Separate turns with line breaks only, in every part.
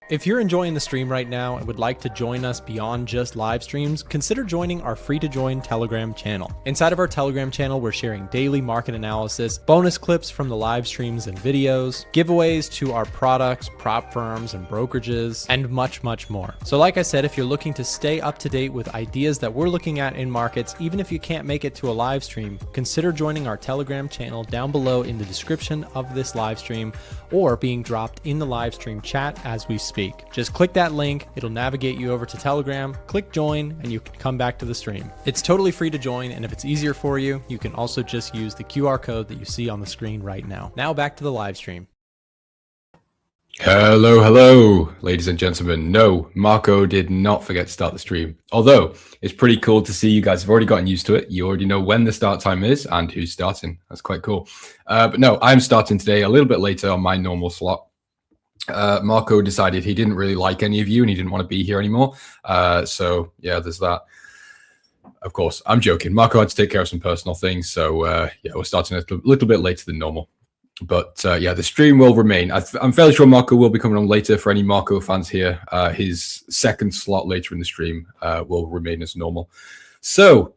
If you're enjoying the stream right now and would like to join us beyond just live streams, consider joining our free-to-join Telegram channel. Inside of our Telegram channel, we're sharing daily market analysis, bonus clips from the live streams and videos, giveaways to our products, prop firms, and brokerages, and much, much more. So like I said, if you're looking to stay up to date with ideas that we're looking at in markets, even if you can't make it to a live stream, consider joining our Telegram channel down below in the description of this live stream, or being dropped in the live stream chat as we speak. Just click that link, it'll navigate you over to Telegram, click join, and you can come back to the stream. It's totally free to join, and if it's easier for you, you can also just use the QR code that you see on the screen right now. Now back to the live stream.
Hello, ladies and gentlemen. No, Marco did not forget to start the stream. Although, it's pretty cool to see you guys have already gotten used to it. You already know when the start time is and who's starting. That's quite cool. But no, I'm starting today a little bit later on my normal slot. Marco decided he didn't really like any of you and he didn't want to be here anymore. So yeah, there's that. Of course, I'm joking. Marco had to take care of some personal things. So yeah, we're starting a little bit later than normal. But yeah, the stream will remain. I'm fairly sure Marco will be coming on later. For any Marco fans here, his second slot later in the stream will remain as normal. So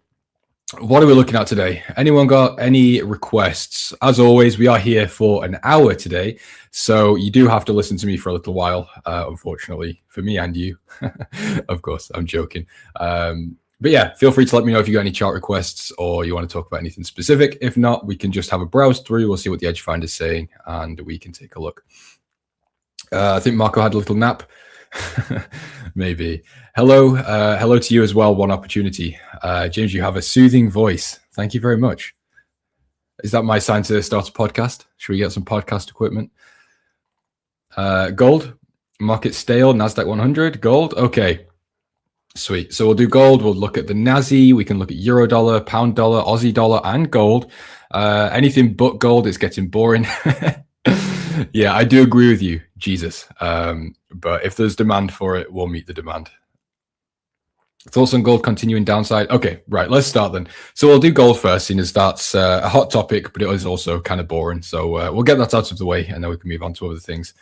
what are we looking at today? Anyone got any requests? As always, we are here for an hour today, so you do have to listen to me for a little while, unfortunately, for me and you. Of course, I'm joking. But yeah, feel free to let me know if you got any chart requests or you want to talk about anything specific. If not, we can just have a browse through. We'll see what the Edge Finder is saying, and we can take a look. I think Marco had a little nap. Maybe. Hello to you as well. One opportunity. James, you have a soothing voice. Thank you very much. Is that my sign to start a podcast? Should we get some podcast equipment? Gold, market stale, Nasdaq 100, gold. Okay, sweet. So we'll do gold. We'll look at the Nazi. We can look at euro dollar, pound dollar, Aussie dollar, and gold. Anything but gold is getting boring. Yeah, I do agree with you, Jesus. But if there's demand for it, we'll meet the demand. Thoughts on gold continuing downside? Okay, right, let's start then. So we'll do gold first, seeing as that's a hot topic, but it is also kind of boring. So we'll get that out of the way, and then we can move on to other things.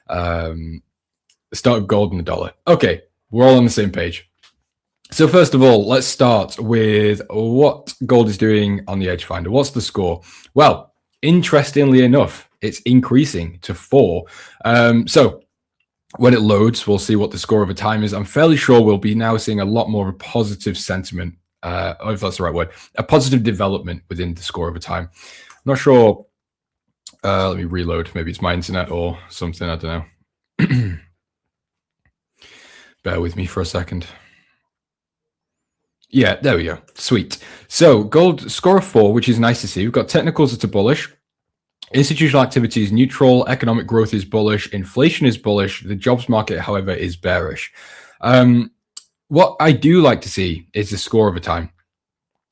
Start with gold and the dollar. Okay, we're all on the same page. So first of all, let's start with what gold is doing on the Edge Finder. What's the score? Well, interestingly enough, it's increasing to 4. So when it loads, we'll see what the score over time is. I'm fairly sure we'll be now seeing a lot more of a positive sentiment, if that's the right word, a positive development within the score over time. I'm not sure. Let me reload. Maybe it's my internet or something. I don't know. Bear with me for a second. Yeah, there we go. Sweet. So gold score of 4, which is nice to see. We've got technicals that are bullish. Institutional activity is neutral. Economic growth is bullish. Inflation is bullish. The jobs market, however, is bearish. What I do like to see is the score over time.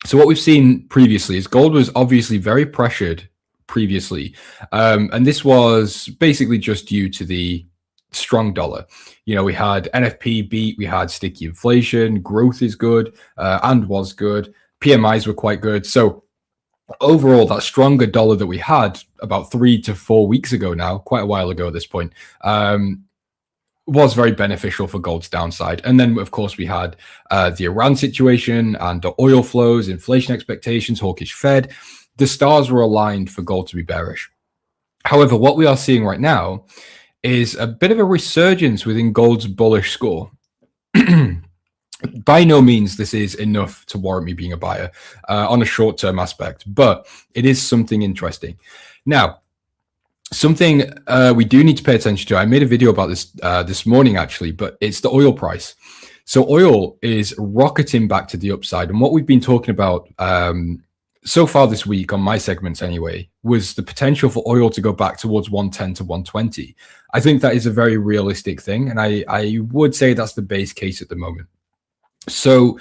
So what we've seen previously is gold was obviously very pressured previously. And this was basically just due to the strong dollar. You know, we had NFP beat, we had sticky inflation, growth is good and was good. PMIs were quite good. So overall, that stronger dollar that we had about 3 to 4 weeks ago now, quite a while ago at this point, was very beneficial for gold's downside. And then, of course, we had the Iran situation and the oil flows, inflation expectations, hawkish Fed. The stars were aligned for gold to be bearish. However, what we are seeing right now is a bit of a resurgence within gold's bullish score. By no means this is enough to warrant me being a buyer on a short-term aspect, but it is something interesting. Now, something we do need to pay attention to. I made a video about this this morning, actually, but it's the oil price. So oil is rocketing back to the upside. And what we've been talking about so far this week on my segments anyway, was the potential for oil to go back towards 110 to 120. I think that is a very realistic thing. And I would say that's the base case at the moment. So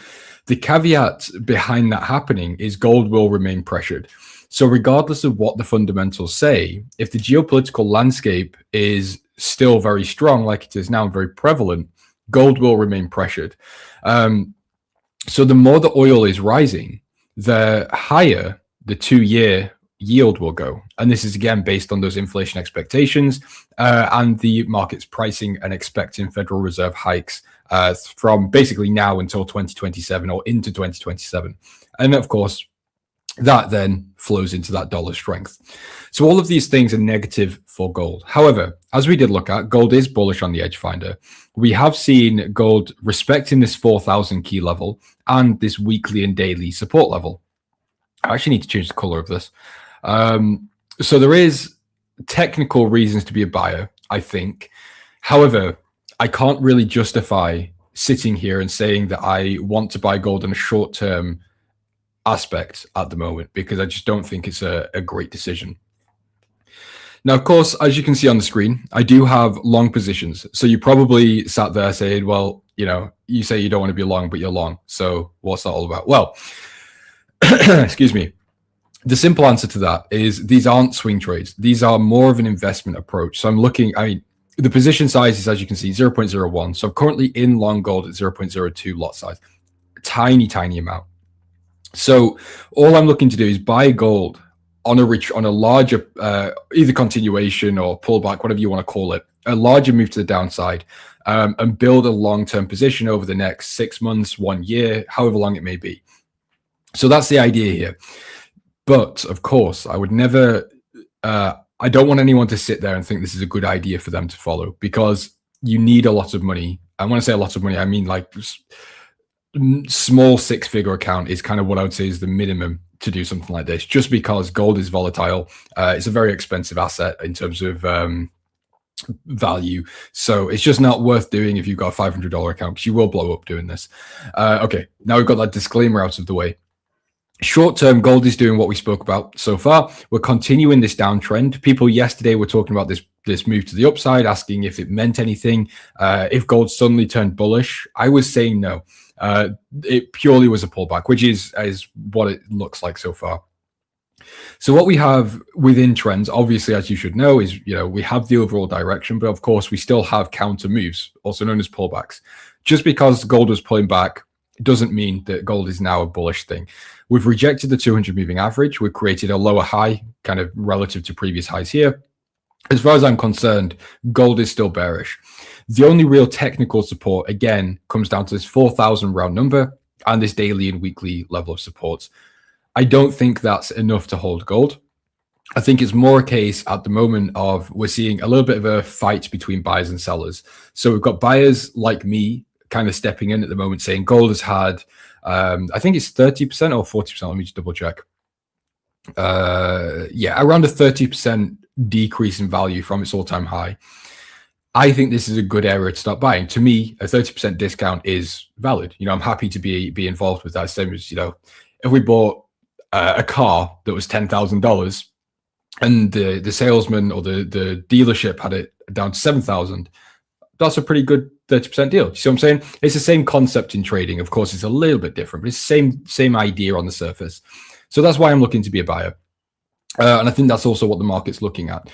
the caveat behind that happening is gold will remain pressured. So regardless of what the fundamentals say, if the geopolitical landscape is still very strong, like it is now, very prevalent, gold will remain pressured. So the more the oil is rising, the higher the 2-year, yield will go. And this is again based on those inflation expectations and the market's pricing and expecting Federal Reserve hikes from basically now until 2027 or into 2027. And of course, that then flows into that dollar strength. So all of these things are negative for gold. However, as we did look at, gold is bullish on the edge finder. We have seen gold respecting this 4,000 key level and this weekly and daily support level. I actually need to change the color of this. So there is technical reasons to be a buyer, I think. However, I can't really justify sitting here and saying that I want to buy gold in a short-term aspect at the moment, because I just don't think it's a great decision. Now, of course, as you can see on the screen, I do have long positions. So you probably sat there saying, well, you know, you say you don't want to be long, but you're long. So what's that all about? Well, excuse me. The simple answer to that is these aren't swing trades. These are more of an investment approach. So I'm looking, I mean, the position size is, as you can see, 0.01. So I'm currently in long gold at 0.02 lot size. Tiny, tiny amount. So all I'm looking to do is buy gold on a larger, either continuation or pullback, whatever you want to call it, a larger move to the downside, and build a long-term position over the next 6 months, 1 year, however long it may be. So that's the idea here. But of course, I would never, I don't want anyone to sit there and think this is a good idea for them to follow, because you need a lot of money. And when I say a lot of money, I mean like small six-figure account is kind of what I would say is the minimum to do something like this, just because gold is volatile. It's a very expensive asset in terms of value. So it's just not worth doing if you've got a $500 account, because you will blow up doing this. Okay, now we've got that disclaimer out of the way. Short-term, gold is doing what we spoke about so far. We're continuing this downtrend. People yesterday were talking about this move to the upside, asking if it meant anything, if gold suddenly turned bullish. I was saying no. It purely was a pullback, which is what it looks like so far. So what we have within trends, obviously, as you should know, is, you know, we have the overall direction, but of course we still have counter moves, also known as pullbacks. Just because gold was pulling back doesn't mean that gold is now a bullish thing. We've rejected the 200 moving average. We've created a lower high, kind of relative to previous highs here. As far as I'm concerned, gold is still bearish. The only real technical support, again, comes down to this 4,000 round number and this daily and weekly level of supports. I don't think that's enough to hold gold. I think it's more a case at the moment of we're seeing a little bit of a fight between buyers and sellers. So we've got buyers like me kind of stepping in at the moment saying gold has had, I think it's 30% or 40%. Let me just double check. Yeah, around a 30% decrease in value from its all-time high. I think this is a good area to start buying. To me, a 30% discount is valid. You know, I'm happy to be involved with that. Same as, you know, if we bought a car that was $10,000 and the salesman or the dealership had it down to 7,000, that's a pretty good 30% deal. You see what I'm saying? It's the same concept in trading. Of course, it's a little bit different, but it's the same idea on the surface. So that's why I'm looking to be a buyer. And I think that's also what the market's looking at.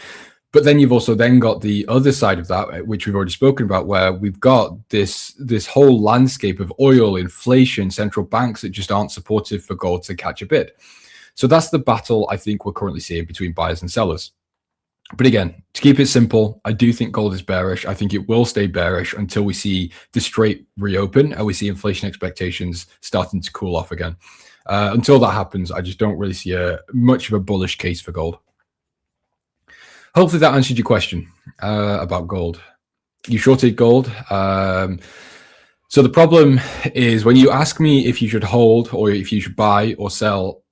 But then you've also then got the other side of that, which we've already spoken about, where we've got this whole landscape of oil, inflation, central banks that just aren't supportive for gold to catch a bid. So that's the battle I think we're currently seeing between buyers and sellers. But again, to keep it simple, I do think gold is bearish. I think it will stay bearish until we see the Strait reopen and we see inflation expectations starting to cool off again. Until that happens, I just don't really see much of a bullish case for gold. Hopefully that answered your question about gold. You shorted gold. So the problem is when you ask me if you should hold or if you should buy or sell,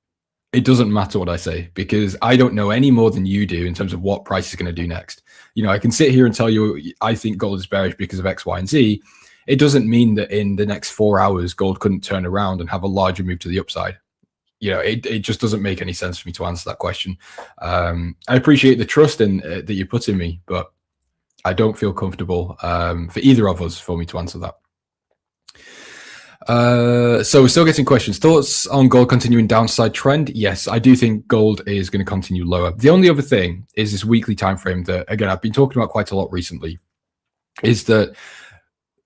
it doesn't matter what I say, because I don't know any more than you do in terms of what price is going to do next. You know, I can sit here and tell you I think gold is bearish because of X, Y, and Z. It doesn't mean that in the next 4 hours, gold couldn't turn around and have a larger move to the upside. You know, it just doesn't make any sense for me to answer that question. I appreciate the trust that you put in me, but I don't feel comfortable for either of us for me to answer that. So we're still getting questions. Thoughts on gold continuing downside trend? Yes, I do think gold is going to continue lower. The only other thing is this weekly time frame that, again, I've been talking about quite a lot recently, is that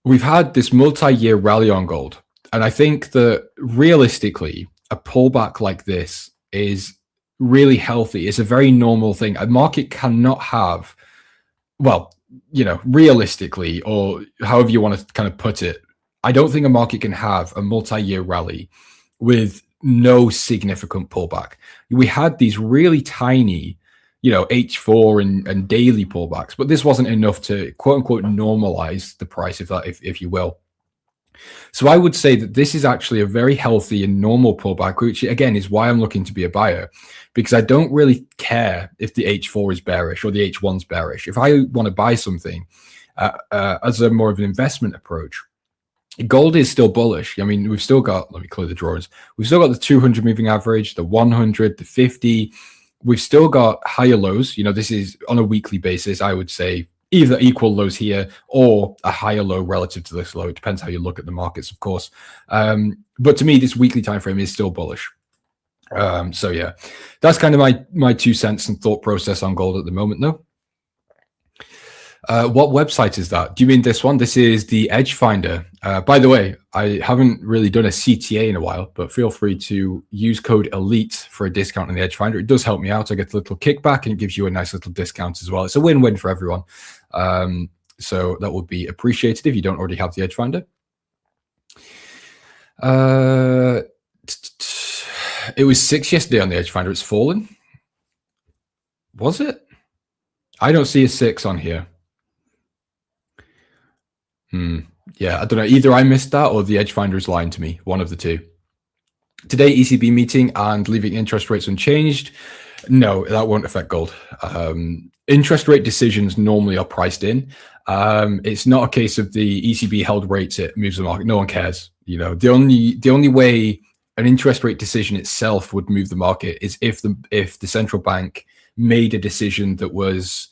we've had this multi-year rally on gold. And I think that realistically, a pullback like this is really healthy. It's a very normal thing. A market cannot have, well, realistically, or however you want to kind of put it, I don't think a market can have a multi-year rally with no significant pullback. We had these really tiny, H4 and daily pullbacks, but this wasn't enough to quote unquote normalize the price, if you will. So I would say that this is actually a very healthy and normal pullback, which again is why I'm looking to be a buyer, because I don't really care if the H4 is bearish or the H1's bearish. If I want to buy something as a more of an investment approach, gold is still bullish. I mean, we've still got, let me clear the drawers. We've still got the 200 moving average, the 100, the 50. We've still got higher lows. This is on a weekly basis, I would say, either equal lows here or a higher low relative to this low. It depends how you look at the markets, of course. But to me, this weekly time frame is still bullish. So yeah, that's kind of my 2 cents and thought process on gold at the moment, though. What website is that? Do you mean this one? This is the Edge Finder. By the way, I haven't really done a CTA in a while, but feel free to use code ELITE for a discount on the Edge Finder. It does help me out. I get a little kickback and it gives you a nice little discount as well. It's a win-win for everyone. So that would be appreciated if you don't already have the Edge Finder. It was 6 yesterday on the Edge Finder. It's fallen. Was it? I don't see a 6 on here. Yeah, I don't know. Either I missed that or the Edge Finder is lying to me. One of the two. Today, ECB meeting and leaving interest rates unchanged. No, that won't affect gold. Interest rate decisions normally are priced in. It's not a case of the ECB held rates, it moves the market. No one cares. The only way an interest rate decision itself would move the market is if the central bank made a decision that was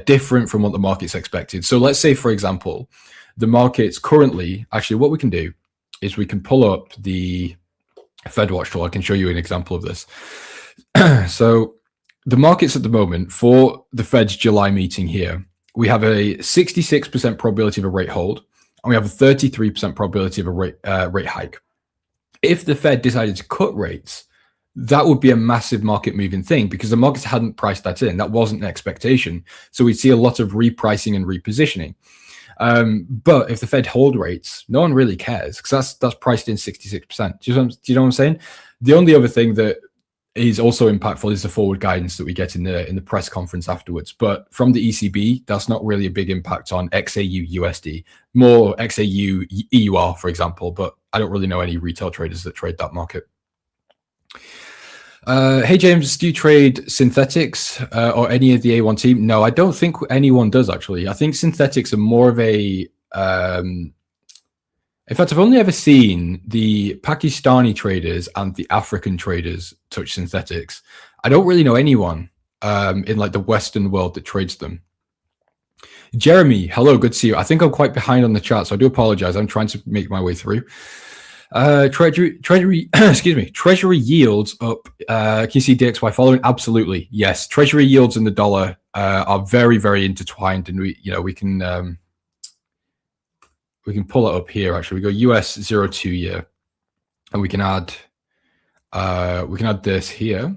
different from what the market's expected. So let's say, for example, the market's currently, actually what we can do is we can pull up the Fed Watch tool. I can show you an example of this. So the markets at the moment for the Fed's July meeting here, we have a 66% probability of a rate hold, and we have a 33% probability of a rate hike. If the Fed decided to cut rates, that would be a massive market moving thing because the markets hadn't priced that in. That wasn't an expectation. So we'd see a lot of repricing and repositioning. But if the Fed hold rates, no one really cares because that's priced in 66%. Do you know what I'm saying? The only other thing that is also impactful is the forward guidance that we get in the press conference afterwards. But from the ECB, that's not really a big impact on XAU USD, more XAU EUR, for example. But I don't really know any retail traders that trade that market. Hey James, do you trade synthetics or any of the A1 team? No, I don't think anyone does actually. I think synthetics are more of a in fact, I've only ever seen the Pakistani traders and the African traders touch synthetics. I don't really know anyone in like the Western world that trades them. Jeremy, hello, good to see you. I think I'm quite behind on the chat, so I do apologize. I'm trying to make my way through. Treasury excuse me, treasury yields up. Can you see DXY following? Absolutely, yes. Treasury yields and the dollar are very, very intertwined, and we can pull it up here. Actually, we go US 02 year, and we can add this here.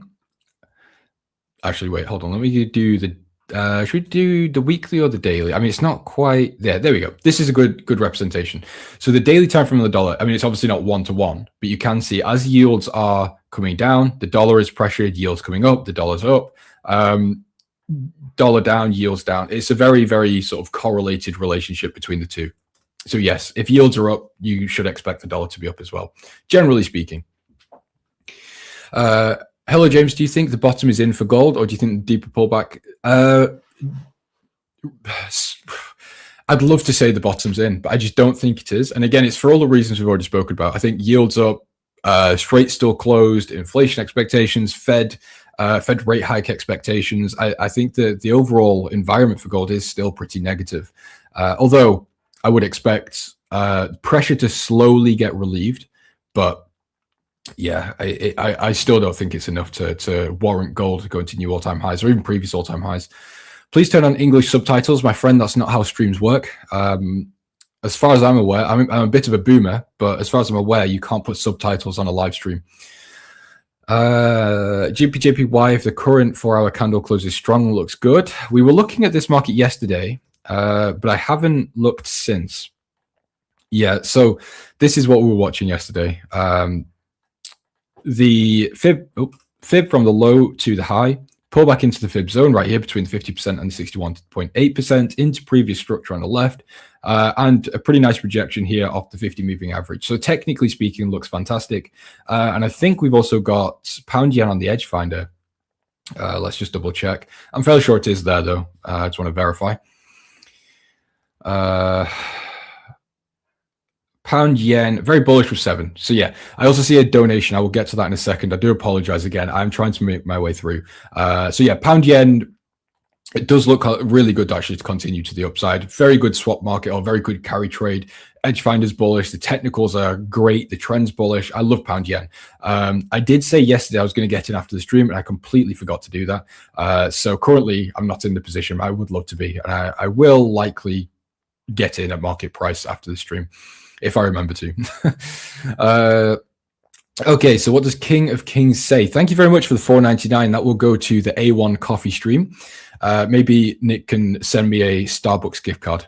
Actually, wait, hold on. Let me do the. Should we do the weekly or the daily? I mean, it's not quite there. There we go. This is a good representation. So the daily time frame of the dollar, I mean, it's obviously not 1-to-1, but you can see as yields are coming down, the dollar is pressured, yields coming up, the dollar's up, dollar down, yields down. It's a very, very sort of correlated relationship between the two. So yes, if yields are up, you should expect the dollar to be up as well, generally speaking. Hello, James. Do you think the bottom is in for gold, or do you think the deeper pullback? I'd love to say the bottom's in, but I just don't think it is. And again, it's for all the reasons we've already spoken about. I think yields up, Straits still closed, inflation expectations, Fed rate hike expectations. I think that the overall environment for gold is still pretty negative. Although I would expect pressure to slowly get relieved, but yeah, I still don't think it's enough to warrant gold going to new all-time highs or even previous all-time highs. Please turn on English subtitles, my friend. That's not how streams work. As far as I'm aware, I'm a bit of a boomer, but as far as I'm aware, you can't put subtitles on a live stream. GPJPY, if the current 4-hour candle closes strong, looks good. We were looking at this market yesterday, but I haven't looked since. Yeah, so this is what we were watching yesterday. The fib from the low to the high, pull back into the fib zone right here between the 50% and the 61.8% into previous structure on the left, and a pretty nice rejection here off the 50 moving average. So technically speaking, looks fantastic. And I think we've also got pound yen on the edge finder. Let's just double check. I'm fairly sure it is there though. I just want to verify. Pound yen, very bullish with 7. So yeah, I also see a donation. I will get to that in a second. I do apologize again. I'm trying to make my way through. So yeah, pound yen, it does look really good actually to continue to the upside. Very good swap market or very good carry trade. Edge finder's bullish. The technicals are great. The trend's bullish. I love pound yen. I did say yesterday I was going to get in after the stream, and I completely forgot to do that. So currently I'm not in the position I would love to be. And I will likely get in at market price after the stream, if I remember to. Okay, so what does King of Kings say? Thank you very much for the $4.99. That will go to the A1 coffee stream. Maybe Nick can send me a Starbucks gift card.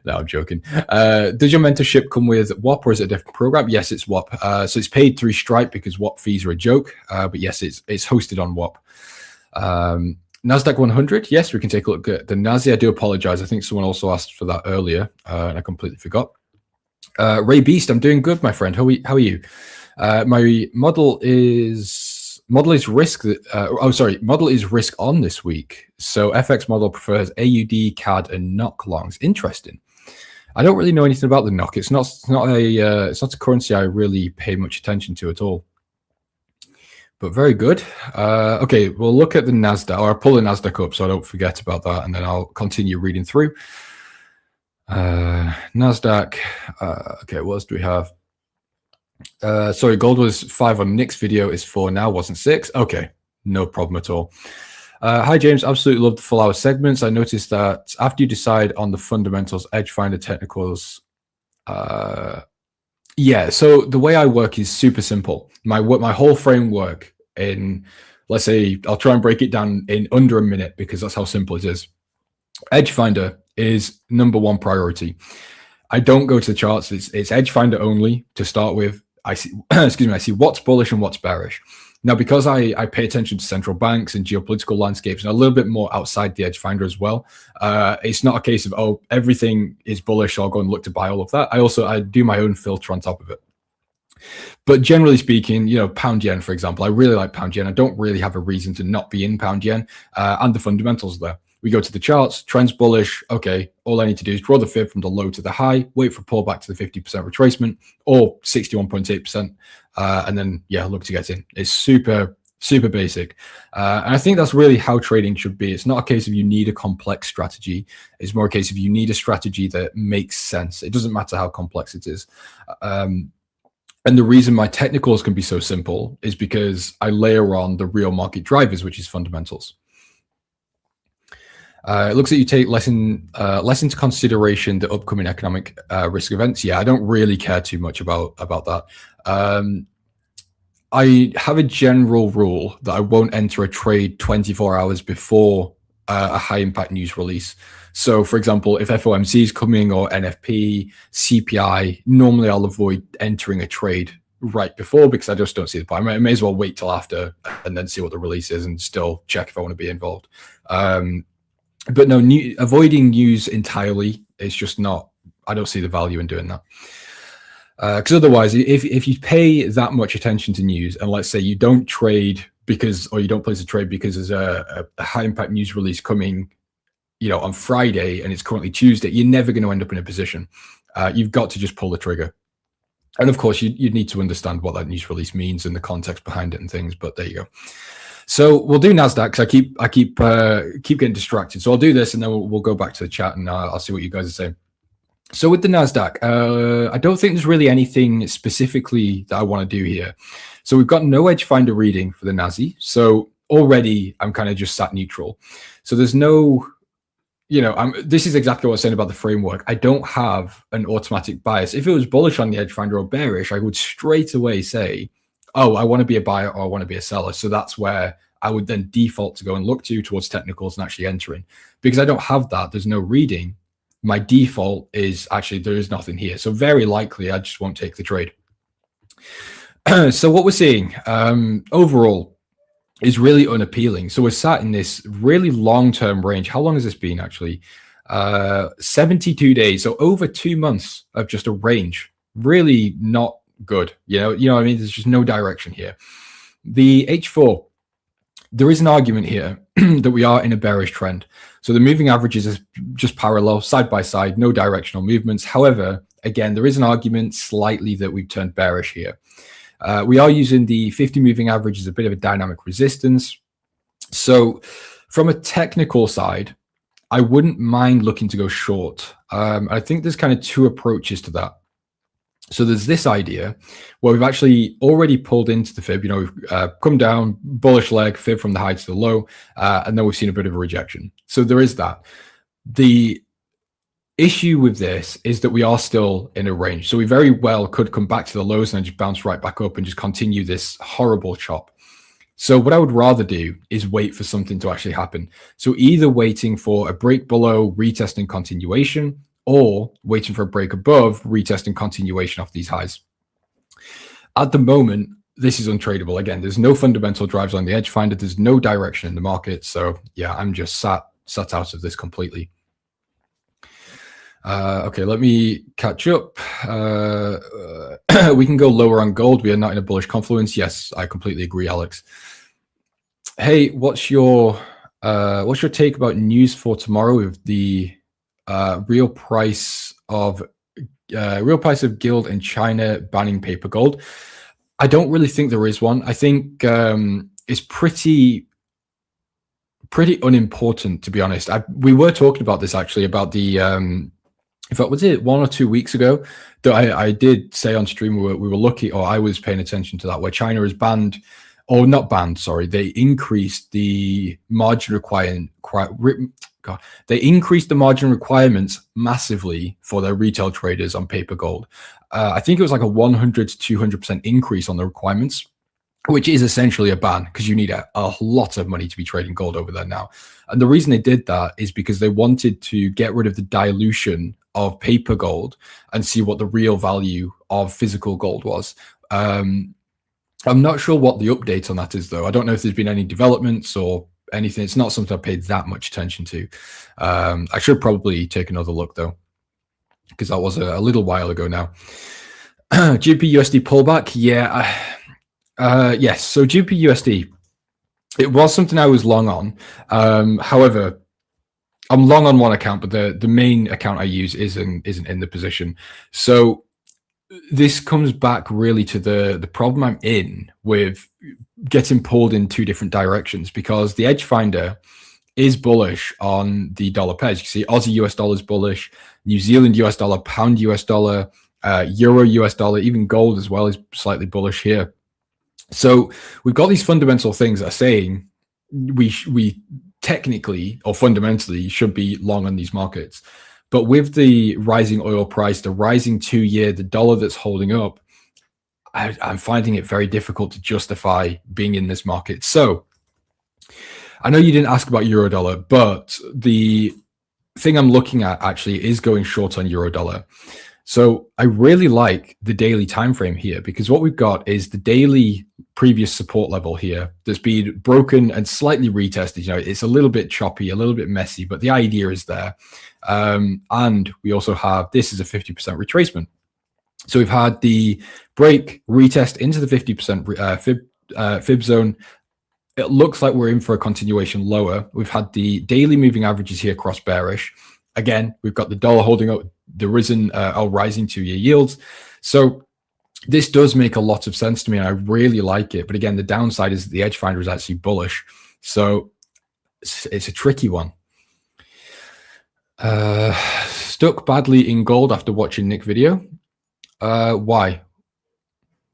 No, I'm joking. Does your mentorship come with WAP, or is it a different program? Yes, it's WAP. So it's paid through Stripe because WAP fees are a joke. But yes, it's hosted on WAP. Nasdaq 100. Yes, we can take a look at the Nazi. I do apologize. I think someone also asked for that earlier, and I completely forgot. Ray Beast, I'm doing good, my friend. How are you? My model is risk. Model is risk on this week. So FX model prefers AUD, CAD, and NOK longs. Interesting. I don't really know anything about the NOK. It's not a currency I really pay much attention to at all. But very good. Okay, we'll look at the Nasdaq, or I'll pull the Nasdaq up so I don't forget about that, and then I'll continue reading through. Nasdaq. Okay, what else do we have? Sorry, gold was 5 on Nick's video, is 4 now, wasn't 6. Okay, no problem at all. Hi James, absolutely love the full hour segments. I noticed that after you decide on the fundamentals, edge finder technicals. Yeah, so the way I work is super simple. My whole framework in, let's say, I'll try and break it down in under a minute because that's how simple it is. Edge finder is #1 priority. I don't go to the charts. It's edge finder only to start with. I see, excuse me, I see what's bullish and what's bearish. Now, because I pay attention to central banks and geopolitical landscapes and a little bit more outside the edge finder as well, it's not a case of, oh, everything is bullish, so I'll go and look to buy all of that. I do my own filter on top of it. But generally speaking, pound yen, for example, I really like pound yen. I don't really have a reason to not be in pound yen, and the fundamentals there. We go to the charts, trends bullish. Okay, all I need to do is draw the fib from the low to the high, wait for pullback to the 50% retracement or 61.8%, and then, yeah, look to get in. It's super, super basic. And I think that's really how trading should be. It's not a case of you need a complex strategy. It's more a case of you need a strategy that makes sense. It doesn't matter how complex it is. And the reason my technicals can be so simple is because I layer on the real market drivers, which is fundamentals. It looks like you take less into consideration the upcoming economic risk events. Yeah, I don't really care too much about that. I have a general rule that I won't enter a trade 24 hours before a high impact news release. So, for example, if FOMC is coming or NFP, CPI, normally I'll avoid entering a trade right before because I just don't see the point. I may as well wait till after and then see what the release is and still check if I want to be involved. But no, avoiding news entirely is just not, I don't see the value in doing that. Because otherwise, if you pay that much attention to news, and let's say you don't trade or you don't place a trade because there's a high impact news release coming, on Friday and it's currently Tuesday, you're never going to end up in a position. You've got to just pull the trigger. And of course, you need to understand what that news release means and the context behind it and things, but there you go. So we'll do Nasdaq because I keep getting distracted. So I'll do this and then we'll go back to the chat and I'll see what you guys are saying. So with the Nasdaq, I don't think there's really anything specifically that I want to do here. So we've got no edge finder reading for the Nazi. So already I'm kind of just sat neutral. So there's no, this is exactly what I was saying about the framework. I don't have an automatic bias. If it was bullish on the edge finder or bearish, I would straight away say, oh, I want to be a buyer or I want to be a seller. So that's where I would then default to go and look towards technicals and actually entering. Because I don't have that, there's no reading. My default is actually there is nothing here. So very likely I just won't take the trade. So what we're seeing overall is really unappealing. So we're sat in this really long-term range. How long has this been actually? 72 days. So over 2 months of just a range. Really not good. You know what I mean? There's just no direction here. The H4, there is an argument here that we are in a bearish trend. So the moving averages is just parallel, side by side, no directional movements. However, again, there is an argument slightly that we've turned bearish here. We are using the 50 moving average as a bit of a dynamic resistance. So from a technical side, I wouldn't mind looking to go short. I think there's kind of two approaches to that. So there's this idea where we've actually already pulled into the fib. We've come down, bullish leg, fib from the high to the low, and then we've seen a bit of a rejection. So there is that. The issue with this is that we are still in a range. So we very well could come back to the lows and then just bounce right back up and just continue this horrible chop. So what I would rather do is wait for something to actually happen. So either waiting for a break below, retesting continuation, or waiting for a break above, retesting continuation off these highs. At the moment, this is untradeable. Again, there's no fundamental drives on the edge finder. There's no direction in the market. So yeah, I'm just sat out of this completely. Okay, let me catch up. We can go lower on gold. We are not in a bullish confluence. Yes, I completely agree, Alex. Hey, what's your take about news for tomorrow with the real price of gold in China banning paper gold? I don't really think there is one. I think it's pretty unimportant, to be honest. We were talking about this actually, about the in fact, was it 1 or 2 weeks ago that I did say on stream we were lucky, or I was paying attention to that, where China is banned, or not banned, sorry, they increased the margin they increased the margin requirements massively for their retail traders on paper gold. I think it was like a 100 to 200% increase on the requirements, which is essentially a ban because you need a lot of money to be trading gold over there now. And the reason they did that is because they wanted to get rid of the dilution of paper gold and see what the real value of physical gold was. I'm not sure what the update on that is, though. I don't know if there's been any developments or anything. It's not something I paid that much attention to. I should probably take another look, though, because that was a little while ago now. GBP/USD pullback, yeah. Yes, so GBP/USD, it was something I was long on. However, I'm long on one account, but the main account I use isn't in the position. So this comes back really to the problem I'm in with getting pulled in two different directions, because the edge finder is bullish on the dollar pairs. You can see Aussie US dollar is bullish, New Zealand US dollar, pound US dollar, euro US dollar, even gold as well is slightly bullish here. So we've got these fundamental things that are saying we technically or fundamentally should be long on these markets. But with the rising oil price, the rising 2-year, the dollar that's holding up, I'm finding it very difficult to justify being in this market. So I know you didn't ask about euro dollar, but the thing I'm looking at actually is going short on euro dollar. So I really like the daily time frame here, because what we've got is the daily previous support level here that's been broken and slightly retested. It's a little bit choppy, a little bit messy, but the idea is there. And we also have, this is a 50% retracement. So we've had the break, retest into the 50% fib zone. It looks like we're in for a continuation lower. We've had the daily moving averages here cross bearish. Again, we've got the dollar holding up, the rising 2-year yields. So this does make a lot of sense to me, and I really like it. But again, the downside is that the edge finder is actually bullish. So it's a tricky one. Stuck badly in gold after watching Nick video. Why?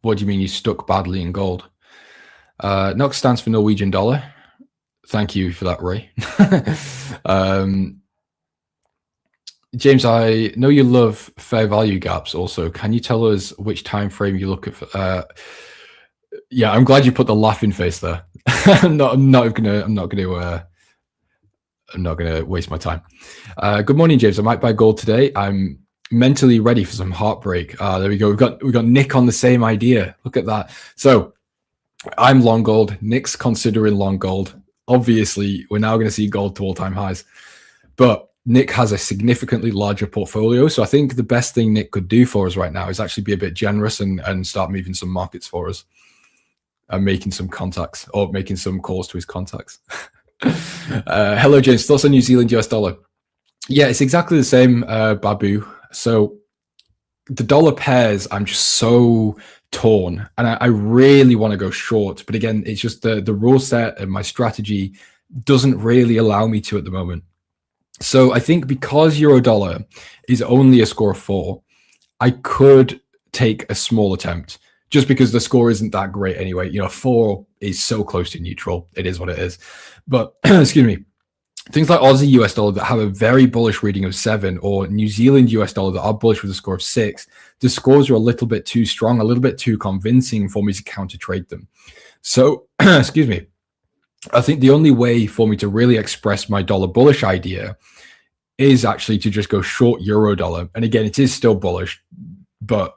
What do you mean you stuck badly in gold? NOK stands for Norwegian dollar. Thank you for that, Ray. James, I know you love fair value gaps also. Can you tell us which time frame you look at? Yeah, I'm glad you put the laughing face there. I'm not gonna waste my time. Good morning, James. I might buy gold today. I'm mentally ready for some heartbreak. There we go. We've got Nick on the same idea. Look at that. So I'm long gold. Nick's considering long gold. Obviously, we're now going to see gold to all-time highs. But Nick has a significantly larger portfolio. So I think the best thing Nick could do for us right now is actually be a bit generous and start moving some markets for us and making some contacts or making some calls to his contacts. Hello, James. Thoughts on New Zealand US dollar? Yeah, it's exactly the same, Babu. So the dollar pairs, I'm just so torn, and I really want to go short. But again, it's just the rule set and my strategy doesn't really allow me to at the moment. So I think because euro dollar is only a score of 4, I could take a small attempt just because the score isn't that great anyway. 4 is so close to neutral. It is what it is. But excuse me, things like Aussie US dollar that have a very bullish reading of 7, or New Zealand US dollar that are bullish with a score of 6, the scores are a little bit too strong, a little bit too convincing for me to counter trade them. So, excuse me, I think the only way for me to really express my dollar bullish idea is actually to just go short euro dollar. And again, it is still bullish, but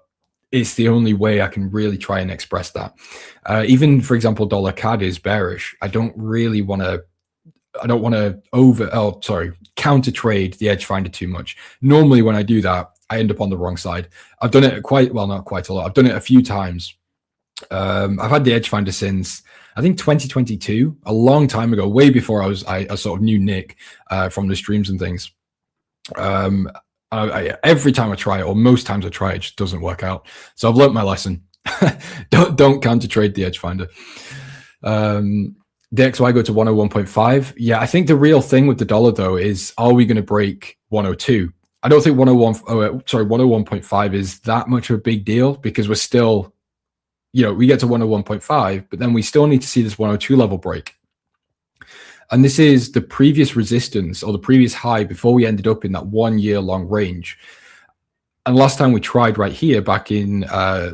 it's the only way I can really try and express that. Even, for example, dollar CAD is bearish. I don't want to counter trade the edge finder too much. Normally when I do that, I end up on the wrong side. I've done it not quite a lot. I've done it a few times. I've had the edge finder since I think 2022, a long time ago, way before I sort of knew Nick from the streams and things. Every time I try it, or most times I try it, just doesn't work out. So I've learned my lesson. don't counter trade the edge finder. The XY go to 101.5. Yeah, I think the real thing with the dollar though is, are we going to break 102? I don't think 101.5 is that much of a big deal, because we're still, we get to 101.5, but then we still need to see this 102 level break. And this is the previous resistance, or the previous high, before we ended up in that 1 year long range. And last time we tried right here back in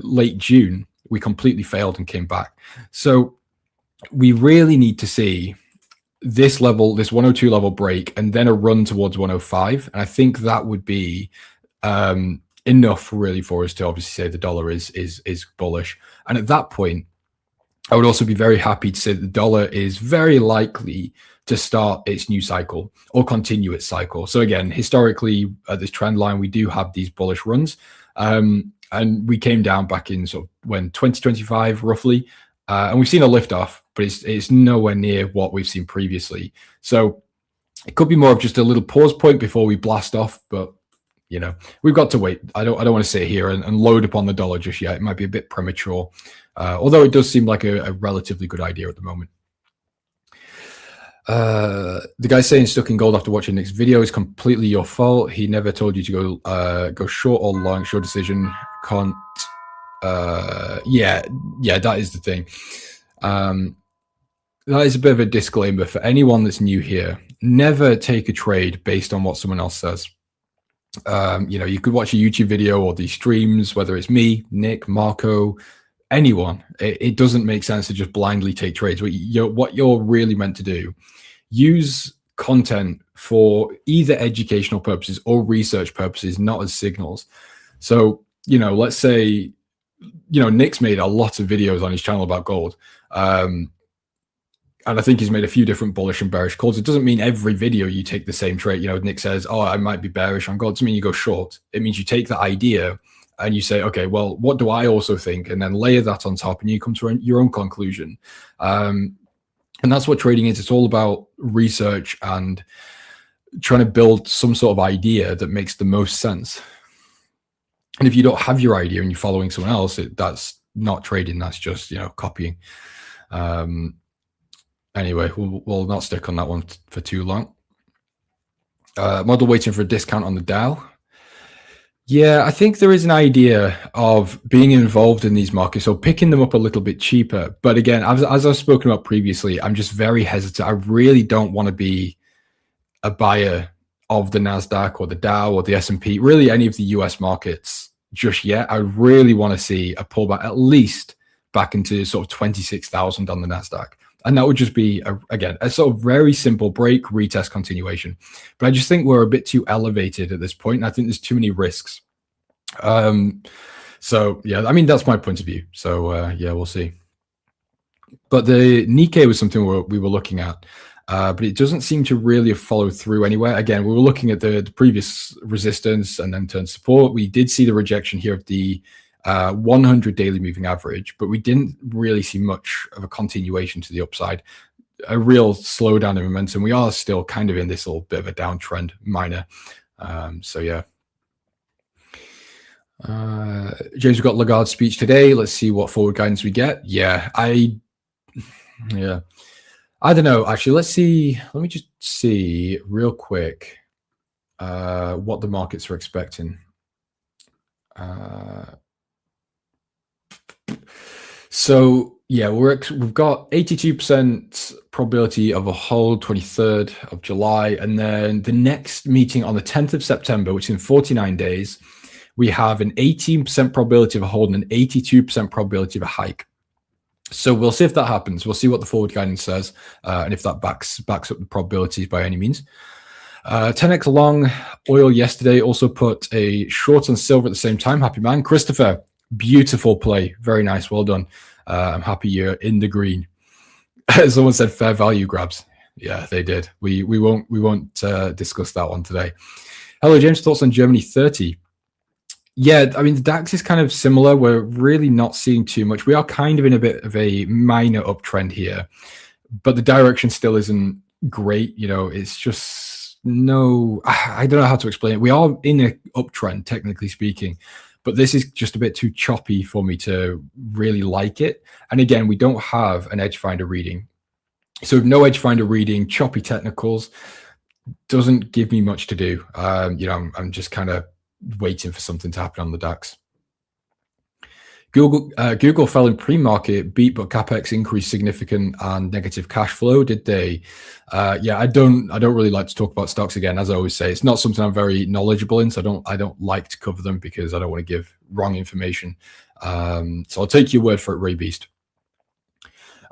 late June, we completely failed and came back. So we really need to see this level, this 102 level break, and then a run towards 105. And I think that would be enough really for us to obviously say the dollar is bullish. And at that point, I would also be very happy to say that the dollar is very likely to start its new cycle or continue its cycle. So again, historically, at this trend line, we do have these bullish runs. And we came down back in sort of when 2025 roughly, and we've seen a lift off, but it's nowhere near what we've seen previously. So it could be more of just a little pause point before we blast off, but we've got to wait. I don't want to sit here and load upon the dollar just yet. It might be a bit premature, although it does seem like a relatively good idea at the moment. The guy saying stuck in gold after watching Nick's video is completely your fault. He never told you to go short or long. Short decision can't. Yeah, that is the thing. That is a bit of a disclaimer for anyone that's new here. Never take a trade based on what someone else says. You could watch a YouTube video or these streams, whether it's me, Nick, Marco, anyone. It doesn't make sense to just blindly take trades. What you're really meant to do, use content for either educational purposes or research purposes, not as signals. So, let's say, Nick's made a lot of videos on his channel about gold. And I think he's made a few different bullish and bearish calls. It doesn't mean every video you take the same trade. Nick says, oh, I might be bearish on gold. It doesn't mean you go short. It means you take that idea and you say, okay, well, what do I also think? And then layer that on top and you come to your own conclusion. And that's what trading is. It's all about research and trying to build some sort of idea that makes the most sense. And if you don't have your idea and you're following someone else, that's not trading. That's just, copying. Anyway, we'll not stick on that one for too long. Model waiting for a discount on the Dow. Yeah, I think there is an idea of being involved in these markets, so picking them up a little bit cheaper. But again, as I've spoken about previously, I'm just very hesitant. I really don't want to be a buyer of the Nasdaq or the Dow or the S&P, really any of the US markets just yet. I really want to see a pullback at least back into sort of 26,000 on the Nasdaq. And that would just be, again, a sort of very simple break, retest, continuation. But I just think we're a bit too elevated at this point. And I think there's too many risks. So, yeah, I mean, that's my point of view. So, yeah, we'll see. But the Nikkei was something we were looking at. But it doesn't seem to really have followed through anywhere. Again, we were looking at the previous resistance and then turned support. We did see the rejection here of the 100 daily moving average, but we didn't really see much of a continuation to the upside, a real slowdown in momentum. We are still kind of in this little bit of a downtrend, minor. So yeah. James, we've got Lagarde's speech today. Let's see what forward guidance we get. Yeah, I don't know. Actually, let's see. Let me just see real quick what the markets are expecting. So yeah, we've got 82% probability of a hold 23rd of July, and then the next meeting on the 10th of September, which is in 49 days, we have an 18% probability of a hold and an 82% probability of a hike. So we'll see if that happens. We'll see what the forward guidance says, and if that backs up the probabilities by any means. 10x long oil yesterday also put a short on silver at the same time. Happy man, Christopher. Beautiful play, very nice, well done. I'm happy you're in the green. Someone said fair value grabs. Yeah, they did. We won't discuss that one today. Hello, James. Thoughts on Germany 30? Yeah, I mean, the DAX is kind of similar. We're really not seeing too much. We are kind of in a bit of a minor uptrend here, but the direction still isn't great. You know, it's just I don't know how to explain it. We are in an uptrend, technically speaking, but this is just a bit too choppy for me to really like it. And again, we don't have an edge finder reading. So with no edge finder reading, choppy technicals doesn't give me much to do. You know, I'm just kind of waiting for something to happen on the DAX. Google fell in pre-market, beat, but capex increased significant and negative cash flow. Did they? Yeah, I don't really like to talk about stocks again. As I always say, it's not something I'm very knowledgeable in, so I don't like to cover them because I don't want to give wrong information. So I'll take your word for it, Ray Beast.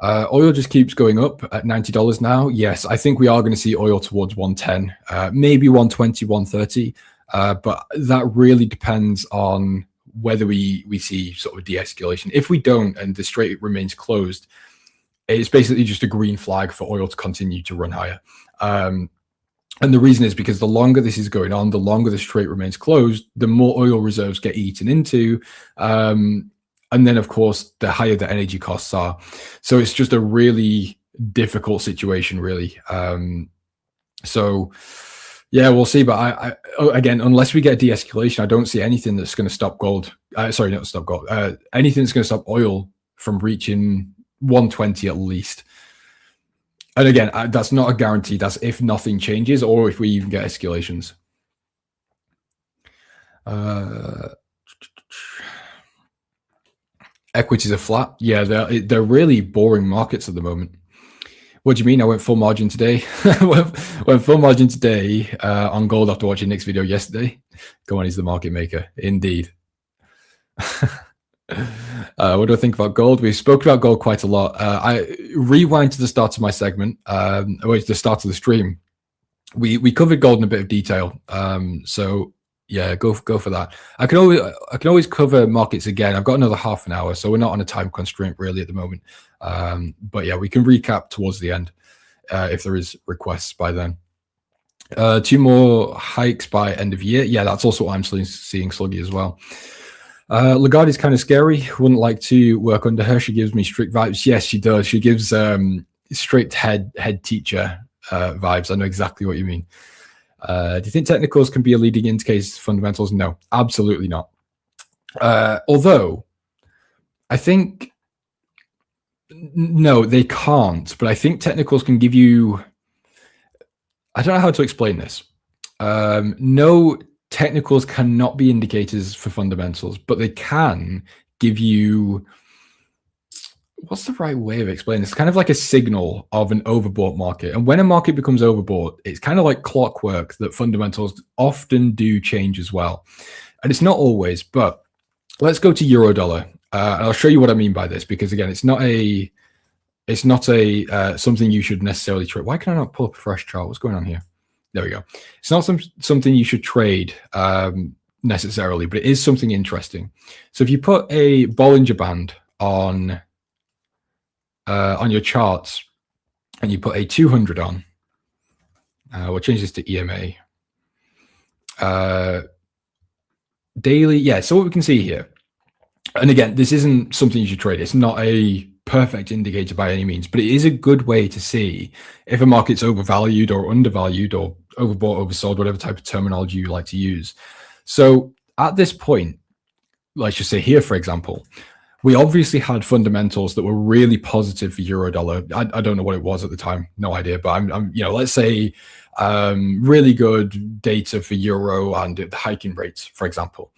Oil just keeps going up at $90 now. Yes, I think we are going to see oil towards 110, maybe 120, 130. But that really depends on whether we see sort of de-escalation. If we don't and the strait remains closed, it's basically just a green flag for oil to continue to run higher. And the reason is because the longer this is going on, the longer the strait remains closed, the more oil reserves get eaten into. And then, of course, the higher the energy costs are. So it's just a really difficult situation, really. So yeah, we'll see. But I again, unless we get de-escalation, I don't see anything that's going to stop gold. Sorry, not stop gold. Anything that's going to stop oil from reaching 120 at least. And again, that's not a guarantee. That's if nothing changes or if we even get escalations. Equities are flat. Yeah, they're really boring markets at the moment. What do you mean? I went full margin today. went full margin today on gold after watching Nick's video yesterday. Go on, he's the market maker. Indeed. What do I think about gold? We spoke about gold quite a lot. I rewind to the start of my segment, the start of the stream. We covered gold in a bit of detail. So yeah, go for that. I can always cover markets again. I've got another half an hour, so we're not on a time constraint really at the moment. But yeah, we can recap towards the end if there is requests by then. 2 more hikes by end of year. Yeah, that's also what I'm seeing sluggy as well. Lagarde is kind of scary. Wouldn't like to work under her. She gives me strict vibes. Yes, she does. She gives strict head teacher vibes. I know exactly what you mean. Do you think technicals can be a leading indicator to fundamentals? No, absolutely not. Although I think no, they can't. But I think technicals can give you. I don't know how to explain this. No, technicals cannot be indicators for fundamentals, but they can give you. What's the right way of explaining this? It's kind of like a signal of an overbought market. And when a market becomes overbought, it's kind of like clockwork that fundamentals often do change as well. And it's not always, but let's go to euro dollar. And I'll show you what I mean by this, because again, it's not a something you should necessarily trade. Why can I not pull up a fresh chart? What's going on here? There we go. It's not something you should trade necessarily, but it is something interesting. So if you put a Bollinger Band on your charts, and you put a 200 on, we'll change this to EMA. Daily, yeah. So what we can see here, and again, this isn't something you should trade. It's not a perfect indicator by any means, but it is a good way to see if a market's overvalued or undervalued or overbought, oversold, whatever type of terminology you like to use. So at this point, let's just say here, for example, we obviously had fundamentals that were really positive for euro dollar. I don't know what it was at the time, no idea. But I'm let's say really good data for euro and the hiking rates, for example.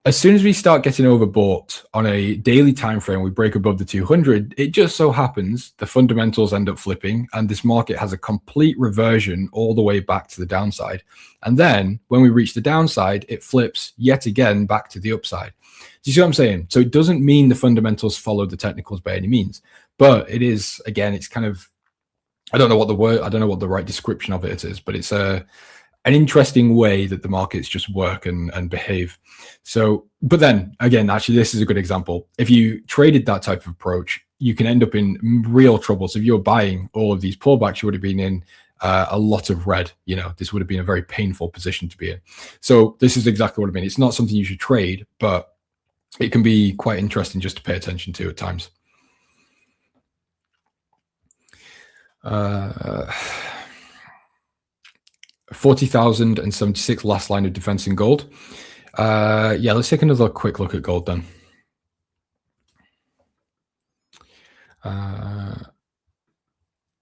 As soon as we start getting overbought on a daily time frame, we break above the 200. It just so happens the fundamentals end up flipping, and this market has a complete reversion all the way back to the downside. And then when we reach the downside, it flips yet again back to the upside. Do you see what I'm saying? So it doesn't mean the fundamentals follow the technicals by any means, but it is, again, it's kind of, I don't know what the right description of it is, but it's an interesting way that the markets just work and behave. So, but then again, actually, this is a good example. If you traded that type of approach, you can end up in real trouble. So if you're buying all of these pullbacks, you would have been in a lot of red. This would have been a very painful position to be in. So this is exactly what I mean. It's not something you should trade, but it can be quite interesting just to pay attention to at times. 40,076 last line of defense in gold. Yeah, let's take another quick look at gold then.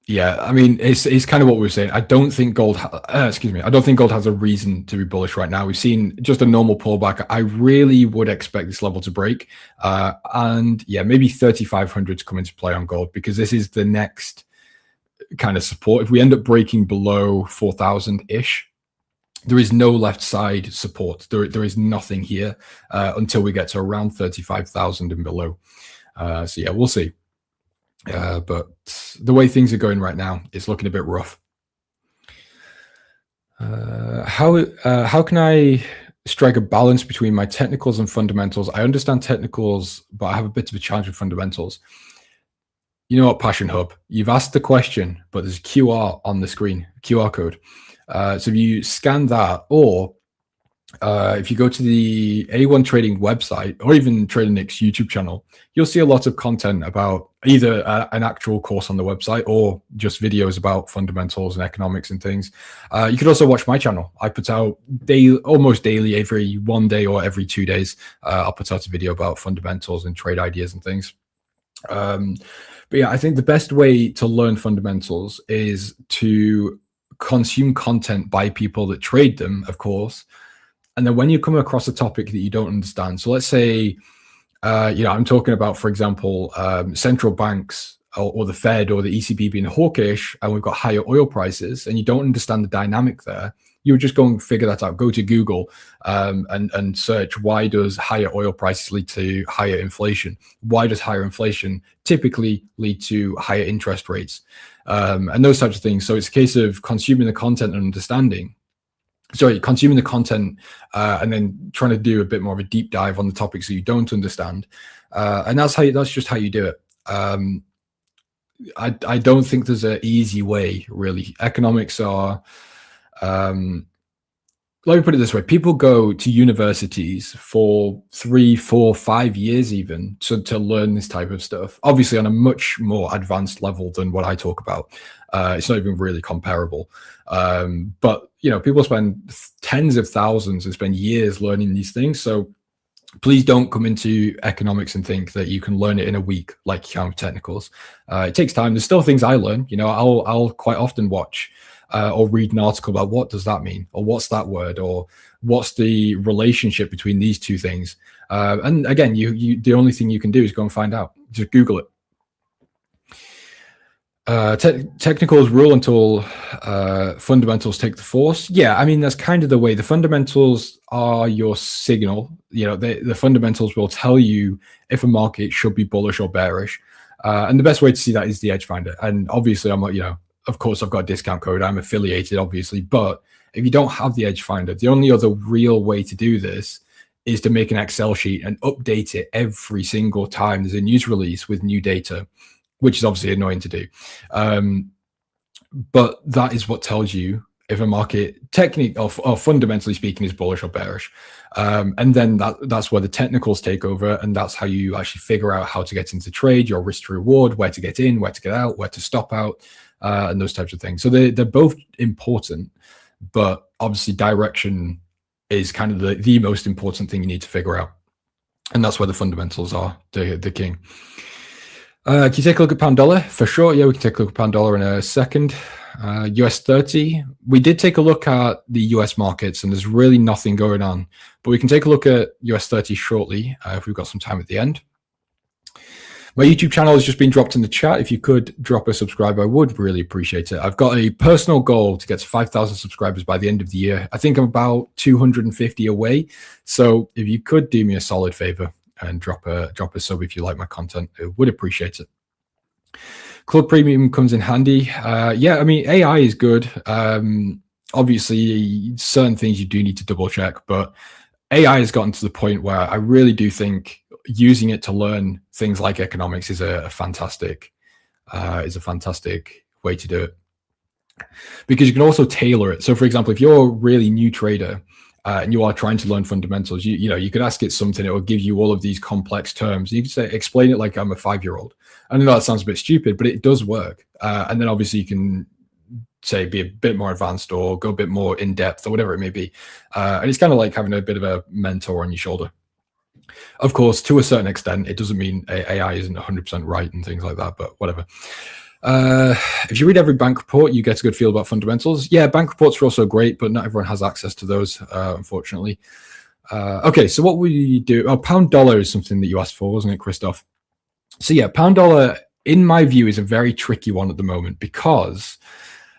Yeah, I mean, it's kind of what we were saying. I don't think gold, I don't think gold has a reason to be bullish right now. We've seen just a normal pullback. I really would expect this level to break. And yeah, maybe 3,500 to come into play on gold, because this is the next kind of support. If we end up breaking below 4,000-ish, there is no left side support. There is nothing here until we get to around 35,000 and below. So yeah, we'll see. But the way things are going right now, it's looking a bit rough. How can I strike a balance between my technicals and fundamentals? I understand technicals, but I have a bit of a challenge with fundamentals. You know what, Passion Hub, you've asked the question, but there's a QR on the screen, QR code. So if you scan that, or if you go to the A1 Trading website, or even TraderNick's YouTube channel, you'll see a lot of content about either an actual course on the website or just videos about fundamentals and economics and things. You could also watch my channel. I put out almost daily, every 1 day or every 2 days. I'll put out a video about fundamentals and trade ideas and things. But yeah, I think the best way to learn fundamentals is to consume content by people that trade them, of course. And then when you come across a topic that you don't understand, so let's say, I'm talking about, for example, central banks or the Fed or the ECB being hawkish, and we've got higher oil prices, and you don't understand the dynamic there, you would just go and figure that out. Go to Google and search, why does higher oil prices lead to higher inflation? Why does higher inflation typically lead to higher interest rates? And those types of things. So it's a case of consuming the content and understanding. Consuming the content and then trying to do a bit more of a deep dive on the topics that you don't understand. And that's just how you do it. I don't think there's an easy way, really. Economics are, let me put it this way. People go to universities for 3, 4, 5 years even to learn this type of stuff, obviously on a much more advanced level than what I talk about. It's not even really comparable. But, people spend tens of thousands and spend years learning these things. So please don't come into economics and think that you can learn it in a week like you can with technicals. It takes time. There's still things I learn. I'll quite often watch or read an article about what does that mean, or what's that word, or what's the relationship between these two things. And again, the only thing you can do is go and find out. Just Google it. Technicals rule until fundamentals take the force. Yeah, I mean, that's kind of the way. The fundamentals are your signal. You know, the fundamentals will tell you if a market should be bullish or bearish. And the best way to see that is the edge finder. And obviously, I'm, you know, of course, I've got a discount code. I'm affiliated, obviously. But if you don't have the edge finder, the only other real way to do this is to make an Excel sheet and update it every single time there's a news release with new data, which is obviously annoying to do. But that is what tells you if a market technically or fundamentally speaking is bullish or bearish. And then that's where the technicals take over. And that's how you actually figure out how to get into trade, your risk to reward, where to get in, where to get out, where to stop out, and those types of things. So they're both important, but obviously direction is kind of the most important thing you need to figure out. And that's where the fundamentals are the king. Can you take a look at pound dollar? For sure. Yeah, we can take a look at pound dollar in a second. US 30. We did take a look at the US markets and there's really nothing going on, but we can take a look at US 30 shortly if we've got some time at the end. My YouTube channel has just been dropped in the chat. If you could drop a subscribe, I would really appreciate it. I've got a personal goal to get to 5,000 subscribers by the end of the year. I think I'm about 250 away. So if you could do me a solid favor and drop a sub if you like my content, I would appreciate it. Club Premium comes in handy. Yeah, I mean, AI is good. Obviously, certain things you do need to double check, but AI has gotten to the point where I really do think using it to learn things like economics is a fantastic way to do it, because you can also tailor it. So, for example, if you're a really new trader and you are trying to learn fundamentals, you know, you could ask it something, it will give you all of these complex terms. You can say, explain it like I'm a 5-year-old. I know that sounds a bit stupid, but it does work. And then obviously you can say be a bit more advanced or go a bit more in depth or whatever it may be. And it's kind of like having a bit of a mentor on your shoulder. Of course, to a certain extent, it doesn't mean AI isn't 100% right and things like that, but whatever. If you read every bank report, you get a good feel about fundamentals. Yeah, bank reports are also great, but not everyone has access to those, unfortunately. Okay, so what we do? Oh, pound dollar is something that you asked for, wasn't it, Christoph? So yeah, pound dollar, in my view, is a very tricky one at the moment because,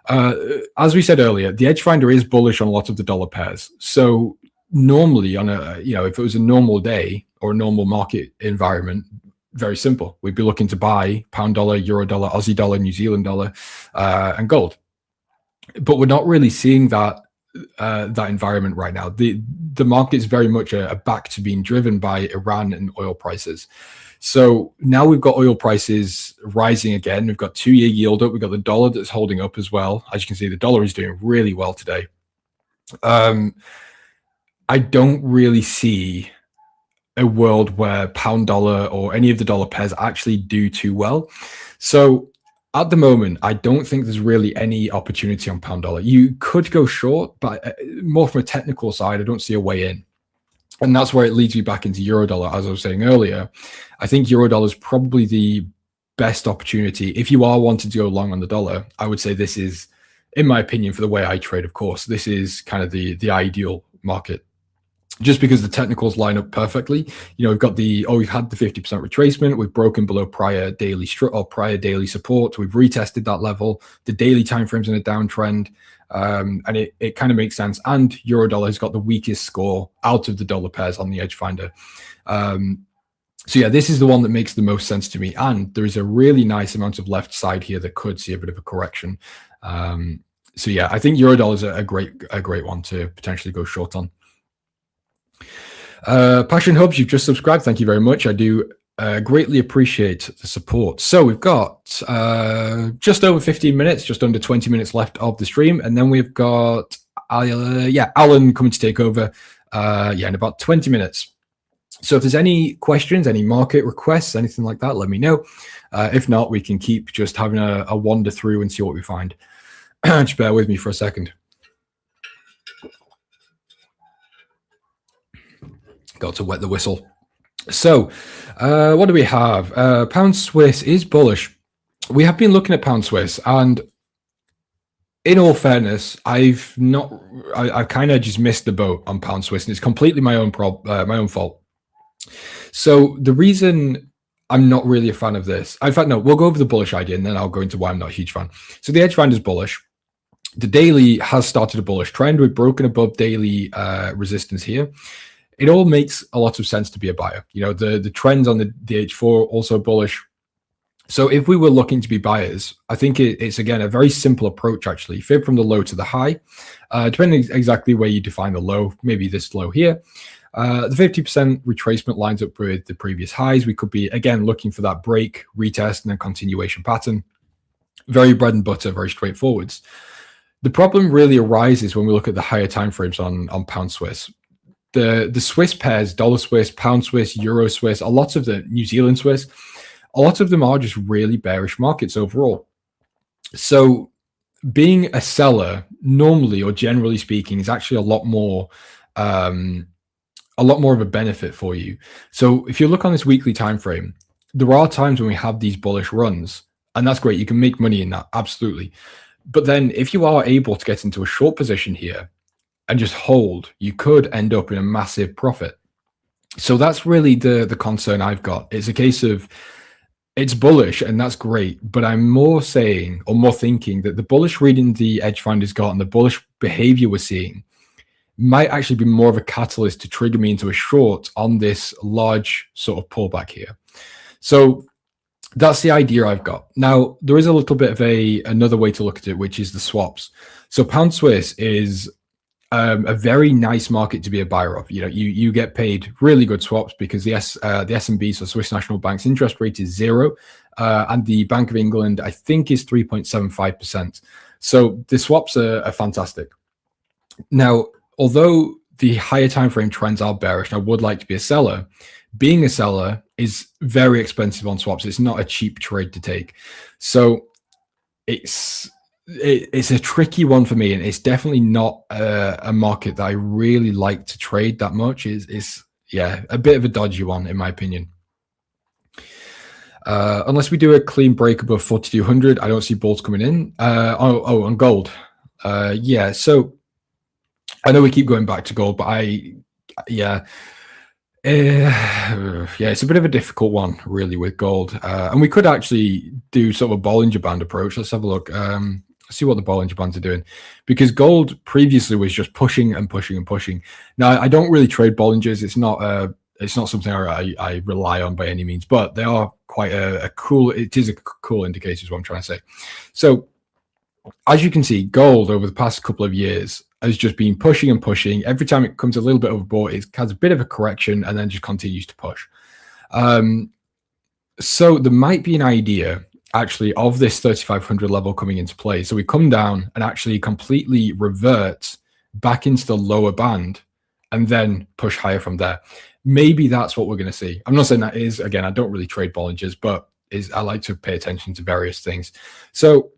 as we said earlier, the edge finder is bullish on a lot of the dollar pairs. So normally on a, you know, if it was a normal day or a normal market environment, very simple. We'd be looking to buy pound dollar, euro dollar, Aussie dollar, New Zealand dollar, and gold. But we're not really seeing that environment right now. The market is very much back to being driven by Iran and oil prices. So now we've got oil prices rising again. We've got 2-year yield up. We've got the dollar that's holding up as well. As you can see, the dollar is doing really well today. I don't really see a world where pound dollar or any of the dollar pairs actually do too well. So at the moment, I don't think there's really any opportunity on pound dollar. You could go short, but more from a technical side, I don't see a way in. And that's where it leads me back into euro dollar. As I was saying earlier, I think euro dollar is probably the best opportunity. If you are wanting to go long on the dollar, I would say this is, in my opinion, for the way I trade, of course, this is kind of the ideal market. Just because the technicals line up perfectly. You know, we've got we've had the 50% retracement. We've broken below prior daily support. We've retested that level. The daily timeframe's in a downtrend. And it kind of makes sense. And euro dollar has got the weakest score out of the dollar pairs on the edge finder. So yeah, this is the one that makes the most sense to me. And there is a really nice amount of left side here that could see a bit of a correction. So yeah, I think euro dollar is a great one to potentially go short on. Passion Hubs, you've just subscribed. Thank you very much. I do greatly appreciate the support. So we've got just over 15 minutes, just under 20 minutes left of the stream. And then we've got, Alan coming to take over in about 20 minutes. So if there's any questions, any market requests, anything like that, let me know. If not, we can keep just having a wander through and see what we find. Just bear with me for a second. Got to wet the whistle. So what do we have? Pound Swiss is bullish. We have been looking at Pound Swiss, and in all fairness, I've kind of just missed the boat on Pound Swiss, and it's completely my own fault. So the reason I'm not really a fan of this. In fact, no, we'll go over the bullish idea and then I'll go into why I'm not a huge fan. So the edge band is bullish. The daily has started a bullish trend. We've broken above daily resistance here. It all makes a lot of sense to be a buyer. You know, the trends on the H4 also bullish. So if we were looking to be buyers, I think it's, again, a very simple approach, actually. Fib from the low to the high, depending exactly where you define the low, maybe this low here. The 50% retracement lines up with the previous highs. We could be, again, looking for that break, retest, and then continuation pattern. Very bread and butter, very straightforward. The problem really arises when we look at the higher timeframes on pound Swiss. The Swiss pairs, dollar Swiss, pound Swiss, euro Swiss, a lot of the New Zealand Swiss, a lot of them are just really bearish markets overall. So being a seller normally, or generally speaking, is actually a lot more of a benefit for you. So if you look on this weekly time frame, there are times when we have these bullish runs, and that's great. You can make money in that, absolutely. But then if you are able to get into a short position here and just hold, you could end up in a massive profit. So that's really the concern I've got. It's a case of, it's bullish and that's great, but I'm more saying, or more thinking, that the bullish reading the edge finder's got and the bullish behavior we're seeing might actually be more of a catalyst to trigger me into a short on this large sort of pullback here. So that's the idea I've got. Now, there is a little bit of another way to look at it, which is the swaps. So pound Swiss is a very nice market to be a buyer of. You know, you get paid really good swaps because the SNB, so Swiss National Bank's interest rate is 0, and the Bank of England, I think, is 3.75%. So the swaps are fantastic. Now, although the higher time frame trends are bearish, and I would like to be a seller, being a seller is very expensive on swaps. It's not a cheap trade to take. So it's a tricky one for me, and it's definitely not a market that I really like to trade that much. It's yeah, a bit of a dodgy one in my opinion. Unless we do a clean break above 4,200, I don't see bulls coming in. On gold. Yeah, so I know we keep going back to gold, but it's a bit of a difficult one, really, with gold. And we could actually do sort of a Bollinger Band approach. Let's have a look. See what the Bollinger Bands are doing, because gold previously was just pushing and pushing and pushing. Now, I don't really trade Bollingers. It's not something I rely on by any means, but they are quite a cool indicator is what I'm trying to say. So as you can see, gold over the past couple of years has just been pushing and pushing. Every time it comes a little bit overbought, it has a bit of a correction and then just continues to push. So there might be an idea actually of this 3,500 level coming into play. So we come down and actually completely revert back into the lower band and then push higher from there. Maybe that's what we're going to see. I'm not saying that is, again, I don't really trade Bollingers, but I like to pay attention to various things. So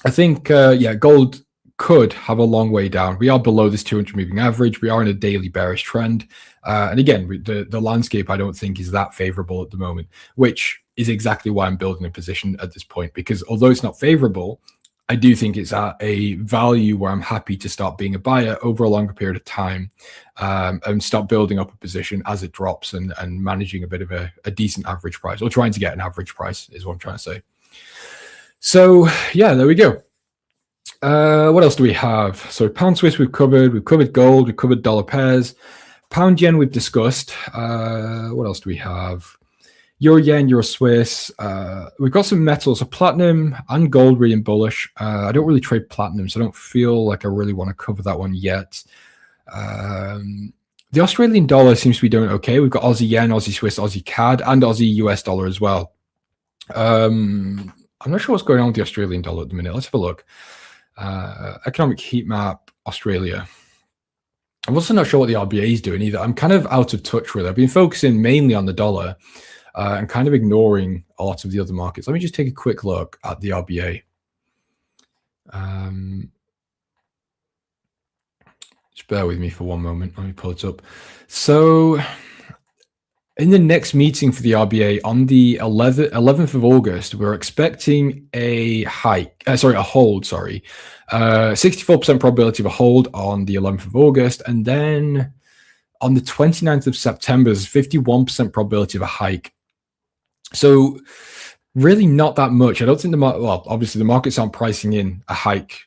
I think, gold could have a long way down. We are below this 200 moving average. We are in a daily bearish trend. And again, the landscape I don't think is that favorable at the moment, which is exactly why I'm building a position at this point, because although it's not favorable, I do think it's at a value where I'm happy to start being a buyer over a longer period of time, and start building up a position as it drops and managing a bit of a decent average price, or trying to get an average price is what I'm trying to say. So yeah, there we go. What else do we have? So pound Swiss we've covered gold, we've covered dollar pairs. Pound yen we've discussed. What else do we have? Euro yen, Euro Swiss. We've got some metals, so platinum and gold really bullish. I don't really trade platinum, so I don't feel like I really want to cover that one yet. The Australian dollar seems to be doing okay. We've got Aussie yen, Aussie Swiss, Aussie CAD, and Aussie US dollar as well. I'm not sure what's going on with the Australian dollar at the minute. Let's have a look. Economic heat map, Australia. I'm also not sure what the RBA is doing either. I'm kind of out of touch with it. I've been focusing mainly on the dollar and kind of ignoring a lot of the other markets. Let me just take a quick look at the RBA. Just bear with me for one moment. Let me pull it up. So in the next meeting for the RBA on the 11th of August, we're expecting a hold, 64% probability of a hold on the 11th of August. And then on the 29th of September, there's 51% probability of a hike. So really not that much. I don't think well, obviously the markets aren't pricing in a hike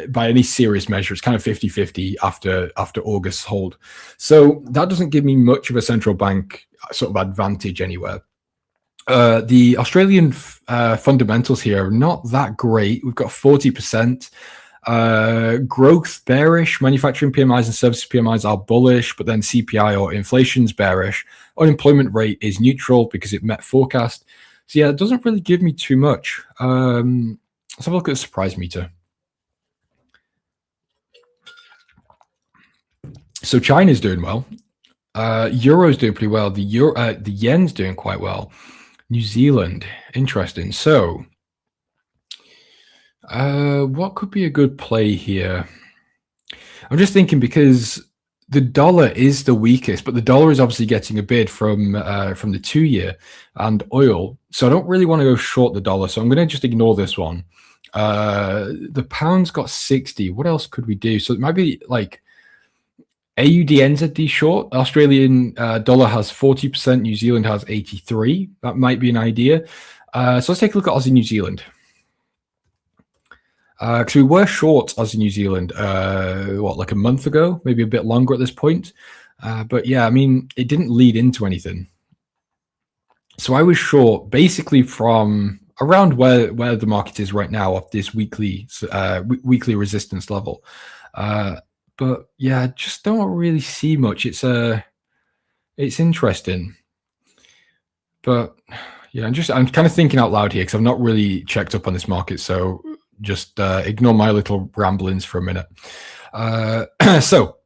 by any serious measure. It's kind of 50-50 after August's hold. So that doesn't give me much of a central bank sort of advantage anywhere. The Australian fundamentals here are not that great. We've got 40%. Growth bearish, manufacturing PMIs and services PMIs are bullish, but then CPI or inflation's bearish. Unemployment rate is neutral because it met forecast. So yeah, it doesn't really give me too much. Let's have a look at the surprise meter. So China's doing well. Euro's doing pretty well. The yen's doing quite well. New Zealand, interesting. So what could be a good play here? I'm just thinking because the dollar is the weakest, but the dollar is obviously getting a bid from the 2-year and oil. So I don't really want to go short the dollar. So I'm going to just ignore this one. The pound's got 60. What else could we do? So it might be like AUD NZD short. Australian dollar has 40%. New Zealand has 83. That might be an idea. So let's take a look at Aussie New Zealand. Because we were short Aussie New Zealand, like a month ago, maybe a bit longer at this point. But yeah, I mean, it didn't lead into anything. So I was short basically from around where the market is right now off this weekly resistance level. But yeah, I just don't really see much. It's interesting. But yeah, I'm kind of thinking out loud here because I've not really checked up on this market. So just ignore my little ramblings for a minute. So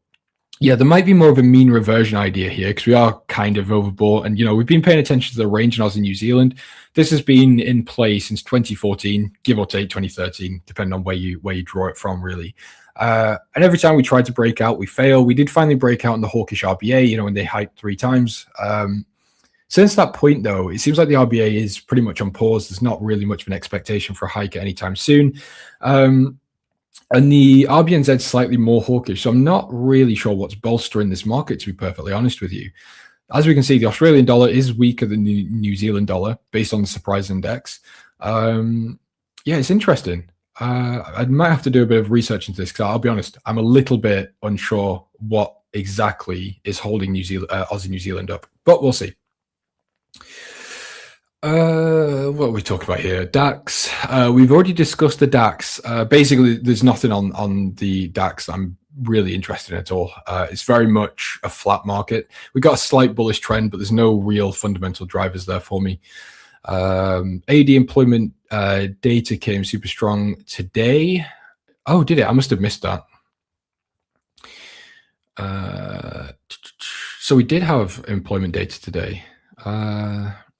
yeah, there might be more of a mean reversion idea here because we are kind of overbought, and we've been paying attention to the range in Aussie New Zealand. This has been in play since 2014, give or take 2013, depending on where you draw it from, really. And every time we tried to break out, we fail. We did finally break out in the hawkish RBA, when they hiked 3 times. Since that point, though, it seems like the RBA is pretty much on pause. There's not really much of an expectation for a hike at any time soon. And the RBNZ is slightly more hawkish. So I'm not really sure what's bolstering this market, to be perfectly honest with you. As we can see, the Australian dollar is weaker than the New Zealand dollar based on the surprise index. Yeah, it's interesting. I might have to do a bit of research into this because I'll be honest, I'm a little bit unsure what exactly is holding Aussie New Zealand up, but we'll see. What are we talking about here? DAX. We've already discussed the DAX. Basically, there's nothing on the DAX I'm really interested in at all. It's very much a flat market. We got a slight bullish trend, but there's no real fundamental drivers there for me. AD employment data came super strong today. Oh, did it? I must have missed that. So we did have employment data today.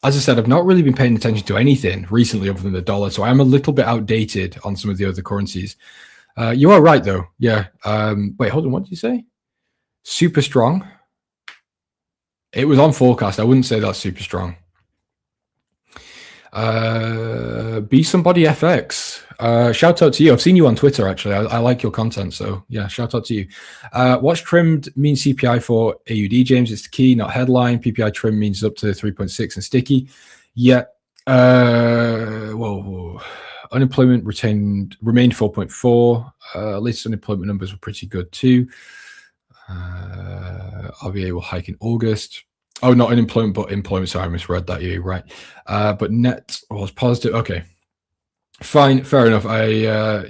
As I said, I've not really been paying attention to anything recently other than the dollar, so I'm a little bit outdated on some of the other currencies. You are right, though. Yeah. Wait, hold on. What did you say? Super strong. It was on forecast. I wouldn't say that's super strong. Be Somebody FX. Shout out to you. I've seen you on Twitter, actually. I like your content, so yeah, shout out to you. What's trimmed means CPI for AUD, James? It's the key, not headline. PPI trim means up to 3.6 and sticky. Yeah. Whoa. Unemployment remained 4.4. Latest unemployment numbers were pretty good too. RBA will hike in August. Oh, not unemployment, but employment. Sorry, I misread that. You're right. But net was positive. Okay, fine, fair enough.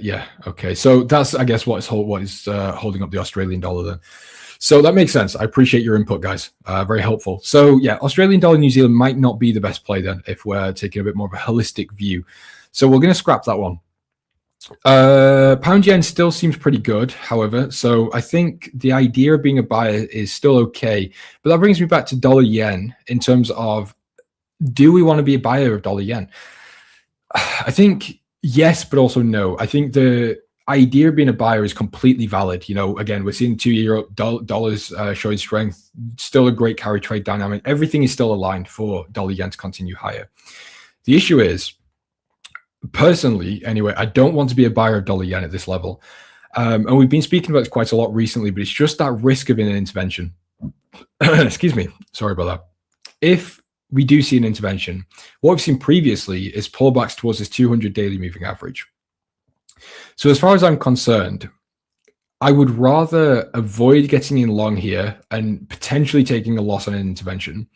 Yeah, okay. So that's, I guess, what is holding up the Australian dollar then. So that makes sense. I appreciate your input, guys. Very helpful. So yeah, Australian dollar, New Zealand might not be the best play then if we're taking a bit more of a holistic view. So we're going to scrap that one. Pound yen still seems pretty good, however, so I think the idea of being a buyer is still okay. But that brings me back to dollar yen in terms of, do we want to be a buyer of dollar yen? I think yes, but also no. I think the idea of being a buyer is completely valid. Again, we're seeing 2-year dollars showing strength, still a great carry trade dynamic. Everything is still aligned for dollar yen to continue higher. The issue is, personally, anyway, I don't want to be a buyer of dollar yen at this level. And we've been speaking about this quite a lot recently, but it's just that risk of an intervention. Excuse me. Sorry about that. If we do see an intervention. What we've seen previously is pullbacks towards this 200 daily moving average. So as far as I'm concerned, I would rather avoid getting in long here and potentially taking a loss on an intervention.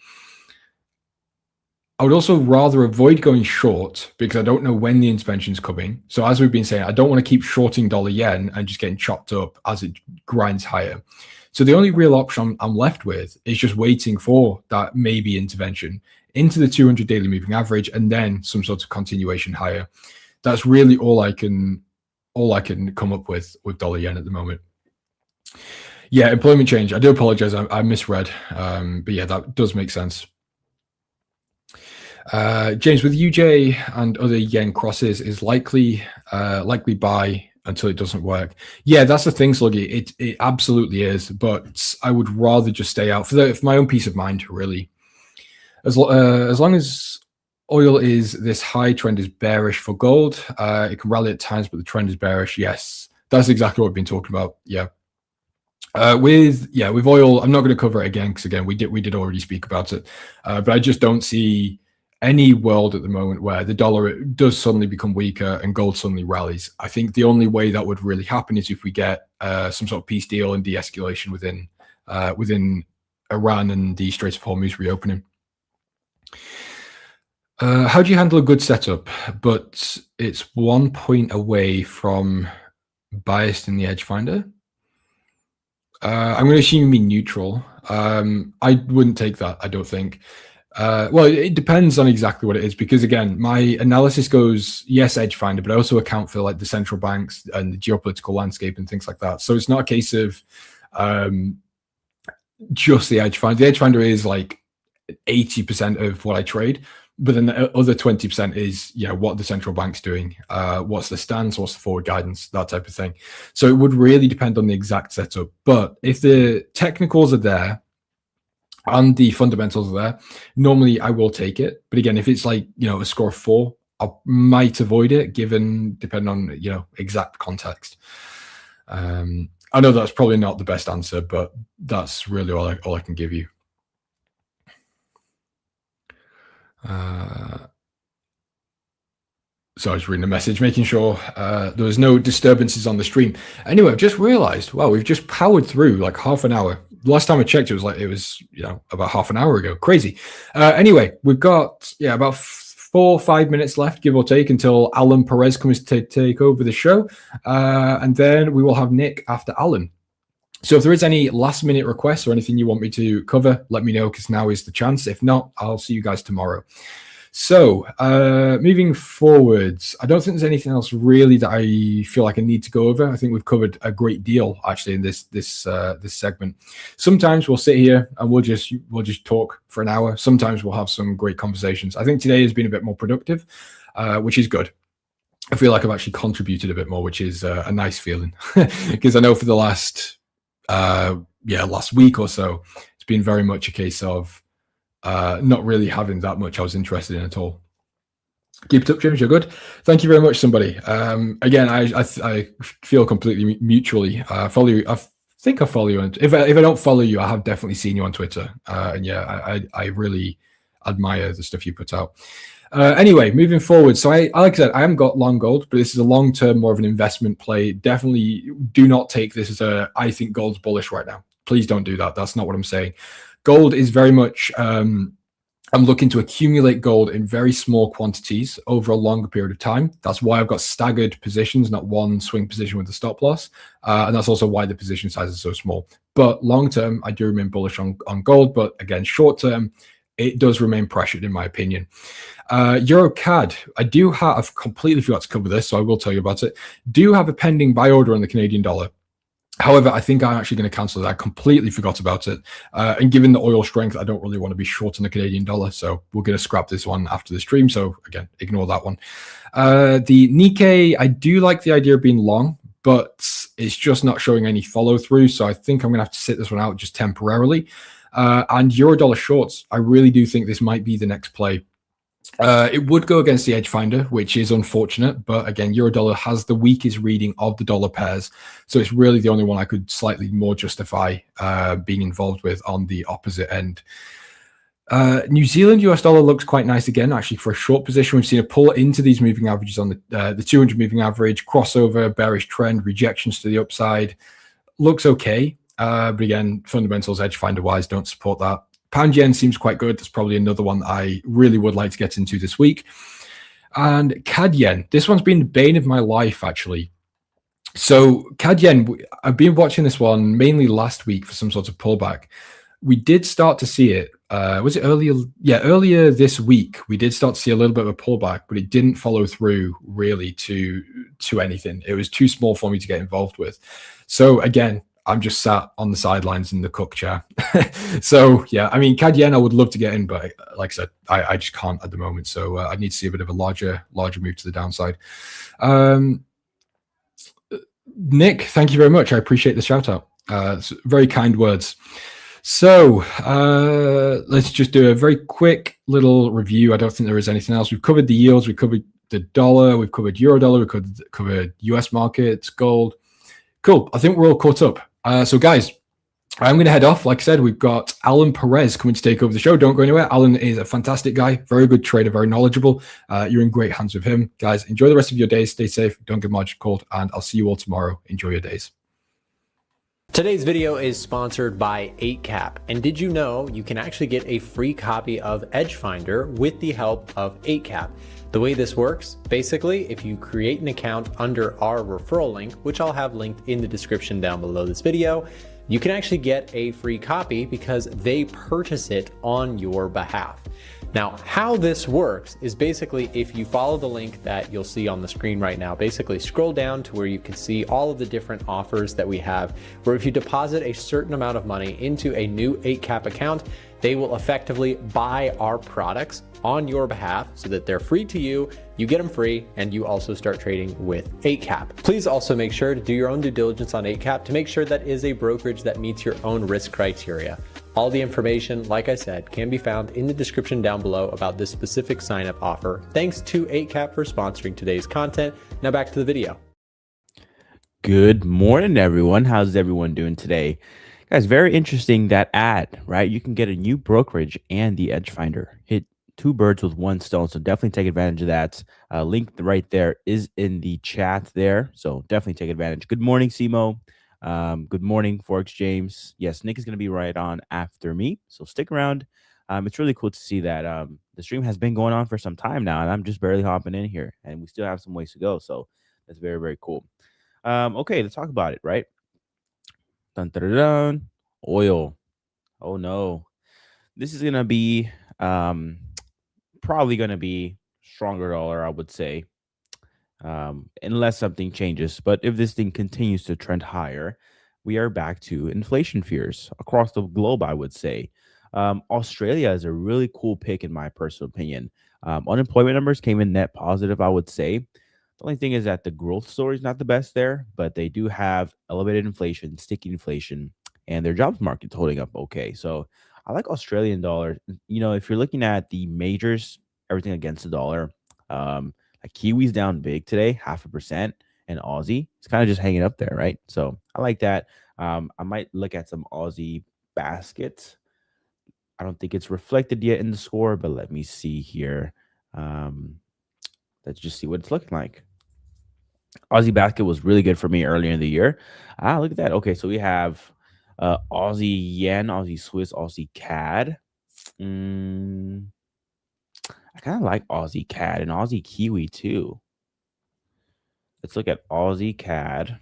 I would also rather avoid going short because I don't know when the intervention is coming. So as we've been saying, I don't want to keep shorting dollar yen and just getting chopped up as it grinds higher. So the only real option I'm left with is just waiting for that maybe intervention into the 200 daily moving average and then some sort of continuation higher. That's really all I can come up with dollar yen at the moment. Yeah, employment change. I do apologize. I misread. But yeah, that does make sense. James, with UJ and other yen crosses is likely buy until it doesn't work. Yeah, that's the thing, Sluggy. It absolutely is, but I would rather just stay out for my own peace of mind, really. As long as oil is this high, trend is bearish for gold. It can rally at times, but the trend is bearish. Yes, that's exactly what we've been talking about. Yeah. With oil, I'm not going to cover it again because again we did already speak about it, but I just don't see any world at the moment where the dollar does suddenly become weaker and gold suddenly rallies. I think the only way that would really happen is if we get some sort of peace deal and de-escalation within Iran and the Strait of Hormuz reopening. How do you handle a good setup, but it's 1 point away from biased in the edge finder? I'm going to assume you mean neutral. I wouldn't take that, I don't think. Well, it depends on exactly what it is, because again, my analysis goes, yes, edge finder, but I also account for like the central banks and the geopolitical landscape and things like that. So it's not a case of just the edge finder. The edge finder is like 80% of what I trade, but then the other 20% is, what the central bank's doing, what's the stance, what's the forward guidance, that type of thing. So it would really depend on the exact setup. But if the technicals are there and the fundamentals are there, normally I will take it. But again, if it's like, a score of 4, I might avoid it depending on, exact context. I know that's probably not the best answer, but that's really all I can give you. So I was reading a message, making sure there was no disturbances on the stream. Anyway, I've just realized, wow, we've just powered through like half an hour. Last time I checked, it was about half an hour ago. Crazy. Anyway, we've got about 4 or 5 minutes left, give or take, until Alan Perez comes to take over the show, and then we will have Nick after Alan. So if there is any last minute requests or anything you want me to cover, let me know, because now is the chance. If not, I'll see you guys tomorrow. So moving forwards, I don't think there's anything else really that I feel like I need to go over. I think we've covered a great deal actually in this segment. Sometimes we'll sit here and we'll just talk for an hour. Sometimes we'll have some great conversations. I think today has been a bit more productive, which is good. I feel like I've actually contributed a bit more, which is a nice feeling, because I know for the last week or so, it's been very much a case of not really having that much I was interested in at all. Keep it up, James. You're good. Thank you very much, somebody. Again, I feel completely mutually follow you. I think I follow you. If I don't follow you, I have definitely seen you on Twitter. And yeah, I really admire the stuff you put out. Anyway, moving forward. So like I said, I haven't got long gold, but this is a long-term, more of an investment play. Definitely do not take this as I think gold's bullish right now. Please don't do that. That's not what I'm saying. Gold is very much, I'm looking to accumulate gold in very small quantities over a longer period of time. That's why I've got staggered positions, not one swing position with a stop loss. And that's also why the position size is so small. But long-term, I do remain bullish on gold. But again, short-term, it does remain pressured in my opinion. Euro CAD, I've completely forgot to cover this, so I will tell you about it. Do have a pending buy order on the Canadian dollar. However, I think I'm actually going to cancel it. I completely forgot about it. And given the oil strength, I don't really want to be short on the Canadian dollar. So we're going to scrap this one after the stream. So again, ignore that one. The Nikkei, I do like the idea of being long, but it's just not showing any follow through. So I think I'm going to have to sit this one out just temporarily. And Eurodollar shorts, I really do think this might be the next play. It would go against the edge finder, which is unfortunate, but again, Eurodollar has the weakest reading of the dollar pairs, so it's really the only one I could slightly more justify being involved with on the opposite end. New Zealand US dollar looks quite nice again, actually, for a short position. We've seen a pull into these moving averages on the 200 moving average, crossover, bearish trend, rejections to the upside. Looks okay. But again, fundamentals, edge finder wise, don't support that. Pound yen seems quite good. That's probably another one that I really would like to get into this week. And CAD yen, this one's been the bane of my life, actually. So CAD yen, I've been watching this one mainly last week for some sort of pullback. We did start to see it. Was it earlier? Yeah, earlier this week, we did start to see a little bit of a pullback, but it didn't follow through really to anything. It was too small for me to get involved with. So again, I'm just sat on the sidelines in the cook chair. So yeah, I mean, CAD yen, I would love to get in, but like I said, I just can't at the moment. So I need to see a bit of a larger move to the downside. Nick, thank you very much. I appreciate the shout out. Very kind words. So let's just do a very quick little review. I don't think there is anything else. We've covered the yields. We've covered the dollar. We've covered euro dollar. We've covered US markets, gold. Cool. I think we're all caught up. So guys, I'm going to head off. Like I said, we've got Alan Perez coming to take over the show. Don't go anywhere. Alan is a fantastic guy, very good trader, very knowledgeable. You're in great hands with him. Guys, enjoy the rest of your day. Stay safe. Don't get much cold. And I'll see you all tomorrow. Enjoy your days.
Today's video is sponsored by 8cap, and did you know you can actually get a free copy of Edge Finder with the help of 8cap? The way this works, basically, if you create an account under our referral link, which I'll have linked in the description down below this video, you can actually get a free copy because they purchase it on your behalf. Now, how this works is basically if you follow the link that you'll see on the screen right now, basically scroll down to where you can see all of the different offers that we have, where if you deposit a certain amount of money into a new 8cap account, they will effectively buy our products on your behalf so that they're free to you, you get them free, and you also start trading with 8cap. Please also make sure to do your own due diligence on 8cap to make sure that is a brokerage that meets your own risk criteria. All the information, like I said, can be found in the description down below about this specific sign-up offer. Thanks to 8cap for sponsoring today's content. Now back to the video.
Good morning, everyone. How's everyone doing today? Guys, very interesting, that ad, right? You can get a new brokerage and the Edge Finder. Hit two birds with one stone, so definitely take advantage of that. Link right there is in the chat there, so definitely take advantage. Good morning, Simo. Good morning, Forex James. Yes, Nick is going to be right on after me, so stick around. It's really cool to see that the stream has been going on for some time now, and I'm just barely hopping in here, and we still have some ways to go, so that's very, very cool. Okay, let's talk about it, right? Dun, dun, dun, dun. Oil. Oh, no. This is going to be probably going to be stronger dollar, I would say, unless something changes. But if this thing continues to trend higher, we are back to inflation fears across the globe, I would say. Australia is a really cool pick, in my personal opinion. Unemployment numbers came in net positive, I would say. The only thing is that the growth story is not the best there, but they do have elevated inflation, sticky inflation, and their jobs market's holding up okay. So I like Australian dollar. You know, if you're looking at the majors, everything against the dollar, like Kiwi's down big today, 0.5%, and Aussie, it's kind of just hanging up there, right? So I like that. I might look at some Aussie baskets. I don't think it's reflected yet in the score, but let me see here. Let's just see what it's looking like. Aussie basket was really good for me earlier in the year. Look at that. Okay, so we have Aussie yen, Aussie Swiss, Aussie CAD. I kind of like Aussie CAD and Aussie Kiwi too. Let's look at Aussie CAD.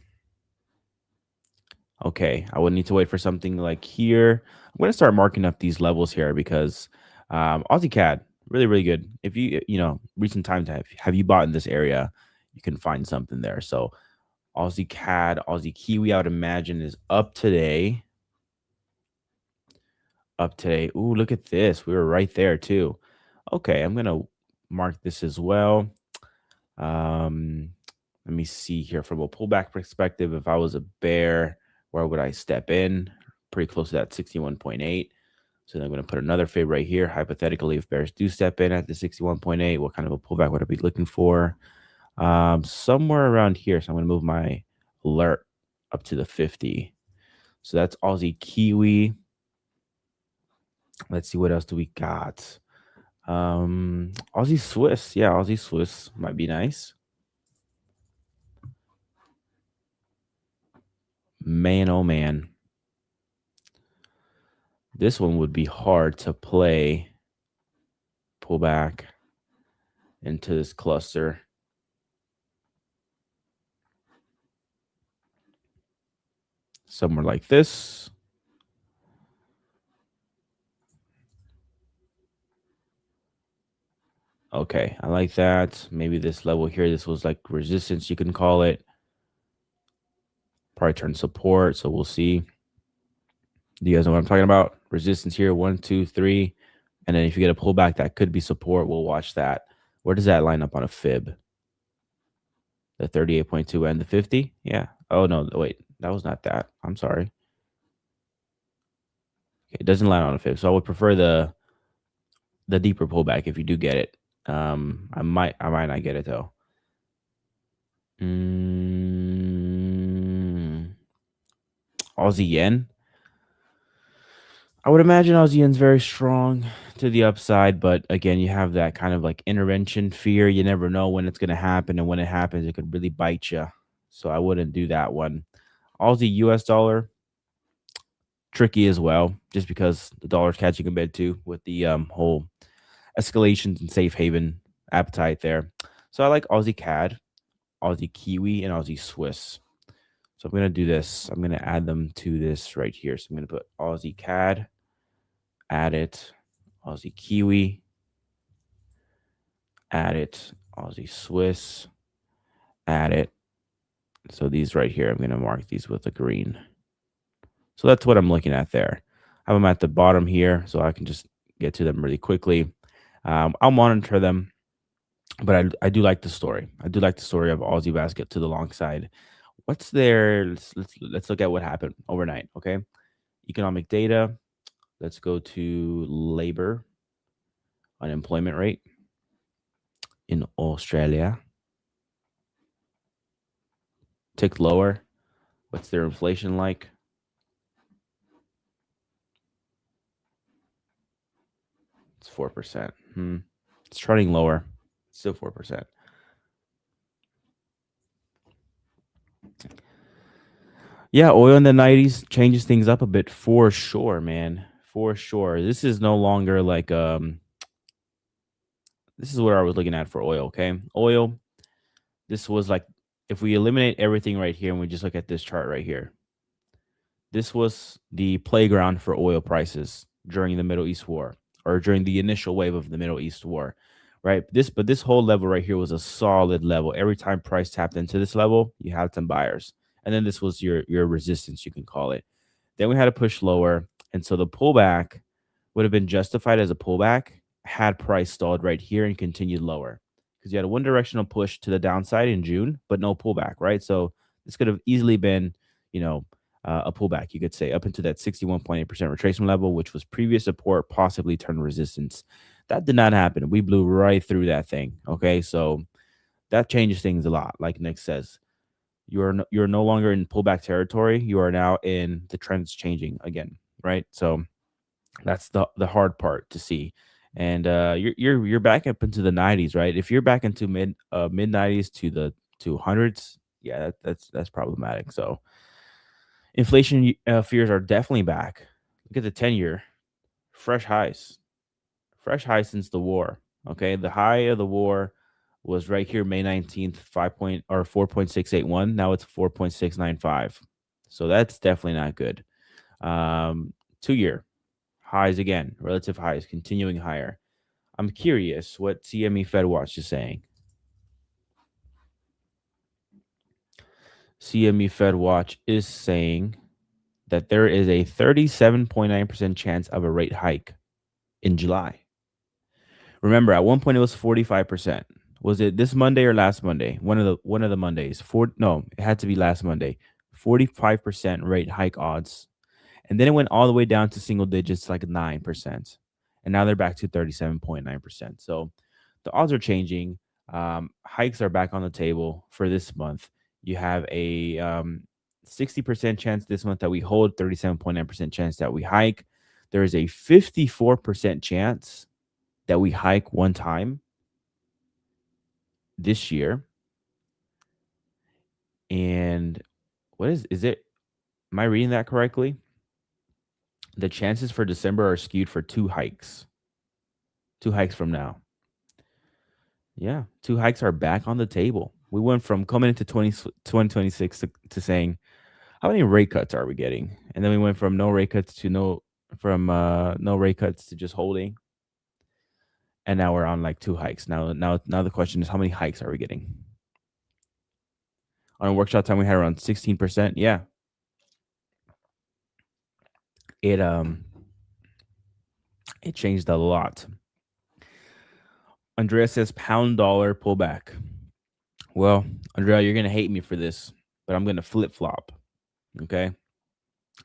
Okay, I would need to wait for something like here. I'm going to start marking up these levels here because Aussie CAD, really, really good. If you know, recent times, have you bought in this area, you can find something there. So Aussie CAD, Aussie Kiwi, I would imagine is up today. Ooh, look at this. We were right there too. Okay, I'm going to mark this as well. Let me see here from a pullback perspective. If I was a bear, where would I step in? Pretty close to that 61.8. So then I'm going to put another fib right here. Hypothetically, if bears do step in at the 61.8, what kind of a pullback would I be looking for? Somewhere around here. So I'm going to move my alert up to the 50. So that's Aussie Kiwi. Let's see, what else do we got? Aussie Swiss. Yeah, Aussie Swiss might be nice. Man, oh man. This one would be hard to play. Pull back into this cluster. Somewhere like this. Okay, I like that. Maybe this level here, this was like resistance, you can call it. Probably turn support, so we'll see. Do you guys know what I'm talking about? Resistance here, 1, 2, 3. And then if you get a pullback, that could be support. We'll watch that. Where does that line up on a fib? The 38.2 and the 50? Yeah. Oh, no, wait. That was not that. I'm sorry. Okay, it doesn't line on a fib. So I would prefer the deeper pullback if you do get it. I might not get it, though. Aussie yen. I would imagine Aussie yen's very strong to the upside, but again, you have that kind of like intervention fear. You never know when it's going to happen, and when it happens, it could really bite you. So I wouldn't do that one. Aussie US dollar, tricky as well, just because the dollar's catching a bit too with the whole escalations and safe haven appetite there. So I like Aussie CAD, Aussie Kiwi, and Aussie Swiss. So I'm going to do this. I'm going to add them to this right here. So I'm going to put Aussie CAD, add it, Aussie Kiwi, add it, Aussie Swiss, add it. So these right here, I'm going to mark these with a green. So that's what I'm looking at there. I have them at the bottom here, so I can just get to them really quickly. I'll monitor them, but I do like the story. I do like the story of Aussie basket to the long side. What's there? Let's look at what happened overnight. Okay, economic data. Let's go to labor unemployment rate in Australia. Ticked lower. What's their inflation like? It's 4%. It's trending lower. Still 4%. Yeah, oil in the 90s changes things up a bit for sure, man. For sure. This is no longer like this is what I was looking at for oil, okay? Oil, this was like, if we eliminate everything right here and we just look at this chart right here, this was the playground for oil prices during the Middle East war, or during the initial wave of the Middle East war, right? But this whole level right here was a solid level. Every time price tapped into this level, you had some buyers. And then this was your resistance, you can call it. Then we had to push lower. And so the pullback would have been justified as a pullback had price stalled right here and continued lower, because you had a one directional push to the downside in June, but no pullback, right? So this could have easily been, a pullback, you could say, up into that 61.8% retracement level, which was previous support, possibly turn resistance. That did not happen. We blew right through that thing. Okay, so that changes things a lot. Like Nick says, you're no longer in pullback territory. You are now in the trends changing again, right? So that's the hard part to see. And you're back up into the 90s, right? If you're back into mid 90s to the 200s, yeah, that's problematic. So inflation fears are definitely back. Look at the 10-year, fresh highs since the war. Okay, the high of the war was right here, May 19th, 4.681. Now it's 4.695. So that's definitely not good. 2-year highs again, relative highs, continuing higher. I'm curious what CME Fed Watch is saying. CME Fed Watch is saying that there is a 37.9% chance of a rate hike in July. Remember, at one point it was 45%. Was it this Monday or last Monday? One of the Mondays. It had to be last Monday. 45% rate hike odds. And then it went all the way down to single digits, like 9%. And now they're back to 37.9%. So the odds are changing. Hikes are back on the table for this month. You have a 60% chance this month that we hold, 37.9% chance that we hike. there is a 54% chance that we hike one time this year. And what is it? Am I reading that correctly? The chances for December are skewed for 2 hikes. 2 hikes from now. Yeah, 2 hikes are back on the table. We went from coming into 2026 to saying, how many rate cuts are we getting? And then we went from no rate cuts to no rate cuts to just holding. And now we're on like 2 hikes. Now the question is, how many hikes are we getting? On a workshop time, we had around 16%. Yeah. It changed a lot. Andrea says pound dollar pullback. Well, Andrea, you're going to hate me for this, but I'm going to flip-flop. Okay?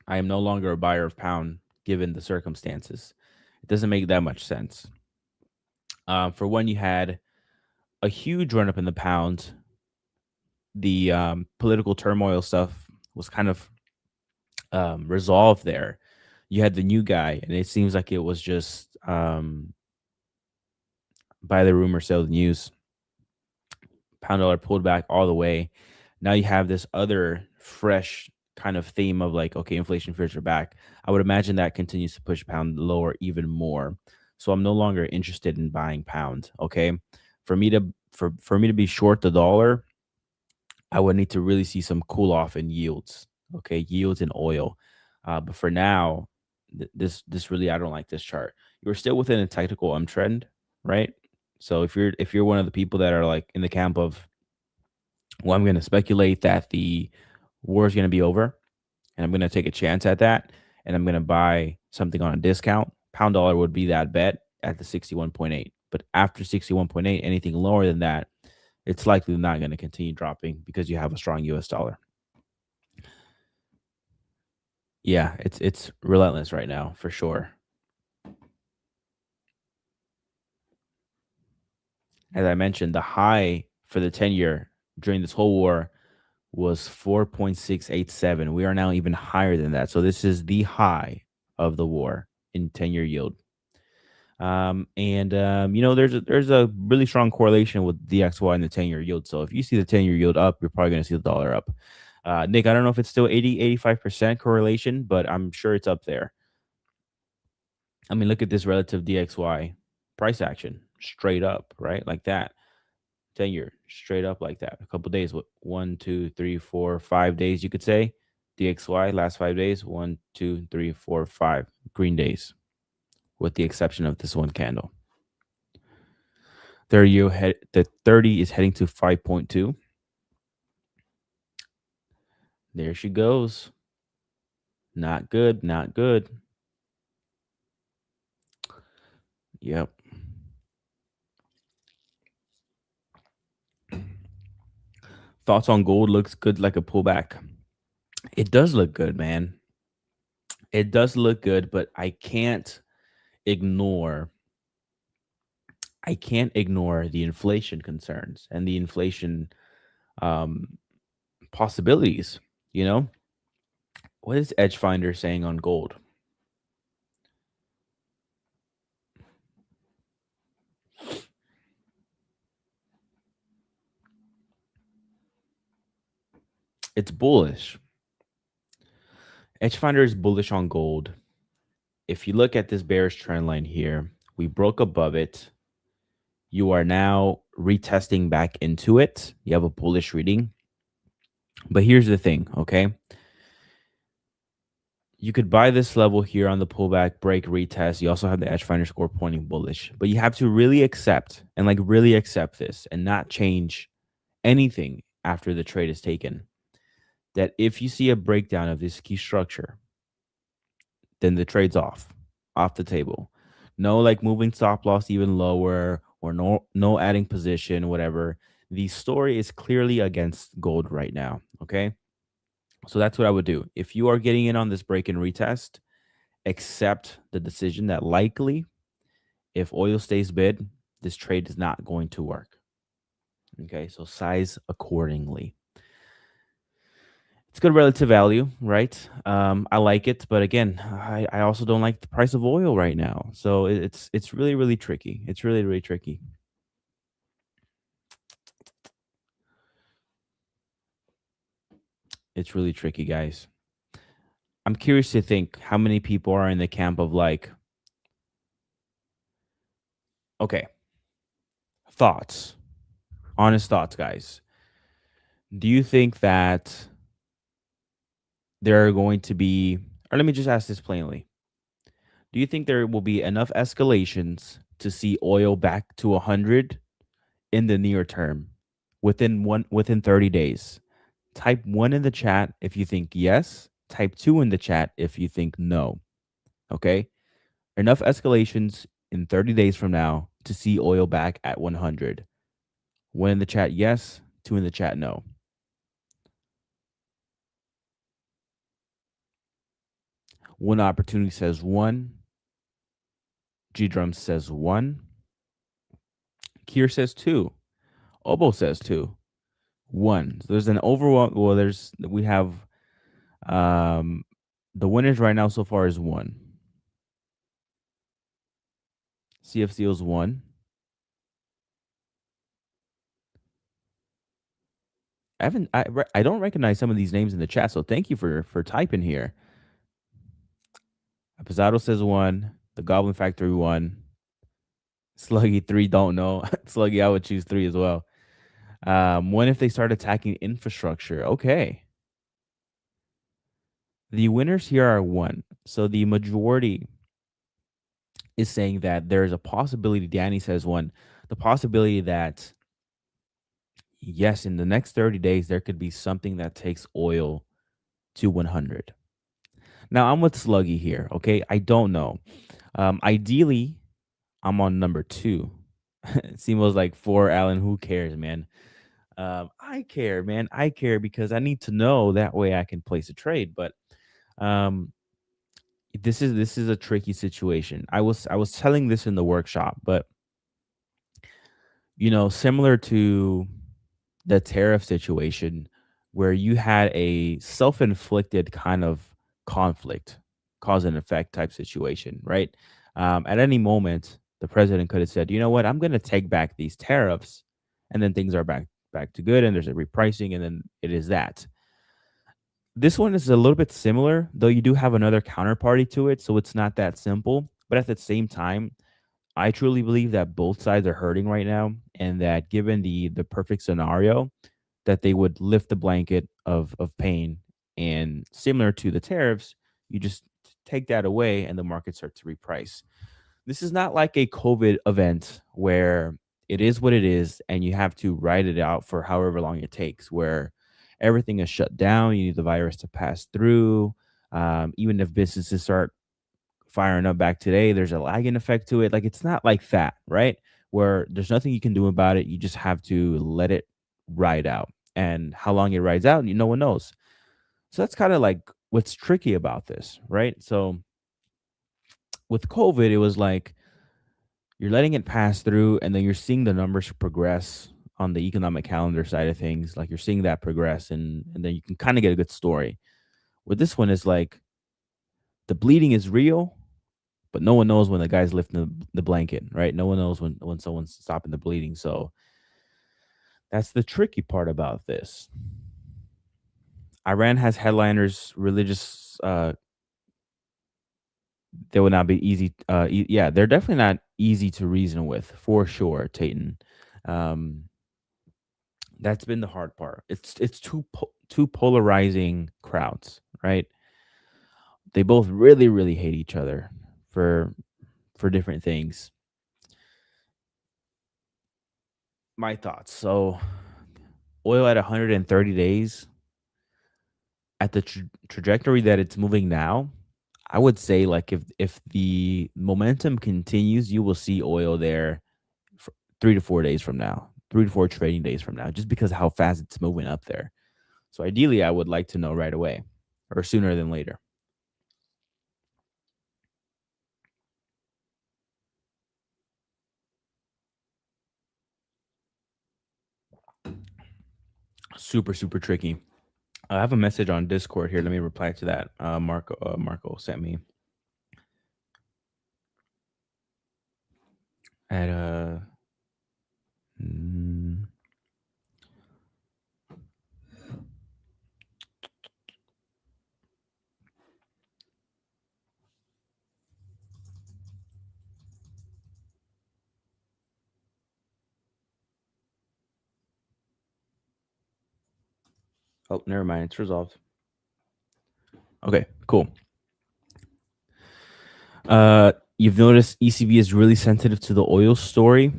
I am no longer a buyer of pound given the circumstances. It doesn't make that much sense. For when you had a huge run up in the pound, the political turmoil stuff was kind of resolved there. You had the new guy, and it seems like it was just buy the rumor, sell the news. Pound dollar pulled back all the way. Now you have this other fresh kind of theme of like, okay, inflation fears are back. I would imagine that continues to push pound lower even more. So I'm no longer interested in buying pound. Okay, for me to be short the dollar, I would need to really see some cool off in yields. Okay, yields in oil. But for now, this really, I don't like this chart. You're still within a technical trend, right? So if you're one of the people that are like in the camp of, well, I'm going to speculate that the war is going to be over, and I'm going to take a chance at that, and I'm going to buy something on a discount, pound dollar would be that bet at the 61.8. But after 61.8, anything lower than that, it's likely not going to continue dropping because you have a strong US dollar. Yeah, it's relentless right now for sure. As I mentioned, the high for the 10-year during this whole war was 4.687. We are now even higher than that. So this is the high of the war in 10-year yield. There's a really strong correlation with DXY and the 10-year yield. So if you see the 10-year yield up, you're probably going to see the dollar up. Nick, I don't know if it's still 85% correlation, but I'm sure it's up there. I mean, look at this relative DXY price action straight up, right? Like that. 10-year straight up like that. A couple days, 1, 2, 3, 4, 5 days, you could say. DXY last 5 days, 1, 2, 3, 4, 5 green days, with the exception of this one candle. The 30 is heading to 5.2. There she goes. Not good, not good. Yep. Thoughts on gold? Looks good, like a pullback. It does look good, man. It does look good, but I can't ignore the inflation concerns and the inflation possibilities. You know, what is Edgefinder saying on gold? It's bullish. Edgefinder is bullish on gold. If you look at this bearish trend line here, we broke above it. You are now retesting back into it. You have a bullish reading. But here's the thing, okay? You could buy this level here on the pullback, break, retest. You also have the Edgefinder score pointing bullish. But you have to really accept this and not change anything after the trade is taken. That if you see a breakdown of this key structure, then the trade's off the table. No like moving stop loss even lower, or no adding position, whatever. The story is clearly against gold right now, okay? So that's what I would do. If you are getting in on this break and retest, accept the decision that likely, if oil stays bid, this trade is not going to work. Okay, so size accordingly. It's good relative value, right? I like it, but again, I also don't like the price of oil right now. So it's really, really tricky. It's really, really tricky. It's really tricky, guys. I'm curious to think how many people are in the camp of like, okay, thoughts, honest thoughts, guys. Do you think that there are going to be, or let me just ask this plainly. Do you think there will be enough escalations to see oil back to 100 in the near term within 30 days? Type 1 in the chat if you think yes, type 2 in the chat if you think no. Okay? Enough escalations in 30 days from now to see oil back at 100. 1 in the chat yes, 2 in the chat no. One opportunity says 1. G Drum says 1. Kier says 2. Obo says 2. 1. So there's an overall. Well, we have the winners right now so far is 1. CFC is 1. I don't recognize some of these names in the chat, so thank you for typing here. Pizzato says 1. The Goblin Factory 1. Sluggy 3 don't know. Sluggy, I would choose 3 as well. 1 if they start attacking infrastructure. Okay. The winners here are 1. So the majority is saying that there's a possibility. Danny says 1. The possibility that yes, in the next 30 days, there could be something that takes oil to 100. Now, I'm with Sluggy here, okay? I don't know. Ideally, I'm on number 2. Simo's like 4, Alan, who cares, man? I care, man. I care because I need to know that way I can place a trade. But um, this is a tricky situation. I was telling this in the workshop, but similar to the tariff situation where you had a self-inflicted kind of conflict, cause and effect type situation, right? At any moment, the president could have said, "You know what? I'm going to take back these tariffs," and then things are back to good, and there's a repricing, and then it is that. This one is a little bit similar, though you do have another counterparty to it, so it's not that simple. But at the same time, I truly believe that both sides are hurting right now, and that given the perfect scenario, that they would lift the blanket of pain, and similar to the tariffs, you just take that away, and the market starts to reprice. This is not like a COVID event where it is what it is, and you have to ride it out for however long it takes, where everything is shut down. You need the virus to pass through. Even if businesses start firing up back today, there's a lagging effect to it. Like it's not like that, right? Where there's nothing you can do about it. You just have to let it ride out. And how long it rides out, no one knows. So that's kind of like what's tricky about this, right? So with COVID, it was like you're letting it pass through, and then you're seeing the numbers progress on the economic calendar side of things. Like you're seeing that progress, and then you can kind of get a good story. With this one is like the bleeding is real, but no one knows when the guy's lifting the blanket, right? No one knows when someone's stopping the bleeding. So that's the tricky part about this. Iran has headliners, religious. They would not be easy. Yeah, they're definitely not easy to reason with, for sure, Tayton. Um, that's been the hard part. It's two polarizing crowds, right? They both really really hate each other for different things. My thoughts. So, oil at 130 days at the trajectory that it's moving now, I would say like if the momentum continues, you will see oil there for 3 to 4 days from now, 3 to 4 trading days from now, just because of how fast it's moving up there. So ideally, I would like to know right away or sooner than later. Super, super tricky. I have a message on Discord here. Let me reply to that. Marco sent me at oh, never mind. It's resolved. Okay, cool. You've noticed ECB is really sensitive to the oil story.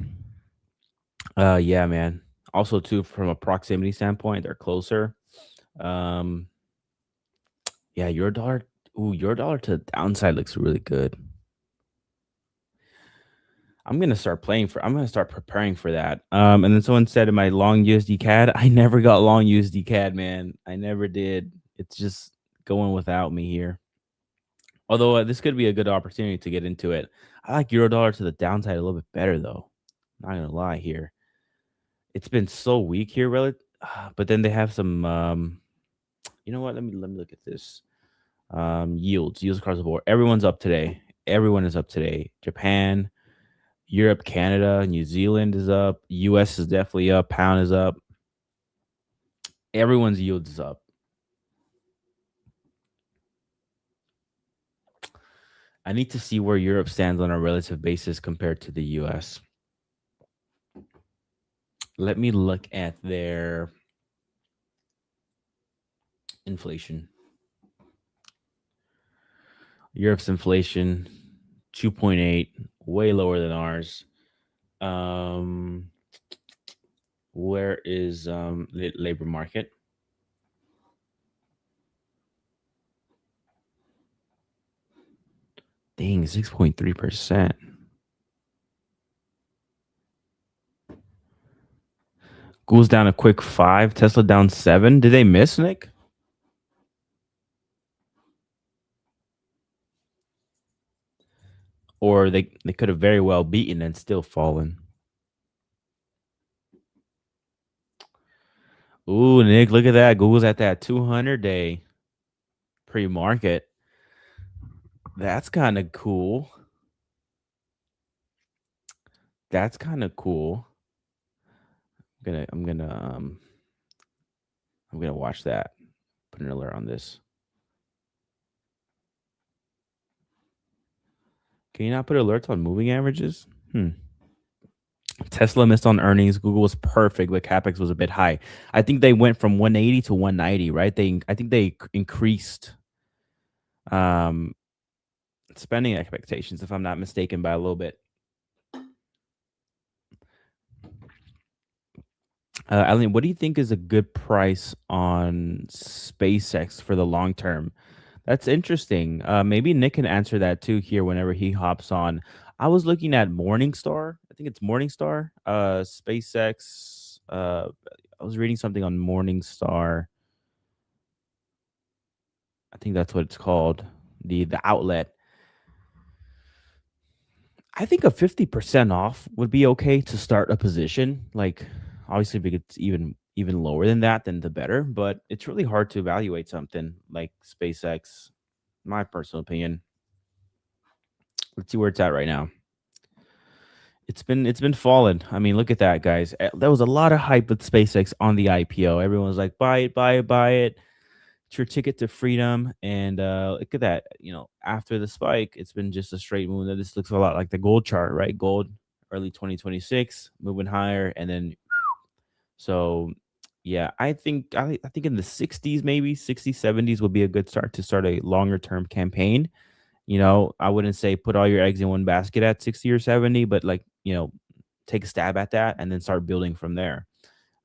Yeah, man. Also, too, from a proximity standpoint, they're closer. Yeah, your dollar. Ooh, your dollar to the downside looks really good. I'm gonna start preparing for that. And then someone said, "Am I long USD CAD?" I never got long USD CAD, man. I never did. It's just going without me here. Although this could be a good opportunity to get into it. I like euro dollar to the downside a little bit better, though. Not gonna lie here. It's been so weak here, but then they have some. You know what? Let me look at this. Yields across the board. Everyone's up today. Everyone is up today. Japan, Europe, Canada, New Zealand is up. US is definitely up. Pound is up. Everyone's yields is up. I need to see where Europe stands on a relative basis compared to the US. Let me look at their inflation. Europe's inflation 2.8, way lower than ours. Where is labor market? Dang, 6.3%. Google's down a quick 5. Tesla down 7. Did they miss, Nick? Or they could have very well beaten and still fallen. Ooh, Nick, look at that. Google's at that 200-day pre-market. That's kind of cool. That's kind of cool. I'm gonna watch that. Put an alert on this. Can you not put alerts on moving averages? Tesla missed on earnings. Google was perfect, but CapEx was a bit high. I think they went from 180 to 190, right? I think they increased spending expectations, if I'm not mistaken, by a little bit. Eileen, what do you think is a good price on SpaceX for the long term? That's interesting. Maybe Nick can answer that too here whenever he hops on. I was looking at Morningstar. I think it's Morningstar. SpaceX. I was reading something on Morningstar. I think that's what it's called. The outlet. I think a 50% off would be okay to start a position. Like, obviously, if it's even lower than that, then the better. But it's really hard to evaluate something like SpaceX. My personal opinion. Let's see where it's at right now. It's been falling. I mean, look at that, guys. There was a lot of hype with SpaceX on the IPO. Everyone was like, buy it, buy it, buy it. It's your ticket to freedom. And look at that. You know, after the spike, it's been just a straight move. This looks a lot like the gold chart, right? Gold, early 2026, moving higher, and then so yeah, I think in the 60s, maybe 60s, 70s would be a good start to start a longer term campaign. You know, I wouldn't say put all your eggs in one basket at 60 or 70, but like, you know, take a stab at that and then start building from there.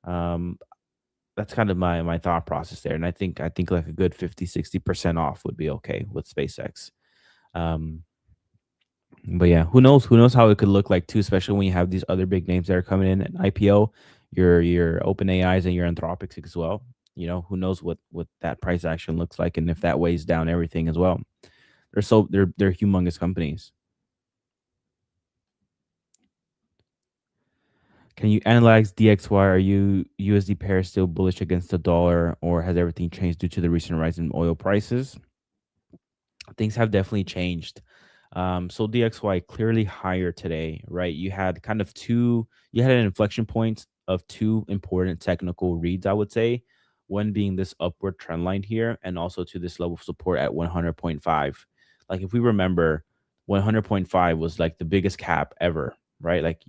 That's kind of my thought process there. And I think like a good 50-60% off would be okay with SpaceX. But yeah, who knows how it could look like too, especially when you have these other big names that are coming in at IPO, your open AIs and your Anthropics as well. You know, who knows what that price action looks like and if that weighs down everything as well. They're humongous companies. Can you analyze DXY? Are you USD pair still bullish against the dollar, or has everything changed due to the recent rise in oil prices? Things have definitely changed. So DXY clearly higher today, right? You had an inflection point of two important technical reads, I would say. One being this upward trend line here, and also to this level of support at 100.5. Like if we remember, 100.5 was like the biggest cap ever, right? Like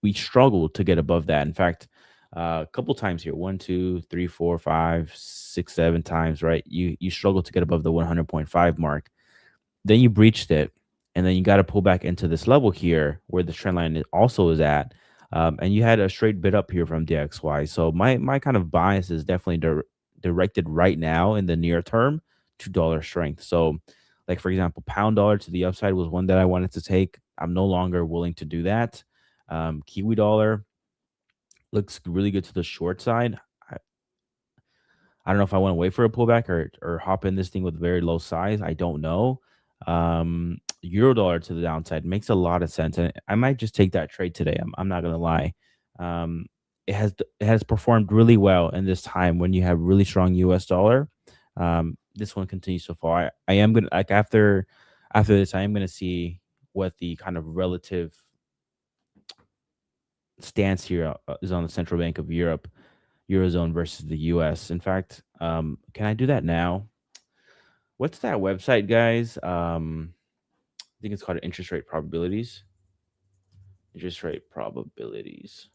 we struggled to get above that. In fact, a couple times here, 1, 2, 3, 4, 5, 6, 7 times, right? You struggle to get above the 100.5 mark. Then you breached it, and then you got to pull back into this level here where the trend line also is at, and you had a straight bid up here from DXY. So my kind of bias is definitely directed right now in the near term to dollar strength. So, like for example, pound dollar to the upside was one that I wanted to take. I'm no longer willing to do that. Kiwi dollar looks really good to the short side. I don't know if I want to wait for a pullback or hop in this thing with very low size. I don't know. Euro dollar to the downside makes a lot of sense, and I might just take that trade today. I'm not gonna lie. Um, it has performed really well in this time when you have really strong US dollar. This one continues so far. I am gonna like after this, I am gonna see what the kind of relative stance here is on the central bank of Europe, Eurozone versus the US. In fact, can I do that now? What's that website, guys? I think it's called interest rate probabilities. Interest rate probabilities.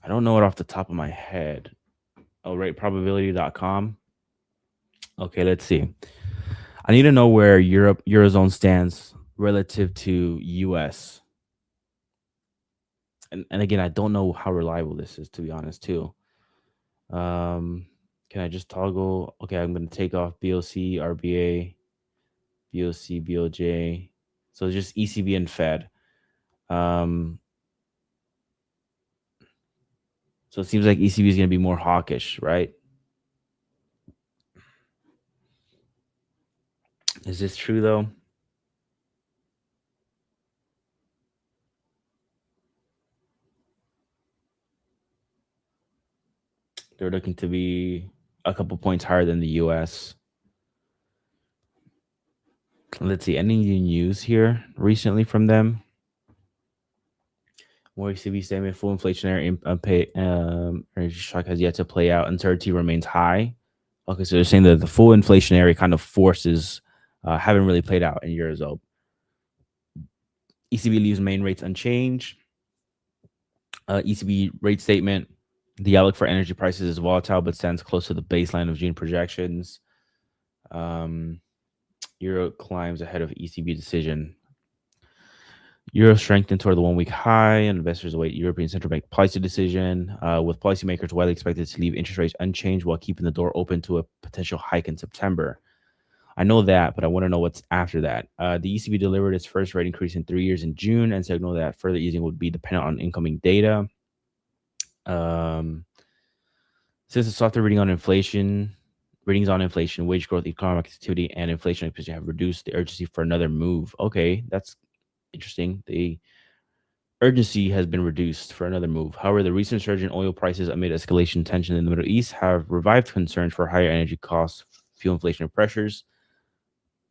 I don't know it off the top of my head. Oh, rateprobability.com. Okay, let's see. I need to know where Eurozone stands relative to US. And again, I don't know how reliable this is, to be honest, too. Can I just toggle? Okay, I'm going to take off BOC, RBA, BOC, BOJ. So just ECB and Fed. So it seems like ECB is going to be more hawkish, right? Is this true, though? They're looking to be a couple points higher than the US. Let's see. Any new news here recently from them? More ECB statement: full inflationary energy shock has yet to play out. Uncertainty remains high. Okay, so they're saying that the full inflationary kind of forces haven't really played out in Eurozone. ECB leaves main rates unchanged. ECB rate statement: the outlook for energy prices is volatile, but stands close to the baseline of June projections. Euro climbs ahead of ECB decision. Euro strengthened toward the 1 week high, and investors await European Central Bank policy decision, with policymakers widely expected to leave interest rates unchanged while keeping the door open to a potential hike in September. I know that, but I want to know what's after that. The ECB delivered its first rate increase in 3 years in June and signaled that further easing would be dependent on incoming data. Since the softer readings on inflation, wage growth, economic activity, and inflation expectations have reduced the urgency for another move. Okay, that's interesting. The urgency has been reduced for another move. However, the recent surge in oil prices amid escalation tension in the Middle East have revived concerns for higher energy costs, fuel inflation pressures,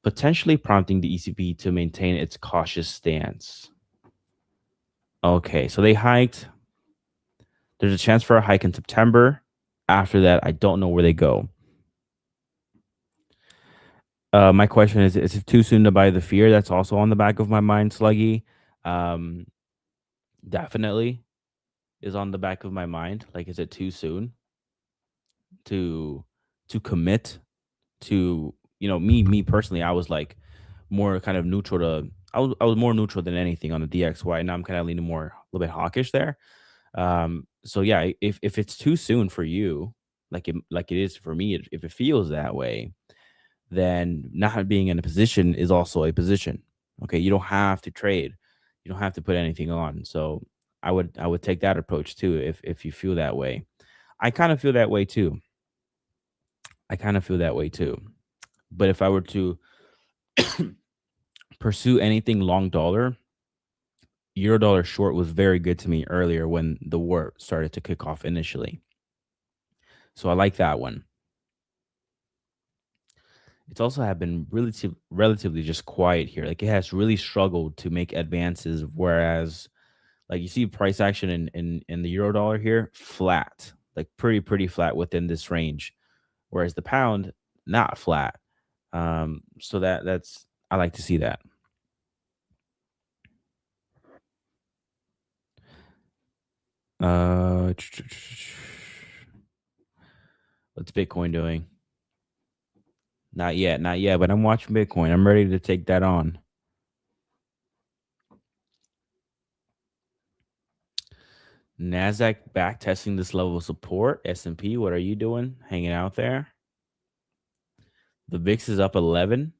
potentially prompting the ECB to maintain its cautious stance. Okay, so they hiked. There's a chance for a hike in September. After that, I don't know where they go. My question is it too soon to buy the fear? That's also on the back of my mind, Sluggy. Definitely is on the back of my mind. Like, is it too soon to commit to, me personally? I was like more kind of neutral to, I was more neutral than anything on the DXY. Now I'm kind of leaning more a little bit hawkish there. So yeah, if it's too soon for you, like it is for me, if it feels that way, then not being in a position is also a position. Okay, you don't have to trade, you don't have to put anything on. So I would take that approach too if you feel that way. I kind of feel that way too. But if I were to pursue anything long dollar, Euro-dollar short was very good to me earlier when the war started to kick off initially. So I like that one. It's also have been relatively just quiet here. Like it has really struggled to make advances, whereas like you see price action in the Euro-dollar here, flat, like pretty flat within this range, whereas the pound not flat. So that's I like to see that. What's Bitcoin doing? Not yet, but I'm watching Bitcoin. I'm ready to take that on. Nasdaq back testing this level of support. S&P, what are you doing? Hanging out there. The VIX is up 11,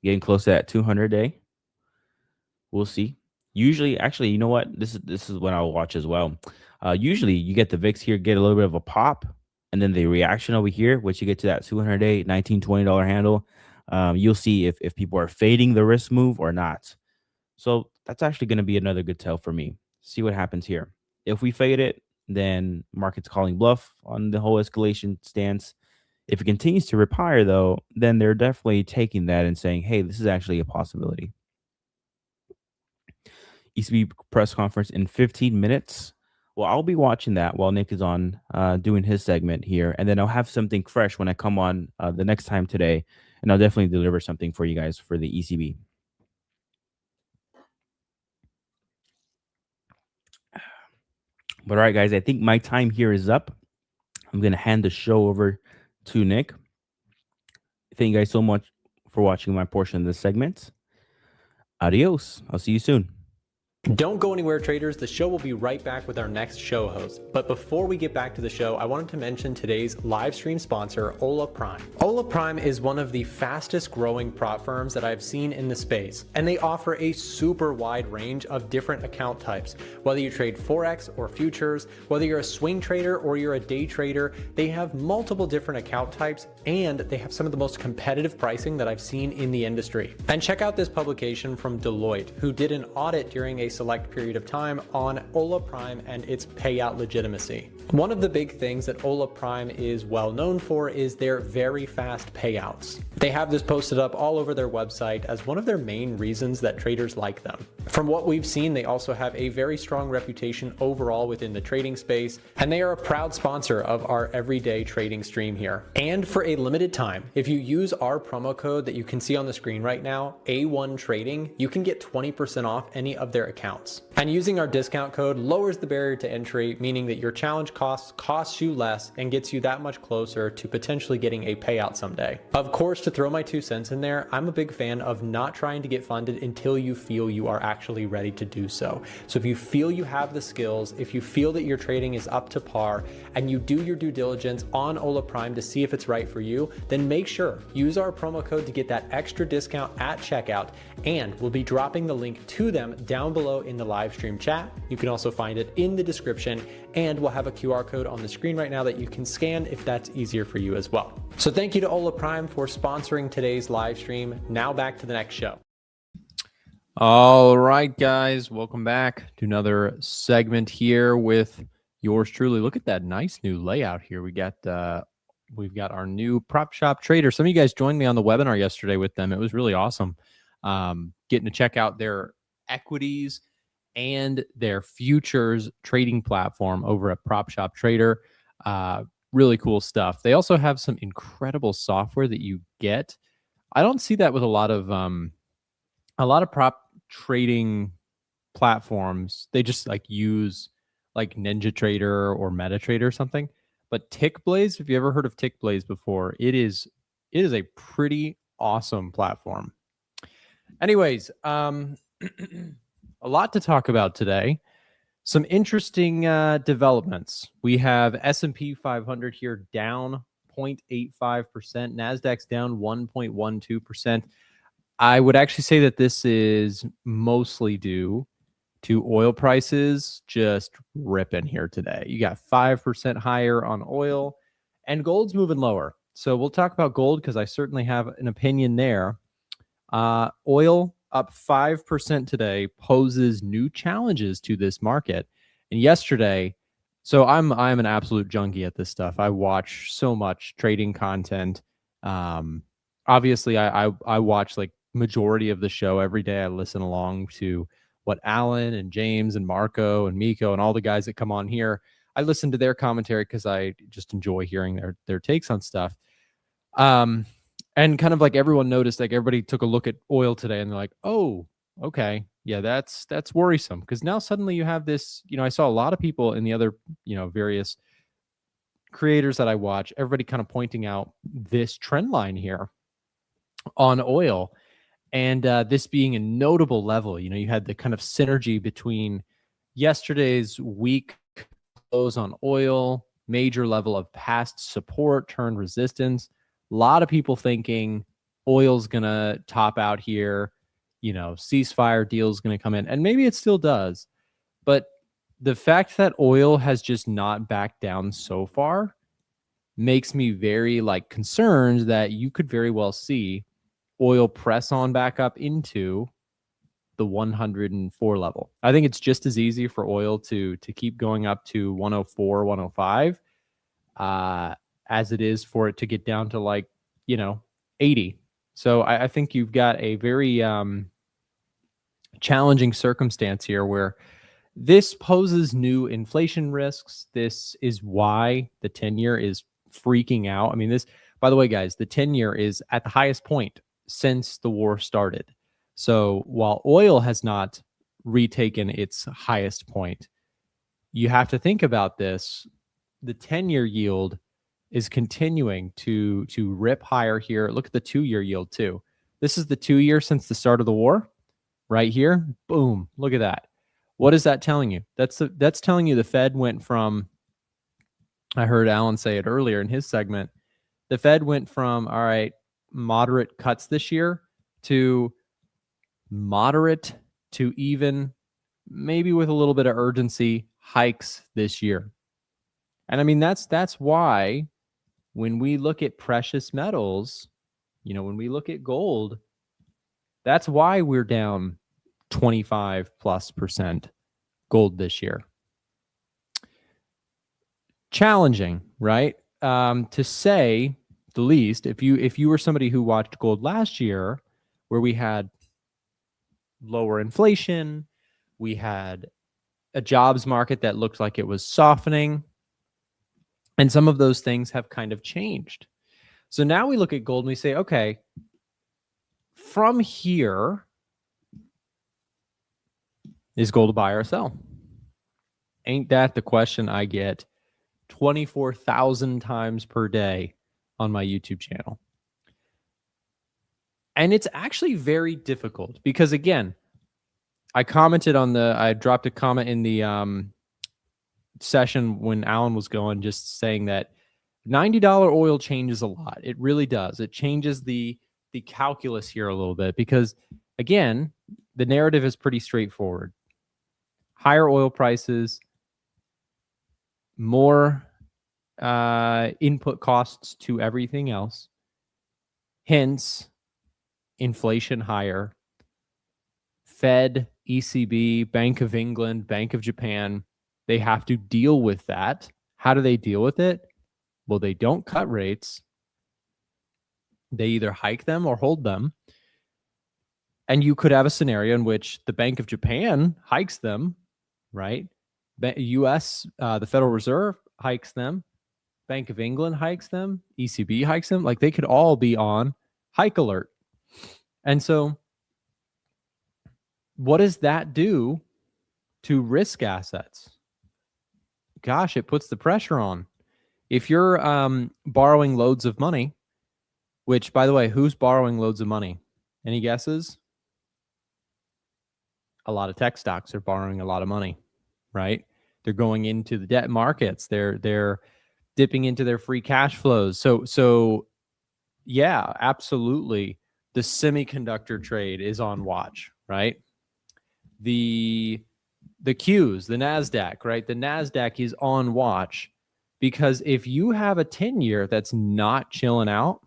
getting close to that 200 day. We'll see. Usually, actually, you know what? This is what I'll watch as well. Usually, you get the VIX here, get a little bit of a pop, and then the reaction over here, which you get to that 200 day, $19, $20 handle. You'll see if people are fading the risk move or not. So that's actually going to be another good tell for me. See what happens here. If we fade it, then market's calling bluff on the whole escalation stance. If it continues to rip higher, though, then they're definitely taking that and saying, hey, this is actually a possibility. ECB press conference in 15 minutes. Well, I'll be watching that while Nick is on doing his segment here. And then I'll have something fresh when I come on the next time today. And I'll definitely deliver something for you guys for the ECB. But all right, guys, I think my time here is up. I'm going to hand the show over to Nick. Thank you guys so much for watching my portion of this segment. Adios. I'll see you soon.
Don't go anywhere, traders. The show will be right back with our next show host. But before we get back to the show, I wanted to mention today's live stream sponsor, Ola Prime. Ola Prime is one of the fastest growing prop firms that I've seen in the space, and they offer a super wide range of different account types. Whether you trade Forex or futures, whether you're a swing trader or you're a day trader, they have multiple different account types, and they have some of the most competitive pricing that I've seen in the industry. And check out this publication from Deloitte, who did an audit during a select period of time on Ola Prime and its payout legitimacy. One of the big things that Ola Prime is well known for is their very fast payouts. They have this posted up all over their website as one of their main reasons that traders like them. From what we've seen, they also have a very strong reputation overall within the trading space, and they are a proud sponsor of our everyday trading stream here. And for a limited time, if you use our promo code that you can see on the screen right now, A1 Trading, you can get 20% off any of their accounts. And using our discount code lowers the barrier to entry, meaning that your challenge costs you less and gets you that much closer to potentially getting a payout someday. Of course, to throw my 2 cents in there, I'm a big fan of not trying to get funded until you feel you are actually ready to do so. So if you feel you have the skills, if you feel that your trading is up to par, and you do your due diligence on Ola Prime to see if it's right for you, then make sure use our promo code to get that extra discount at checkout, and we'll be dropping the link to them down below in the live stream chat. You can also find it in the description, and we'll have a QR code on the screen right now that you can scan if that's easier for you as well. So thank you to Ola Prime for sponsoring today's live stream. Now back to the next show.
All right, guys, welcome back to another segment here with yours truly. Look at that nice new layout here. We've got our new prop shop trader. Some of you guys joined me on the webinar yesterday with them. It was really awesome. Getting to check out their equities and their futures trading platform over at Prop Shop Trader. Really cool stuff. They also have some incredible software that you get. I don't see that with a lot of prop trading platforms. They just like use like Ninja Trader or MetaTrader or something. But TickBlaze, if you ever heard of TickBlaze before, it is a pretty awesome platform. Anyways, a lot to talk about today. Some interesting developments. We have S&P 500 here down 0.85%. Nasdaq's down 1.12%. I would actually say that this is mostly due to oil prices just ripping here today. You got 5% higher on oil, and gold's moving lower. So we'll talk about gold because I certainly have an opinion there. Oil up 5% today, poses new challenges to this market. And yesterday, so I'm an absolute junkie at this stuff. I watch so much trading content. Obviously, I watch like majority of the show every day. I listen along to what Alan and James and Marco and Miko and all the guys that come on here. I listen to their commentary because I just enjoy hearing their takes on stuff. And kind of like everyone noticed, like everybody took a look at oil today and they're like, oh, okay, yeah, that's worrisome. Because now suddenly you have this, I saw a lot of people in the other, various creators that I watch, everybody kind of pointing out this trend line here on oil. And this being a notable level, you had the kind of synergy between yesterday's weak close on oil, major level of past support turned resistance. A lot of people thinking oil's going to top out here, ceasefire deal's going to come in. And maybe it still does. But the fact that oil has just not backed down so far makes me very concerned that you could very well see oil press on back up into the 104 level. I think it's just as easy for oil to keep going up to 104, 105 as it is for it to get down to 80. So I think you've got a very challenging circumstance here where this poses new inflation risks. This is why the 10-year is freaking out. I mean, this, by the way, guys, the 10-year is at the highest point since the war started. So while oil has not retaken its highest point, you have to think about this. The 10-year yield is continuing to rip higher here. Look at the 2-year yield too. This is the 2-year since the start of the war right here. Boom. Look at that. What is that telling you? That's telling you the Fed went from, I heard Alan say it earlier in his segment, the Fed went from, all right, moderate cuts this year to moderate to even, maybe with a little bit of urgency, hikes this year. And I mean, that's why when we look at precious metals, when we look at gold, that's why we're down 25+% gold this year. Challenging, right? To say the least. If you were somebody who watched gold last year, where we had lower inflation, we had a jobs market that looked like it was softening, and some of those things have kind of changed. So now we look at gold and we say, okay, from here, is gold a buy or sell? Ain't that the question I get 24,000 times per day on my YouTube channel? And it's actually very difficult because, again, I dropped a comment in the session when Alan was going, just saying that $90 oil changes a lot. It really does. It changes the calculus here a little bit because, again, the narrative is pretty straightforward. Higher oil prices, more input costs to everything else, hence inflation higher. Fed, ECB, Bank of England, Bank of Japan, they have to deal with that. How do they deal with it? Well, they don't cut rates. They either hike them or hold them. And you could have a scenario in which the Bank of Japan hikes them, right? US, the Federal Reserve hikes them. Bank of England hikes them. ECB hikes them. Like, they could all be on hike alert. And so what does that do to risk assets? Gosh, it puts the pressure on. If you're borrowing loads of money, which, by the way, who's borrowing loads of money? Any guesses? A lot of tech stocks are borrowing a lot of money, right? They're going into the debt markets. They're dipping into their free cash flows. So yeah, absolutely. The semiconductor trade is on watch, right? The Qs, the Nasdaq, right? The Nasdaq is on watch because if you have a 10-year that's not chilling out,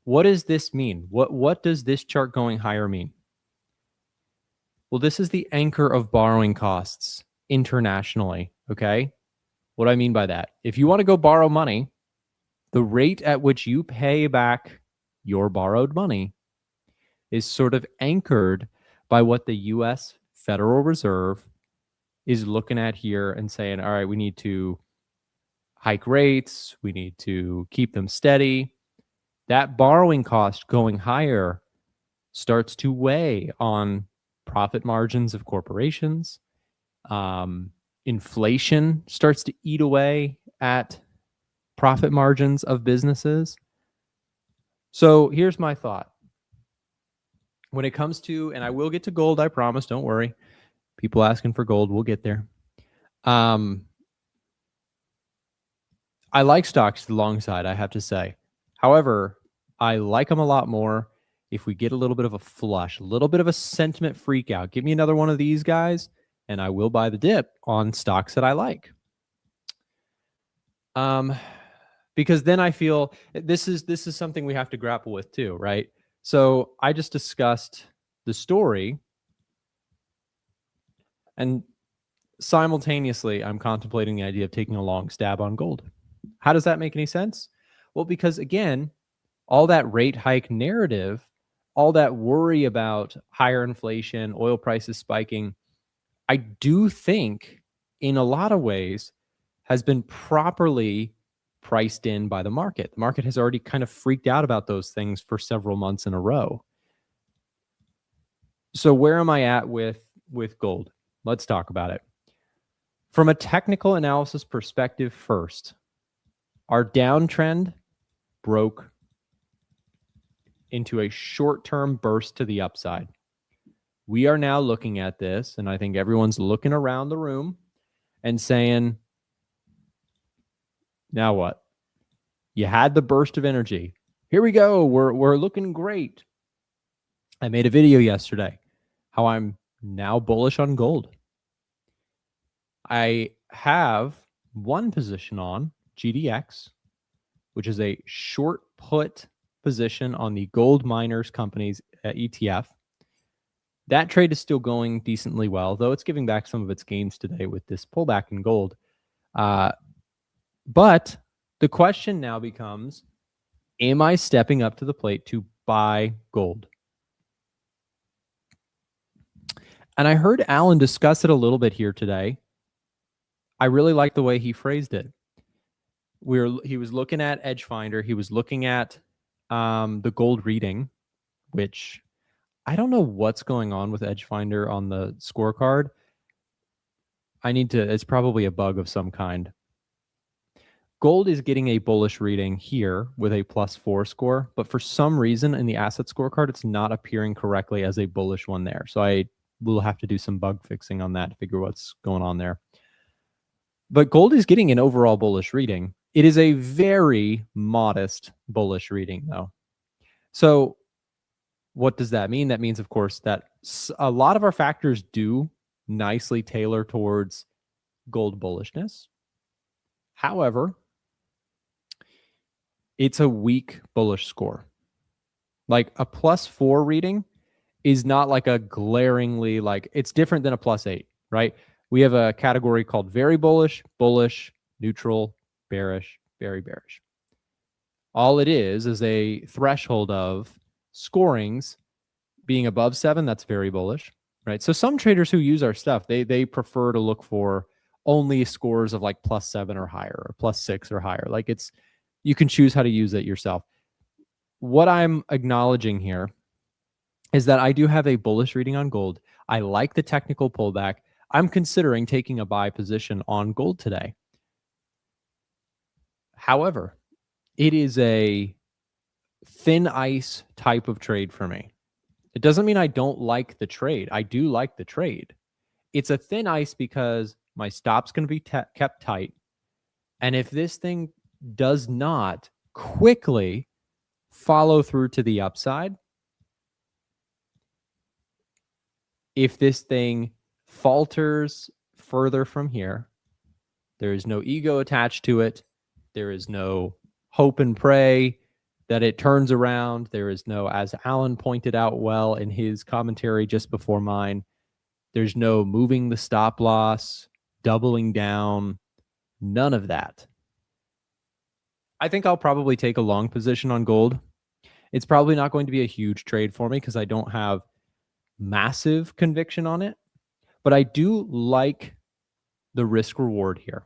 What does this mean? What does this chart going higher mean? Well, this is the anchor of borrowing costs internationally, okay? What do I mean by that? If you want to go borrow money, the rate at which you pay back your borrowed money is sort of anchored by what the US Federal Reserve is looking at here and saying, all right, we need to hike rates, we need to keep them steady. That borrowing cost going higher starts to weigh on profit margins of corporations. Inflation starts to eat away at profit margins of businesses. So here's my thought. When it comes to, and I will get to gold, I promise, don't worry. People asking for gold, we'll get there. I like stocks to the long side, I have to say. However, I like them a lot more if we get a little bit of a flush, a little bit of a sentiment freak out. Give me another one of these guys, and I will buy the dip on stocks that I like. Because then I feel this is something we have to grapple with too, right? So I just discussed the story, and simultaneously I'm contemplating the idea of taking a long stab on gold. How does that make any sense? Well, because again, all that rate hike narrative, all that worry about higher inflation, oil prices spiking, I do think in a lot of ways has been properly priced in by the market. The market has already kind of freaked out about those things for several months in a row. So where am I at with gold? Let's talk about it. From a technical analysis perspective first, our downtrend broke into a short-term burst to the upside. We are now looking at this, and I think everyone's looking around the room and saying, now what? You had the burst of energy. Here we go. We're looking great. I made a video yesterday how I'm now bullish on gold. I have one position on GDX, which is a short put position on the gold miners companies ETF. That trade is still going decently well, though it's giving back some of its gains today with this pullback in gold. But the question now becomes, am I stepping up to the plate to buy gold? And I heard Alan discuss it a little bit here today. I really like the way he phrased it. He was looking at Edge Finder. He was looking at the gold reading, which I don't know what's going on with Edge Finder on the scorecard. It's probably a bug of some kind. Gold is getting a bullish reading here with a +4 score, but for some reason in the asset scorecard, it's not appearing correctly as a bullish one there. So I will have to do some bug fixing on that to figure what's going on there. But gold is getting an overall bullish reading. It is a very modest bullish reading, though. So what does that mean? That means, of course, that a lot of our factors do nicely tailor towards gold bullishness. However, it's a weak bullish score. Like a +4 reading is not like a glaringly, like it's different than a +8, right? We have a category called very bullish, bullish, neutral, bearish, very bearish. All it is a threshold of scorings being above 7. That's very bullish, right? So some traders who use our stuff, they prefer to look for only scores of like +7 or higher, or +6 or higher. Like you can choose how to use it yourself. What I'm acknowledging here is that I do have a bullish reading on gold. I like the technical pullback. I'm considering taking a buy position on gold today. However, it is a thin ice type of trade for me. It doesn't mean I don't like the trade. I do like the trade. It's a thin ice because my stop's going to be kept tight. And if this thing does not quickly follow through to the upside, if this thing falters further from here, there is no ego attached to it. There is no hope and pray. that it turns around. There is no, as Alan pointed out well in his commentary just before mine, there's no moving the stop loss, doubling down, none of that. I think I'll probably take a long position on gold. It's probably not going to be a huge trade for me because I don't have massive conviction on it, but I do like the risk reward here.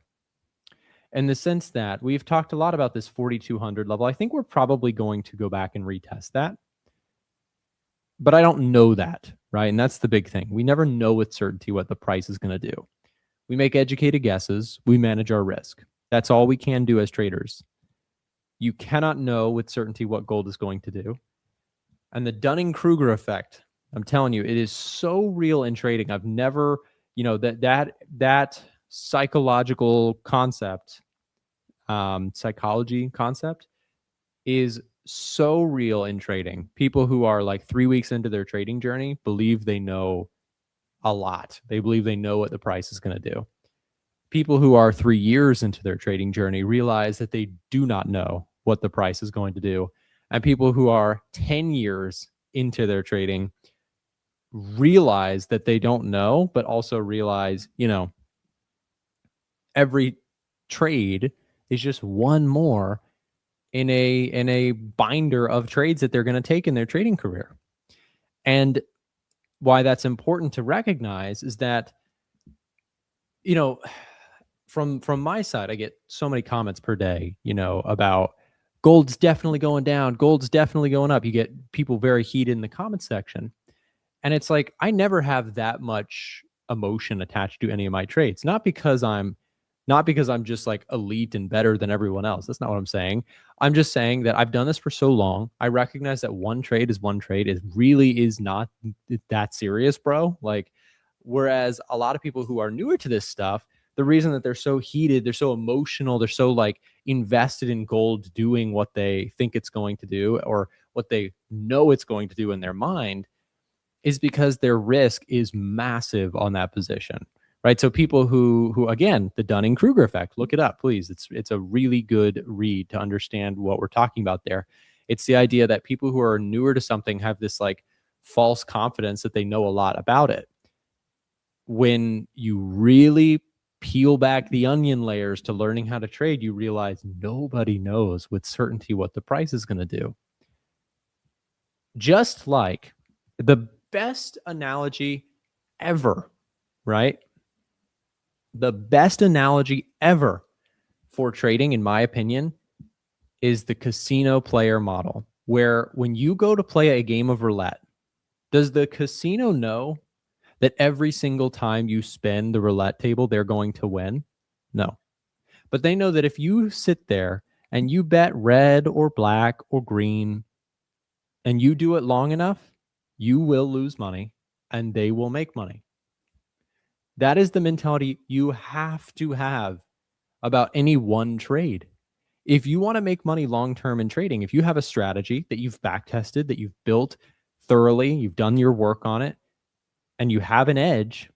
In the sense that we've talked a lot about this 4,200 level. I think we're probably going to go back and retest that, but I don't know that, right? And that's the big thing. We never know with certainty what the price is going to do. We make educated guesses. We manage our risk. That's all we can do as traders. You cannot know with certainty what gold is going to do. And the Dunning-Kruger effect, I'm telling you, it is so real in trading. I've never, that psychological concept, psychology concept is so real in trading. People who are like 3 weeks into their trading journey believe they know a lot. They believe they know what the price is going to do. People who are 3 years into their trading journey realize that they do not know what the price is going to do. And people who are 10 years into their trading realize that they don't know, but also realize, every trade is just one more in a binder of trades that they're going to take in their trading career. And why that's important to recognize is that, from my side, I get so many comments per day, about gold's definitely going down, gold's definitely going up. You get people very heated in the comment section. And it's like, I never have that much emotion attached to any of my trades. Not because I'm just like elite and better than everyone else. That's not what I'm saying. I'm just saying that I've done this for so long. I recognize that one trade is one trade. It really is not that serious, bro. Like, whereas a lot of people who are newer to this stuff, the reason that they're so heated, they're so emotional, they're so like invested in gold doing what they think it's going to do or what they know it's going to do in their mind, is because their risk is massive on that position. Right. So people who again, the Dunning-Kruger effect, look it up, please. It's a really good read to understand what we're talking about there. It's the idea that people who are newer to something have this like false confidence that they know a lot about it. When you really peel back the onion layers to learning how to trade, you realize nobody knows with certainty what the price is going to do. Just like the best analogy ever, right? The best analogy ever for trading, in my opinion, is the casino player model, where when you go to play a game of roulette, does the casino know that every single time you spin the roulette table, they're going to win? No. But they know that if you sit there and you bet red or black or green, and you do it long enough, you will lose money and they will make money. That is the mentality you have to have about any one trade. If you want to make money long-term in trading, if you have a strategy that you've back-tested, that you've built thoroughly, you've done your work on it, and you have an edge,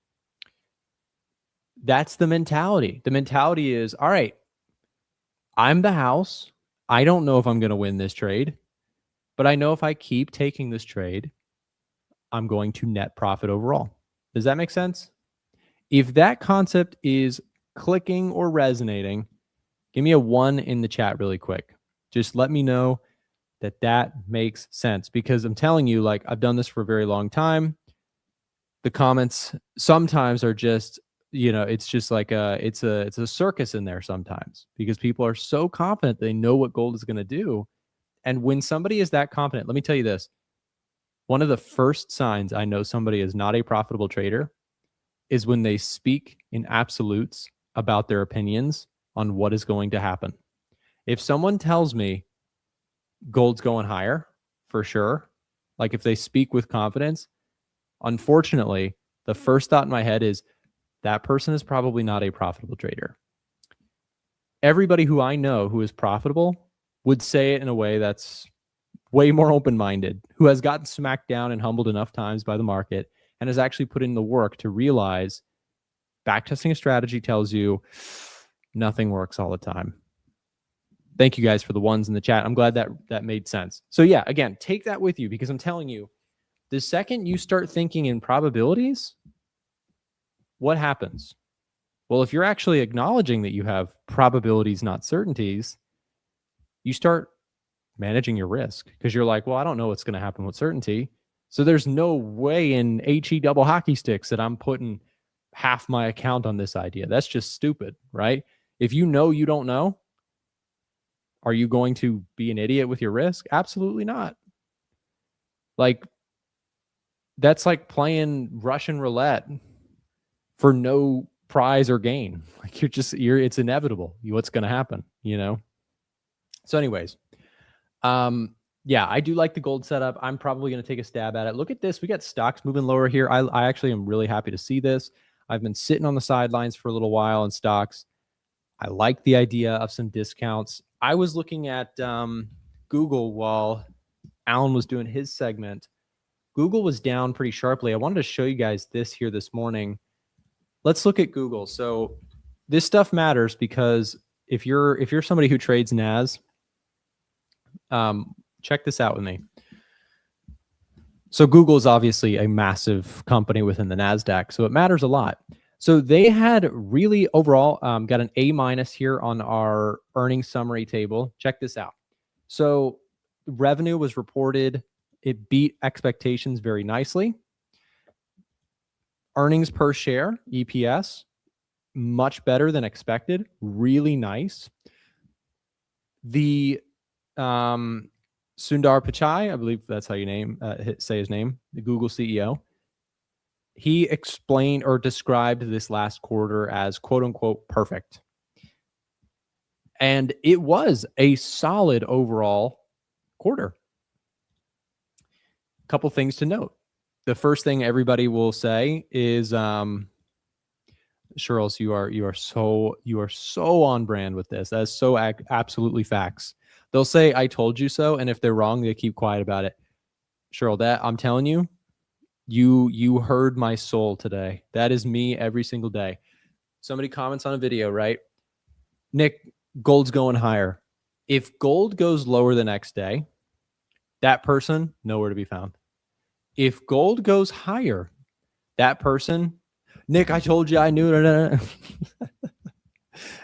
that's the mentality. The mentality is, all right, I'm the house. I don't know if I'm going to win this trade, but I know if I keep taking this trade, I'm going to net profit overall. Does that make sense? If that concept is clicking or resonating, give me a 1 in the chat really quick. Just let me know that that makes sense, because I'm telling you, like, I've done this for a very long time. The comments sometimes are just, it's just like it's a circus in there sometimes, because people are so confident they know what gold is going to do. And when somebody is that confident, let me tell you this. One of the first signs I know somebody is not a profitable trader is when they speak in absolutes about their opinions on what is going to happen. If someone tells me gold's going higher, for sure, like if they speak with confidence, unfortunately, the first thought in my head is that person is probably not a profitable trader. Everybody who I know who is profitable would say it in a way that's way more open-minded, who has gotten smacked down and humbled enough times by the market and has actually put in the work to realize backtesting a strategy tells you nothing works all the time. Thank you guys for the ones in the chat. I'm glad that that made sense. So yeah, again, take that with you, because I'm telling you, the second you start thinking in probabilities, what happens? Well, if you're actually acknowledging that you have probabilities, not certainties, you start managing your risk, because you're like, well, I don't know what's going to happen with certainty. So there's no way in HE double hockey sticks that I'm putting half my account on this idea. That's just stupid, right? If you know you don't know, are you going to be an idiot with your risk? Absolutely not. Like, that's like playing Russian roulette for no prize or gain. Like, it's inevitable. What's going to happen, you know? So anyways, yeah, I do like the gold setup. I'm probably going to take a stab at it. Look at this. We got stocks moving lower here. I actually am really happy to see this. I've been sitting on the sidelines for a little while in stocks. I like the idea of some discounts. I was looking at Google while Alan was doing his segment. Google was down pretty sharply. I wanted to show you guys this here this morning. Let's look at Google. So this stuff matters, because if you're somebody who trades NAS, check this out with me. So Google is obviously a massive company within the Nasdaq, so it matters a lot. So they had really overall got an A- here on our earnings summary table. Check this out. So revenue was reported. It beat expectations very nicely. Earnings per share, EPS, much better than expected. Really nice. The Sundar Pichai, I believe that's how you say his name, the Google CEO. He explained or described this last quarter as quote unquote perfect. And it was a solid overall quarter. Couple things to note. The first thing everybody will say is, Charles, you are so on brand with this. That's so absolutely facts. They'll say, I told you so. And if they're wrong, they keep quiet about it. Cheryl, that I'm telling you, you heard my soul today. That is me every single day. Somebody comments on a video, right? Nick, gold's going higher. If gold goes lower the next day, that person, nowhere to be found. If gold goes higher, that person, Nick, I told you, I knew it.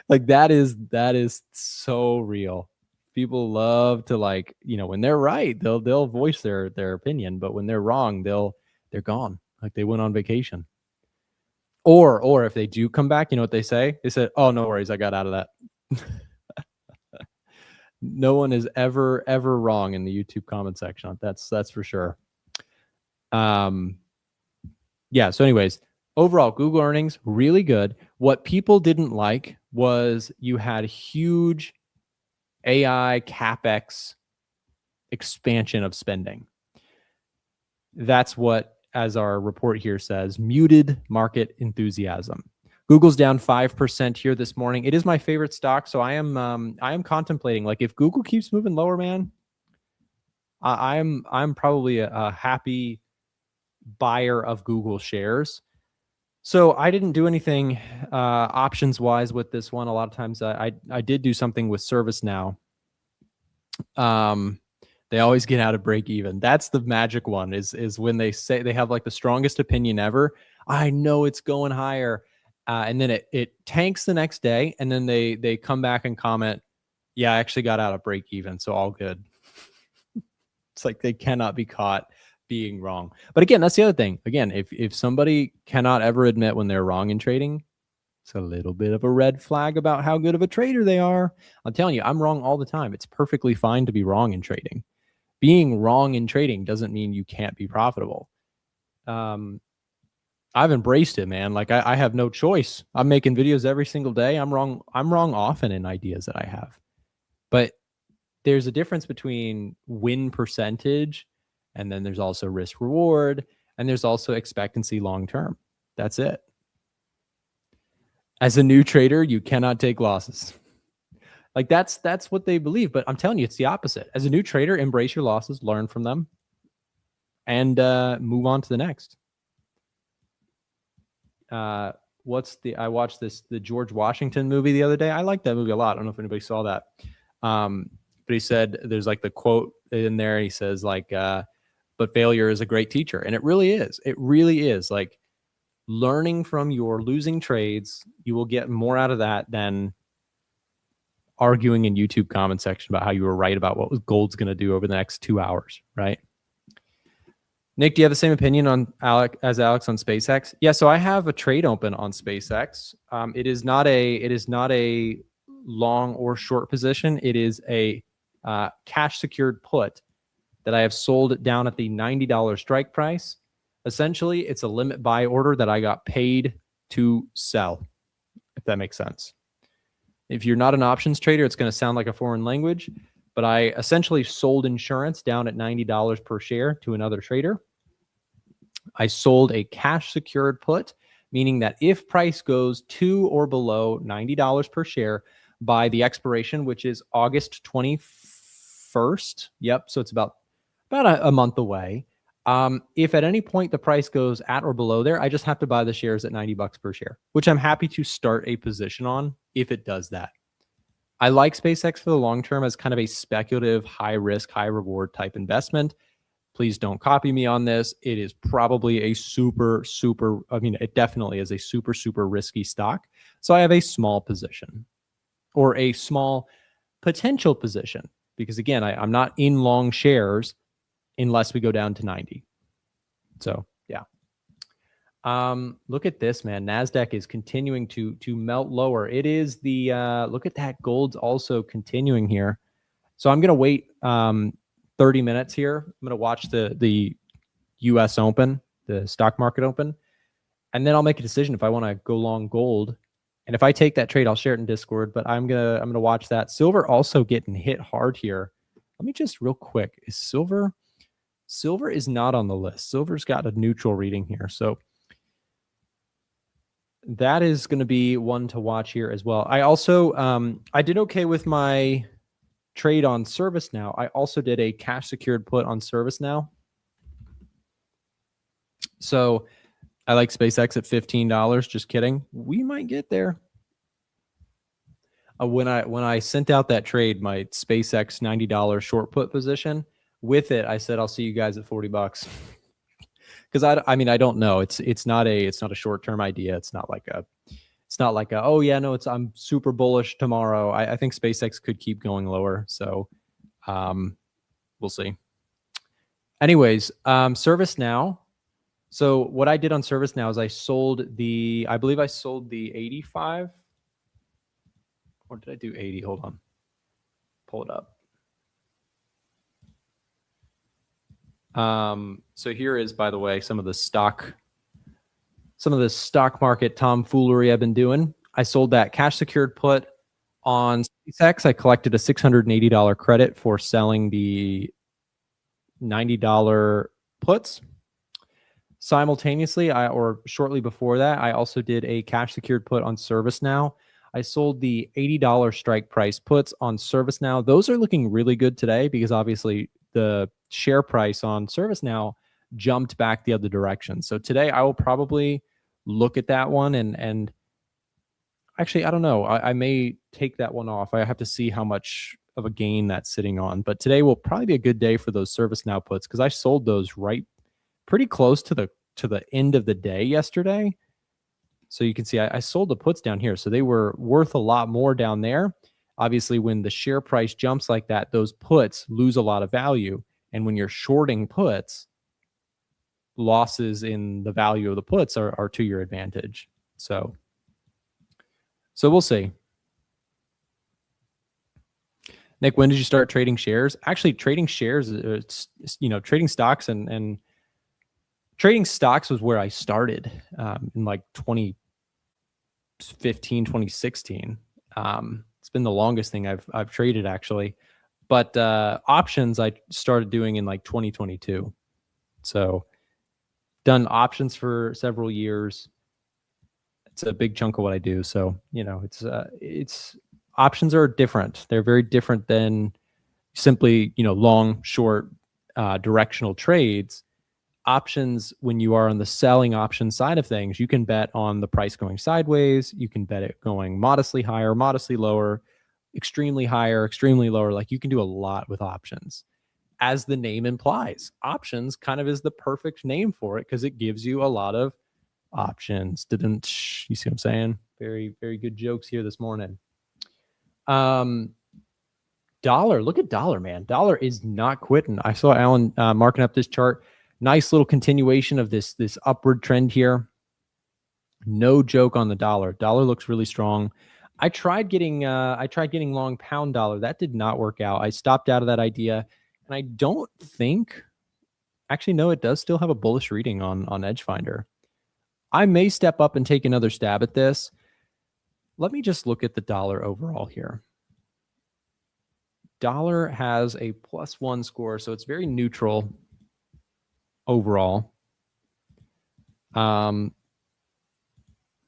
Like, that is so real. People love to, like, when they're right, they'll voice their opinion, but when they're wrong, they're gone. Like, they went on vacation. Or if they do come back, you know what they say? They said, "Oh, no worries, I got out of that." No one is ever wrong in the YouTube comment section. That's for sure. Yeah. So anyways, overall, Google earnings, really good. What people didn't like was you had huge AI CapEx expansion of spending. That's what, as our report here says, muted market enthusiasm. Google's down 5% here this morning. It is my favorite stock, so I am contemplating, like, if Google keeps moving lower, man, I'm probably a happy buyer of Google shares. So I didn't do anything options wise with this one. A lot of times I did do something with ServiceNow. They always get out of break even. That's the magic one, is when they say they have like the strongest opinion ever. I know it's going higher. And then it tanks the next day. And then they come back and comment, yeah, I actually got out of break even. So all good. It's like they cannot be caught being wrong. But again, that's the other thing. Again, if somebody cannot ever admit when they're wrong in trading, it's a little bit of a red flag about how good of a trader they are. I'm telling you, I'm wrong all the time. It's perfectly fine to be wrong in trading. Being wrong in trading doesn't mean you can't be profitable. I've embraced it, man. Like, I have no choice. I'm making videos every single day. I'm wrong often in ideas that I have. But there's a difference between win percentage, and then there's also risk reward, and there's also expectancy long term. That's it. As a new trader, you cannot take losses. Like, that's what they believe. But I'm telling you, it's the opposite. As a new trader, embrace your losses, learn from them, and move on to the next. I watched the George Washington movie the other day. I liked that movie a lot. I don't know if anybody saw that. But he said there's like the quote in there. He says like, but failure is a great teacher. And it really is. It really is. Like learning from your losing trades, you will get more out of that than arguing in YouTube comment section about how you were right about what gold's going to do over the next 2 hours, right? Nick, do you have the same opinion on Alex on SpaceX? Yeah, so I have a trade open on SpaceX. It is not a long or short position. It is a cash secured put that I have sold down at the $90 strike price. Essentially, it's a limit buy order that I got paid to sell, if that makes sense. If you're not an options trader, it's going to sound like a foreign language, but I essentially sold insurance down at $90 per share to another trader. I sold a cash secured put, meaning that if price goes to or below $90 per share by the expiration, which is August 21st. Yep. So it's about a month away. If at any point the price goes at or below there, I just have to buy the shares at $90 per share, which I'm happy to start a position on if it does that. I like SpaceX for the long term as kind of a speculative, high risk, high reward type investment. Please don't copy me on this. It is probably a it definitely is a super risky stock. So I have a small position or a small potential position because again, I'm not in long shares unless we go down to 90. So yeah. Look at this, man. Nasdaq is continuing to melt lower. It is the look at that. Gold's also continuing here. So I'm gonna wait 30 minutes here. I'm gonna watch the US Open, the stock market open, and then I'll make a decision if I want to go long gold. And if I take that trade, I'll share it in Discord. But I'm gonna watch that. Silver also getting hit hard here. Let me just real quick. Is Silver is not on the list. Silver's got a neutral reading here. So that is going to be one to watch here as well. I also, I did okay with my trade on ServiceNow. I also did a cash secured put on ServiceNow. So I like SpaceX at $15. Just kidding. We might get there. When I sent out that trade, my SpaceX $90 short put position, with it, I said, I'll see you guys at $40. Because I mean, I don't know. It's not a short-term idea. It's not like a, oh yeah, no, I'm super bullish tomorrow. I think SpaceX could keep going lower. So we'll see. Anyways, ServiceNow. So what I did on ServiceNow is I believe I sold the 85. Or did I do 80? Hold on. Pull it up. So here is, by the way, some of the stock market tomfoolery I've been doing. I sold that cash secured put on SpaceX. I collected a $680 credit for selling the $90 puts. Simultaneously, or shortly before that, I also did a cash secured put on ServiceNow. I sold the $80 strike price puts on ServiceNow. Those are looking really good today because obviously the share price on ServiceNow jumped back the other direction. So today I will probably look at that one and actually, I don't know. I may take that one off. I have to see how much of a gain that's sitting on. But today will probably be a good day for those ServiceNow puts because I sold those right pretty close to the end of the day yesterday. So you can see I sold the puts down here. So they were worth a lot more down there. Obviously, when the share price jumps like that, those puts lose a lot of value. And when you're shorting puts, losses in the value of the puts are to your advantage. So we'll see. Nick, when did you start trading shares? Actually, trading shares, trading stocks and trading stocks was where I started in like 2015, 2016. It's been the longest thing I've traded actually, but options I started doing in like 2022. So done options for several years. It's a big chunk of what I do. So, it's options are different. They're very different than simply, long, short, directional trades. Options, when you are on the selling option side of things, you can bet on the price going sideways. You can bet it going modestly higher, modestly lower. extremely higher, extremely lower. Like you can do a lot with options. As the name implies, options kind of is the perfect name for it because it gives you a lot of options. You see what I'm saying? Very, very good jokes here this morning. Dollar, look at dollar, man. Dollar is not quitting. I saw Alan marking up this chart. Nice little continuation of this upward trend here. No joke on the dollar. Dollar looks really strong. I tried getting long pound dollar. That did not work out. I stopped out of that idea, and I don't think. Actually, no, it does still have a bullish reading on Edge Finder. I may step up and take another stab at this. Let me just look at the dollar overall here. Dollar has a +1 score, so it's very neutral overall.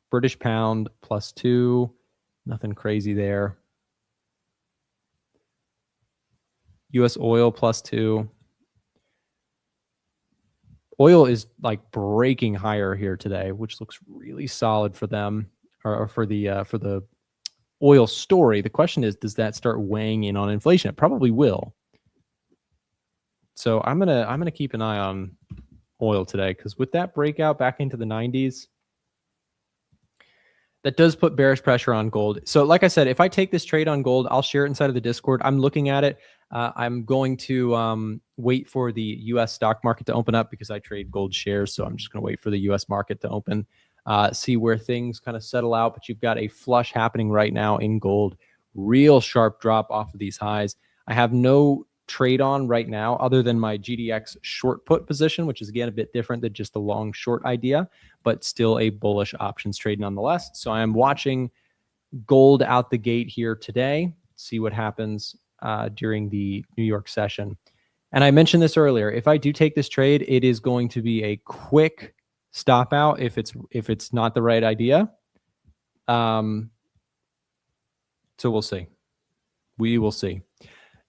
British pound +2, nothing crazy there. US oil +2. Oil is like breaking higher here today, which looks really solid for them, or for the oil story. The question is, does that start weighing in on inflation? It probably will. So I'm gonna keep an eye on oil today, because with that breakout back into the 90s, that does put bearish pressure on gold. So like I said, if I take this trade on gold, I'll share it inside of the Discord. I'm looking at it. I'm going to wait for the U.S. stock market to open up, because I trade gold shares. So I'm just going to wait for the U.S. market to open, see where things kind of settle out. But you've got a flush happening right now in gold. Real sharp drop off of these highs. I have no trade on right now other than my GDX short put position, which is again a bit different than just a long short idea, but still a bullish options trade nonetheless. So I am watching gold out the gate here today, see what happens during the New York session. And I mentioned this earlier, if I do take this trade, it is going to be a quick stop out if it's not the right idea. So we'll see. We will see.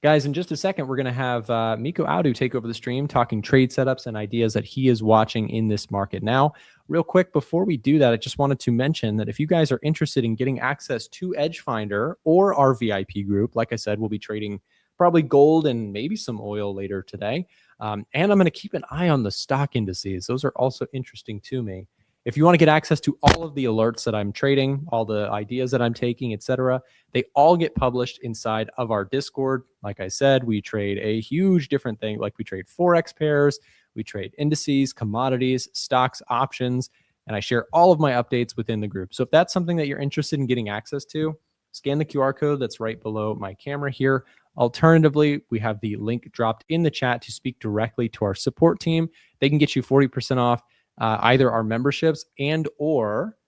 Guys, in just a second, we're going to have Miko Audu take over the stream, talking trade setups and ideas that he is watching in this market now. Real quick, before we do that, I just wanted to mention that if you guys are interested in getting access to Edge Finder or our VIP group, like I said, we'll be trading probably gold and maybe some oil later today. And I'm going to keep an eye on the stock indices. Those are also interesting to me. If you want to get access to all of the alerts that I'm trading, all the ideas that I'm taking, etc., they all get published inside of our Discord. Like I said, we trade a huge different thing. Like we trade Forex pairs, we trade indices, commodities, stocks, options, and I share all of my updates within the group. So if that's something that you're interested in getting access to, scan the QR code that's right below my camera here. Alternatively, we have the link dropped in the chat to speak directly to our support team. They can get you 40% off either our memberships and or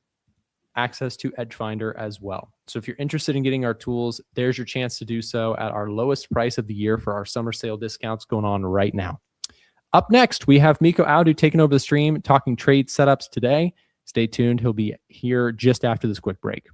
access to Edge Finder as well. So if you're interested in getting our tools, there's your chance to do so at our lowest price of the year for our summer sale discounts going on right now. Up next, we have Miko Audu taking over the stream, talking trade setups today. Stay tuned. He'll be here just after this quick break.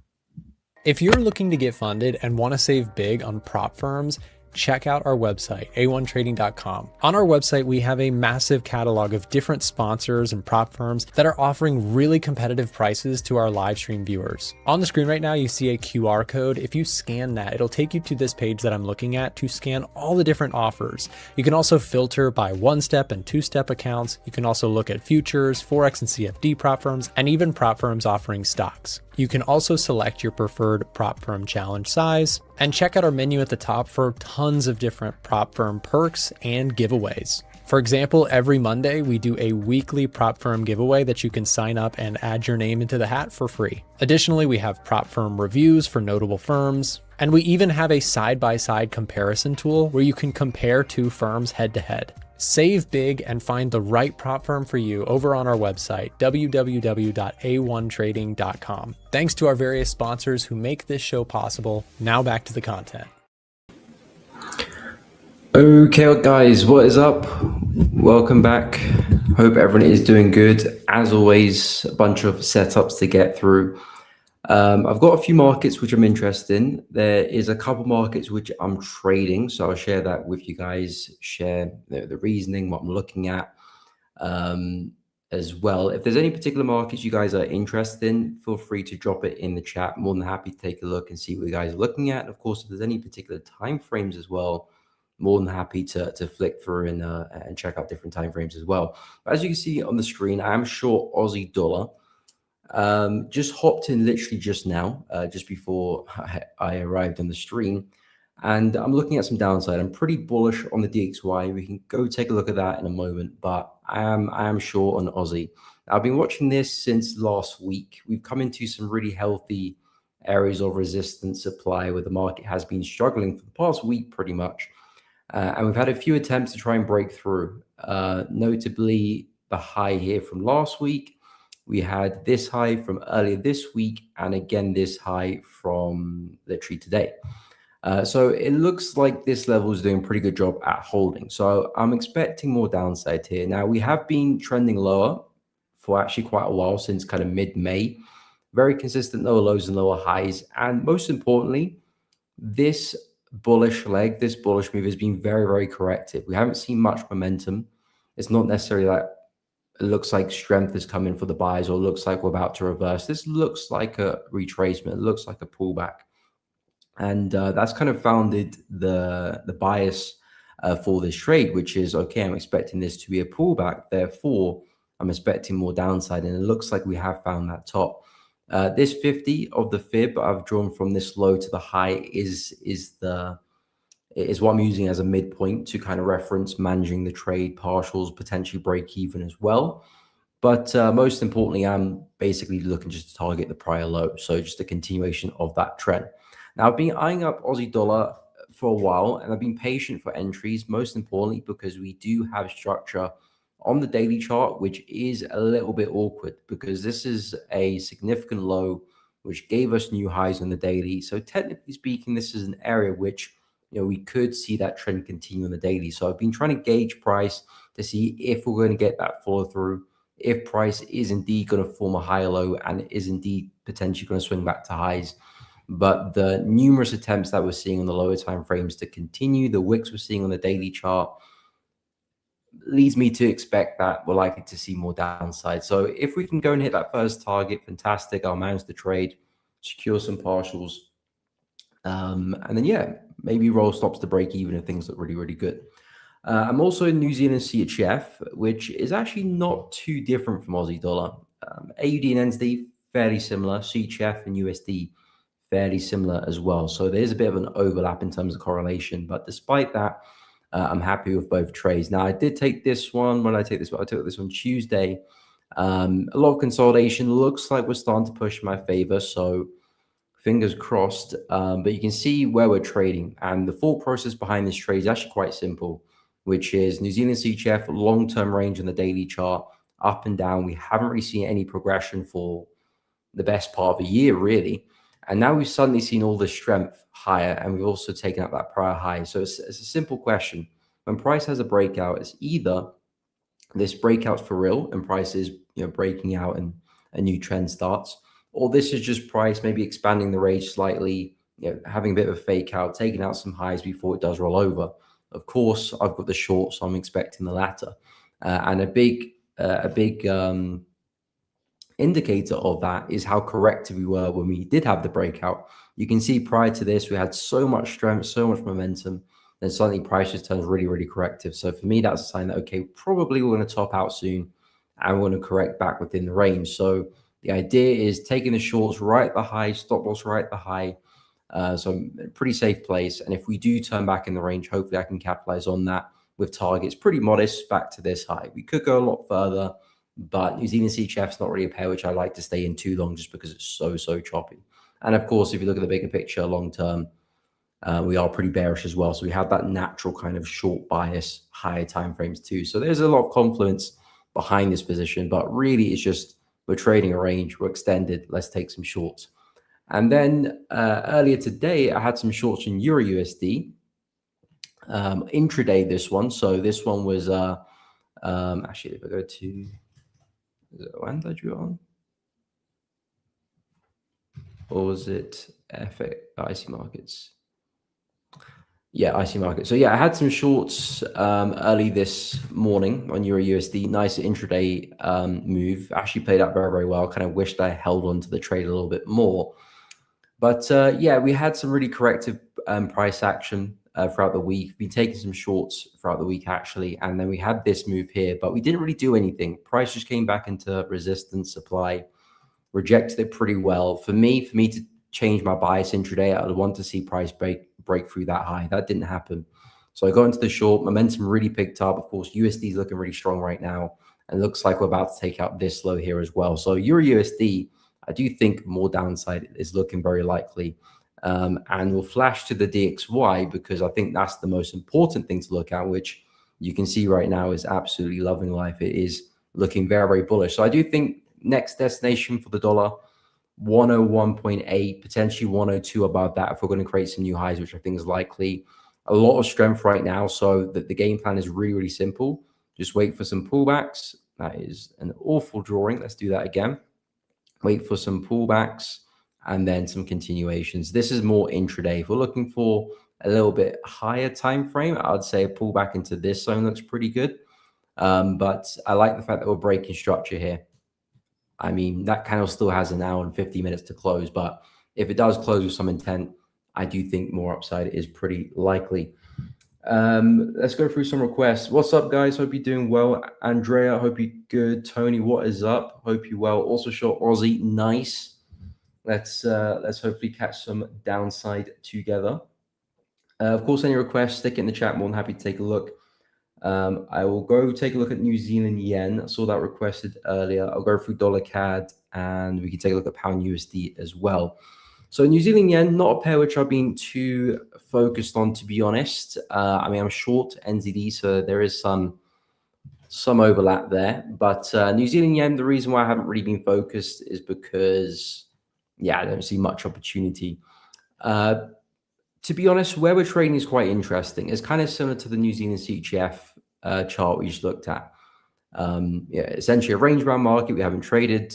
If you're looking to get funded and want to save big on prop firms, check out our website, A1Trading.com. On our website, we have a massive catalog of different sponsors and prop firms that are offering really competitive prices to our live stream viewers. On the screen right now, you see a QR code. If you scan that, it'll take you to this page that I'm looking at to scan all the different offers. You can also filter by one-step and two-step accounts. You can also look at futures, Forex and CFD prop firms, and even prop firms offering stocks. You can also select your preferred prop firm challenge size and check out our menu at the top for tons of different prop firm perks and giveaways. For example, every Monday we do a weekly prop firm giveaway that you can sign up and add your name into the hat for free. Additionally, we have prop firm reviews for notable firms, and we even have a side-by-side comparison tool where you can compare two firms head-to-head. Save big and find the right prop firm for you over on our website, www.a1trading.com. Thanks to our various sponsors who make this show possible. Now back to the content.
Okay, guys, what is up? Welcome back. Hope everyone is doing good. As always, a bunch of setups to get through. I've got a few markets which I'm interested in. There is a couple markets which I'm trading, so I'll share that with you guys, share the reasoning, what I'm looking at. as well. If there's any particular markets you guys are interested in, feel free to drop it in the chat. More than happy to take a look and see what you guys are looking at. Of course, if there's any particular time frames as well, more than happy to flick through and check out different time frames as well. But as you can see on the screen, I am short Aussie dollar. Just hopped in literally just now, just before I arrived on the stream. And I'm looking at some downside. I'm pretty bullish on the DXY. We can go take a look at that in a moment, but I am short on Aussie. I've been watching this since last week. We've come into some really healthy areas of resistance supply where the market has been struggling for the past week pretty much. And we've had a few attempts to try and break through, notably the high here from last week. We had this high from earlier this week, and again this high from literally today. So it looks like this level is doing a pretty good job at holding. So I'm expecting more downside here. Now, we have been trending lower for actually quite a while, since kind of mid-May. Very consistent lower lows and lower highs. And most importantly, this bullish leg, this bullish move has been very, very corrective. We haven't seen much momentum. It's not necessarily like it looks like strength is coming for the buys, or looks like we're about to reverse. This looks like a retracement. It looks like a pullback. And that's kind of founded the bias for this trade, which is, okay, I'm expecting this to be a pullback. Therefore, I'm expecting more downside. And it looks like we have found that top. This 50 of the fib I've drawn from this low to the high is what I'm using as a midpoint to kind of reference managing the trade, partials, potentially break even as well. But most importantly, I'm basically looking just to target the prior low. So just a continuation of that trend. Now, I've been eyeing up Aussie dollar for a while, and I've been patient for entries, most importantly, because we do have structure on the daily chart, which is a little bit awkward because this is a significant low, which gave us new highs on the daily. So technically speaking, this is an area which, we could see that trend continue on the daily. So I've been trying to gauge price to see if we're going to get that follow through, if price is indeed going to form a higher low and is indeed potentially going to swing back to highs. But the numerous attempts that we're seeing on the lower time frames to continue, the wicks we're seeing on the daily chart, leads me to expect that we're likely to see more downside. So if we can go and hit that first target, fantastic. I'll manage the trade, secure some partials. And then, yeah, maybe roll stops to break even if things look really, really good. I'm also in New Zealand CHF, which is actually not too different from Aussie dollar. AUD and NZD, fairly similar. CHF and USD, fairly similar as well. So there's a bit of an overlap in terms of correlation. But despite that, I'm happy with both trades. Now, I did take this one. When I take this one, I took this one Tuesday. A lot of consolidation. Looks like we're starting to push in my favor. So fingers crossed. But you can see where we're trading. And the thought process behind this trade is actually quite simple, which is New Zealand CHF, long-term range on the daily chart, up and down. We haven't really seen any progression for the best part of a year, really. And now we've suddenly seen all this strength higher, and we've also taken out that prior high. So it's a simple question. When price has a breakout, it's either this breakout's for real and price is breaking out and a new trend starts, or this is just price maybe expanding the range slightly, having a bit of a fake out, taking out some highs before it does roll over. Of course, I've got the short, so I'm expecting the latter. And a big indicator of that is how corrective we were when we did have the breakout. You can see prior to this, we had so much strength, so much momentum, then suddenly price just turns really, really corrective. So for me, that's a sign that, okay, probably we're going to top out soon and we're going to correct back within the range. So the idea is taking the shorts right at the high, stop loss right at the high. So a pretty safe place. And if we do turn back in the range, hopefully I can capitalize on that with targets pretty modest back to this high. We could go a lot further, but New Zealand CHF is not really a pair which I like to stay in too long just because it's so choppy. And of course, if you look at the bigger picture long term, we are pretty bearish as well. So we have that natural kind of short bias, higher time frames too. So there's a lot of confluence behind this position, but really it's just we're trading a range, we're extended, let's take some shorts. And then earlier today, I had some shorts in Euro USD. Intraday this one. So this one was actually, if I go to, when did I drew on? Or was it FX, IC markets? Yeah, I see market. So yeah, I had some shorts early this morning on Euro USD. Nice intraday move. Actually played out very, very well. Kind of wished I held on to the trade a little bit more. But yeah, we had some really corrective price action throughout the week. Been taking some shorts throughout the week actually, and then we had this move here, but we didn't really do anything. Price just came back into resistance supply, rejected it pretty well. For me to change my bias intraday, I would want to see price break through that high. That didn't happen. So I got into the short. Momentum really picked up. Of course, USD is looking really strong right now. And it looks like we're about to take out this low here as well. So Euro USD, I do think more downside is looking very likely. And we'll flash to the DXY because I think that's the most important thing to look at, which you can see right now is absolutely loving life. It is looking very, very bullish. So I do think next destination for the dollar, 101.8, potentially 102 above that if we're going to create some new highs, which I think is likely. A lot of strength right now. So the game plan is really, really simple. Just wait for some pullbacks. That is an awful drawing. Let's do that again. Wait for some pullbacks and then some continuations. This is more intraday. If we're looking for a little bit higher time frame, I'd say a pullback into this zone looks pretty good. But I like the fact that we're breaking structure here. I mean, that candle still has an hour and 50 minutes to close, but if it does close with some intent, I do think more upside is pretty likely. Let's go through some requests. What's up, guys? Hope you're doing well. Andrea, hope you're good. Tony, what is up? Hope you're well. Also short Aussie, nice. Let's hopefully catch some downside together. Of course, any requests, stick it in the chat. More than happy to take a look. I will go take a look at New Zealand yen. I saw that requested earlier. I'll go through dollar CAD and we can take a look at pound USD as well. So New Zealand yen, not a pair which I've been too focused on, to be honest. I mean, I'm short NZD, so there is some overlap there. But New Zealand yen, the reason why I haven't really been focused is because, yeah, I don't see much opportunity. To be honest, where we're trading is quite interesting. It's kind of similar to the New Zealand CHF chart we just looked at. Yeah, essentially a range-bound market. We haven't traded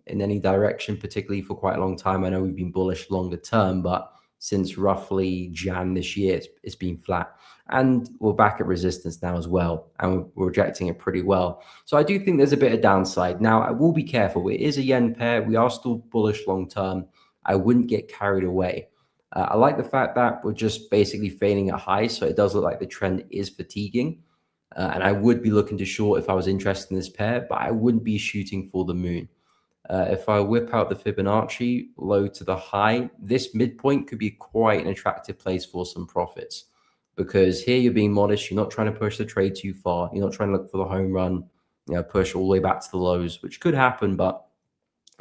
in any direction, particularly for quite a long time. I know we've been bullish longer term, but since roughly Jan this year, it's been flat. And we're back at resistance now as well, and we're rejecting it pretty well. So I do think there's a bit of downside. Now, I will be careful. It is a yen pair. We are still bullish long term. I wouldn't get carried away. I like the fact that we're just basically failing at high, so it does look like the trend is fatiguing. And I would be looking to short if I was interested in this pair, but I wouldn't be shooting for the moon. If I whip out the Fibonacci low to the high, this midpoint could be quite an attractive place for some profits, because here you're being modest. You're not trying to push the trade too far. You're not trying to look for the home run, push all the way back to the lows, which could happen. But,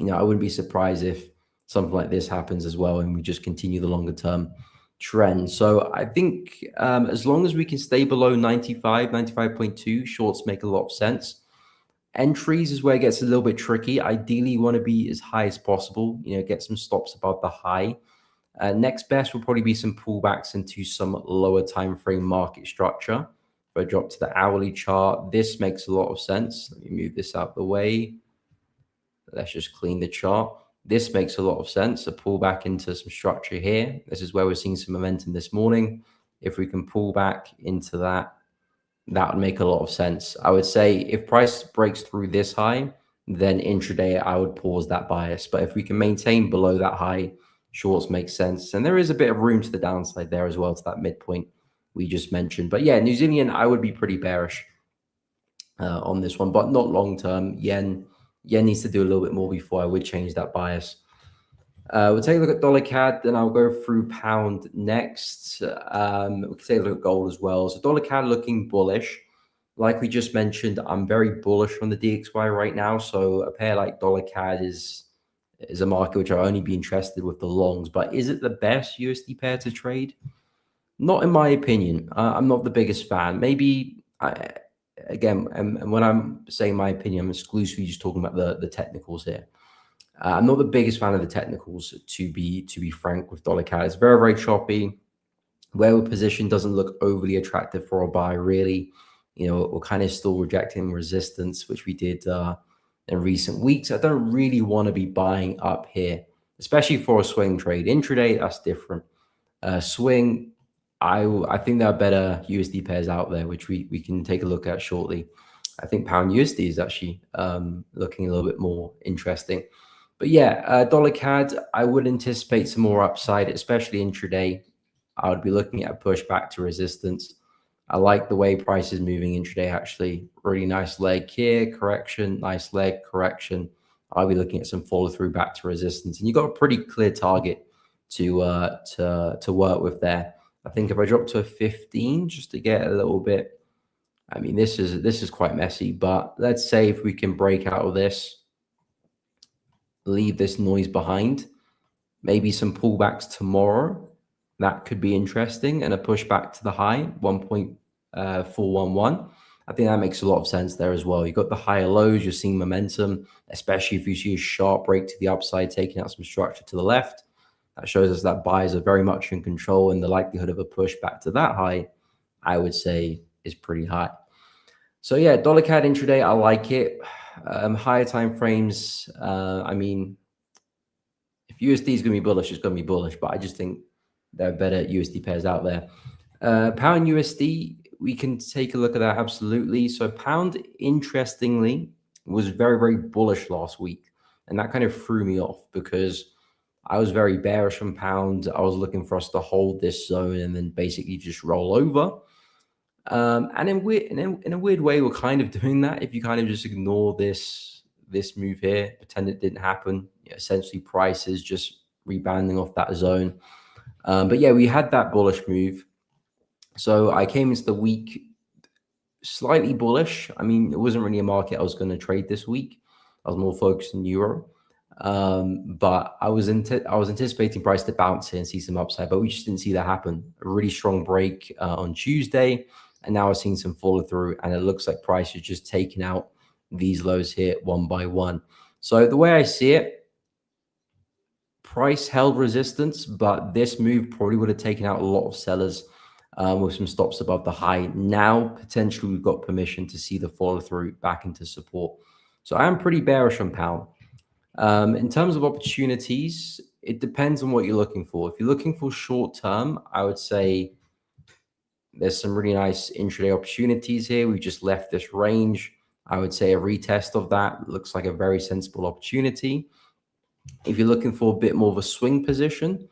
I wouldn't be surprised if something like this happens as well, and we just continue the longer term trend. So I think as long as we can stay below 95, 95.2, shorts make a lot of sense. Entries is where it gets a little bit tricky. Ideally, you want to be as high as possible, get some stops above the high. Next best will probably be some pullbacks into some lower time frame market structure. If I drop to the hourly chart, this makes a lot of sense. Let me move this out the way. Let's just clean the chart. This makes a lot of sense. A pullback into some structure here. This is where we're seeing some momentum this morning. If we can pull back into that, that would make a lot of sense. I would say if price breaks through this high, then intraday, I would pause that bias. But if we can maintain below that high, shorts make sense. And there is a bit of room to the downside there as well, to that midpoint we just mentioned. But yeah, New Zealand, I would be pretty bearish on this one, but not long term. Yen needs to do a little bit more before I would change that bias. We'll take a look at dollar CAD, then I'll go through pound next. We can take a look at gold as well. So dollar CAD looking bullish. Like we just mentioned, I'm very bullish on the DXY right now. So a pair like dollar CAD is a market which I'll only be interested with the longs. But is it the best USD pair to trade? Not in my opinion. I'm not the biggest fan. Maybe, again, and when I'm saying my opinion, I'm exclusively just talking about the technicals here. I'm not the biggest fan of the technicals, to be frank, with dollar CAD. It's very, very choppy. Where we're positioned doesn't look overly attractive for a buy, really. We're kind of still rejecting resistance, which we did in recent weeks. I don't really want to be buying up here, especially for a swing trade. Intraday, that's different. Swing, I think there are better USD pairs out there, which we can take a look at shortly. I think pound USD is actually looking a little bit more interesting. But yeah, dollar CAD, I would anticipate some more upside, especially intraday. I would be looking at a push back to resistance. I like the way price is moving intraday, actually. Really nice leg here, correction, nice leg, correction. I'll be looking at some follow through back to resistance. And you've got a pretty clear target to work with there. I think if I drop to a 15 just to get a little bit, I mean, this is quite messy, but let's say if we can break out of this, leave this noise behind, maybe some pullbacks tomorrow, that could be interesting, and a push back to the high 1.411. I think that makes a lot of sense there as well. You've got the higher lows, you're seeing momentum, especially if you see a sharp break to the upside, taking out some structure to the left. That shows us that buyers are very much in control, and the likelihood of a push back to that high, I would say, is pretty high. So yeah, dollar CAD intraday, I like it. Higher time frames, I mean, if USD is going to be bullish, it's going to be bullish, but I just think there are better USD pairs out there. Pound USD, we can take a look at that, absolutely. So pound, interestingly, was very, very bullish last week, and that kind of threw me off because I was very bearish on pound. I was looking for us to hold this zone and then basically just roll over. And in a weird way, we're kind of doing that. If you kind of just ignore this move here, pretend it didn't happen, essentially price is just rebounding off that zone. But yeah, we had that bullish move. So I came into the week slightly bullish. I mean, it wasn't really a market I was going to trade this week. I was more focused on euro. But I was anticipating price to bounce here and see some upside, but we just didn't see that happen. A really strong break on Tuesday, and now we're seeing some follow through, and it looks like price is just taking out these lows here one by one. So the way I see it, price held resistance, but this move probably would have taken out a lot of sellers with some stops above the high. Now, potentially, we've got permission to see the follow through back into support. So I am pretty bearish on pound. In terms of opportunities, it depends on what you're looking for. If you're looking for short term, I would say there's some really nice intraday opportunities here. We just left this range. I would say a retest of that looks like a very sensible opportunity. If you're looking for a bit more of a swing position,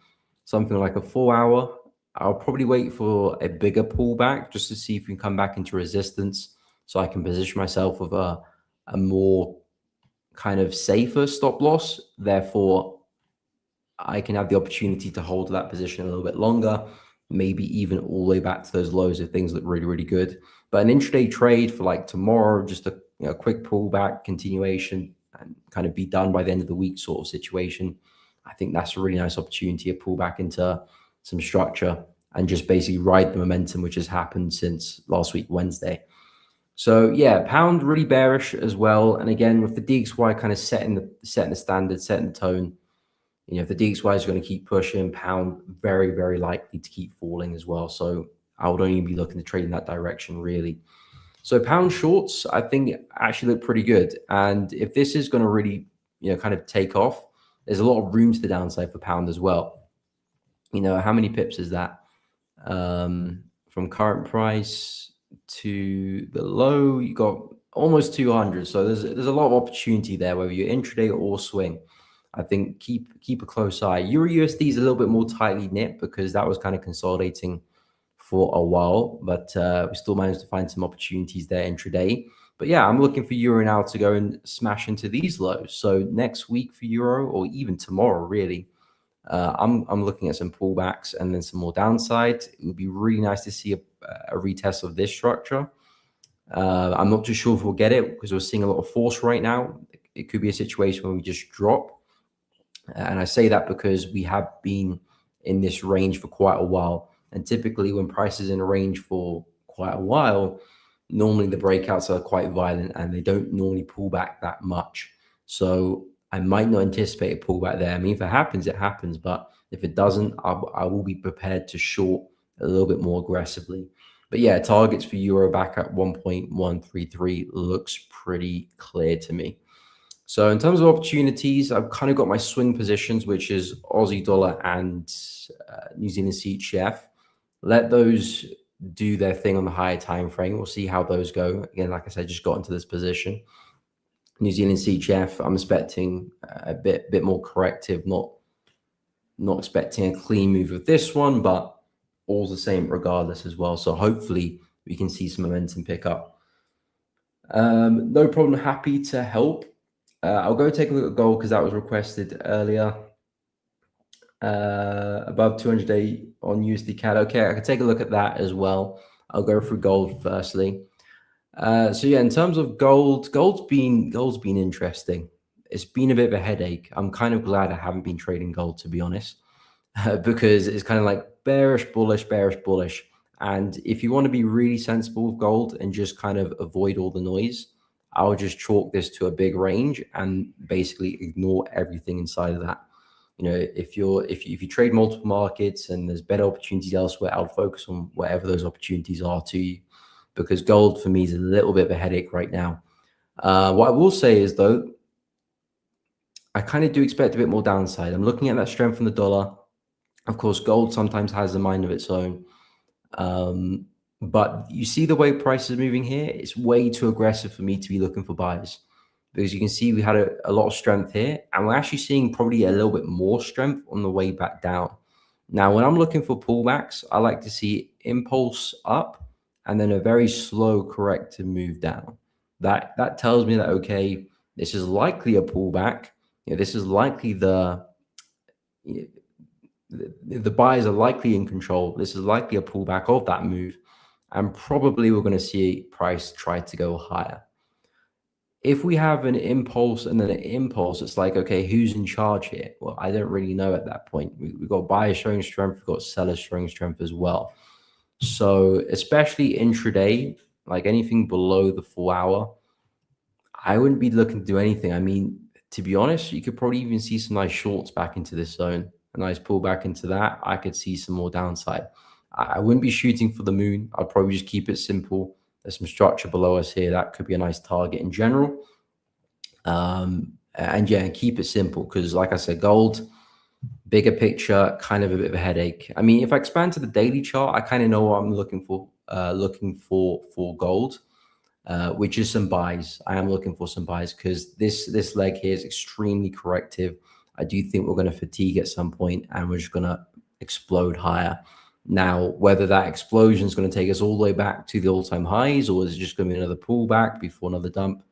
something like a 4 hour, I'll probably wait for a bigger pullback just to see if we can come back into resistance so I can position myself with a more kind of safer stop loss. Therefore, I can have the opportunity to hold that position a little bit longer, maybe even all the way back to those lows if things look really, really good. But an intraday trade for like tomorrow, just a quick pullback, continuation, and kind of be done by the end of the week sort of situation, I think that's a really nice opportunity to pull back into some structure and just basically ride the momentum which has happened since last week, Wednesday. So yeah, pound really bearish as well. And again, with the DXY kind of setting the standard, setting the tone, if the DXY is going to keep pushing, pound very, very likely to keep falling as well. So I would only be looking to trade in that direction really. So pound shorts, I think actually look pretty good. And if this is going to really, kind of take off, there's a lot of room to the downside for pound as well. How many pips is that? From current price to the low, you got almost 200. So there's a lot of opportunity there, whether you're intraday or swing. I think keep a close eye. Euro USD is a little bit more tightly knit because that was kind of consolidating for a while, but we still managed to find some opportunities there intraday. But yeah, I'm looking for euro now to go and smash into these lows. So next week for euro, or even tomorrow, really, I'm looking at some pullbacks and then some more downside. It would be really nice to see a retest of this structure. I'm not too sure if we'll get it because we're seeing a lot of force right now. It could be a situation where we just drop. And I say that because we have been in this range for quite a while. And typically when price is in a range for quite a while, normally the breakouts are quite violent and they don't normally pull back that much. So I might not anticipate a pullback there. I mean, if it happens, it happens. But if it doesn't, I will be prepared to short a little bit more aggressively. But yeah, targets for euro back at 1.133 looks pretty clear to me. So in terms of opportunities, I've kind of got my swing positions, which is Aussie dollar and New Zealand CHF. let those do their thing on the higher time frame. We'll see how those go. Again, like I said, just got into this position. New Zealand CHF, I'm expecting a bit more corrective, not expecting a clean move with this one, but all's the same regardless as well. So hopefully we can see some momentum pick up. No problem. Happy to help. I'll go take a look at gold because that was requested earlier. Above 200-day on USD CAD. Okay, I can take a look at that as well. I'll go through gold firstly. So yeah, in terms of gold's been interesting. It's been a bit of a headache. I'm kind of glad I haven't been trading gold, to be honest, because it's kind of like bearish, bullish, bearish, bullish. And if you want to be really sensible with gold and just kind of avoid all the noise, I'll just chalk this to a big range and basically ignore everything inside of that. You know, if you trade multiple markets and there's better opportunities elsewhere, I'll focus on whatever those opportunities are to you, because gold for me is a little bit of a headache right now. What I will say is, though, I kind of do expect a bit more downside. I'm looking at that strength in the dollar. Of course, gold sometimes has a mind of its own. But you see the way prices are moving here, it's way too aggressive for me to be looking for buys, because you can see we had a lot of strength here, and we're actually seeing probably a little bit more strength on the way back down. Now, when I'm looking for pullbacks, I like to see impulse up and then a very slow corrective move down. That tells me that, okay, this is likely a pullback. You know, this is likely the buyers are likely in control. This is likely a pullback of that move, and probably we're going to see price try to go higher. If we have an impulse and then an impulse, it's like, okay, who's in charge here? Well, I don't really know at that point. We've got buyers showing strength, we've got sellers showing strength as well. So especially intraday, like anything below the 4 hour, I wouldn't be looking to do anything. I mean, to be honest, you could probably even see some nice shorts back into this zone. A nice pullback into that. I could see some more downside. I wouldn't be shooting for the moon. I'd probably just keep it simple. There's some structure below us here. That could be a nice target in general. And yeah, keep it simple, because like I said, gold, bigger picture, kind of a bit of a headache. I mean, if I expand to the daily chart, I kind of know what I'm looking for gold, which is some buys. I am looking for some buys because this leg here is extremely corrective. I do think we're going to fatigue at some point and we're just going to explode higher. Now, whether that explosion is going to take us all the way back to the all-time highs, or is it just going to be another pullback before another dump,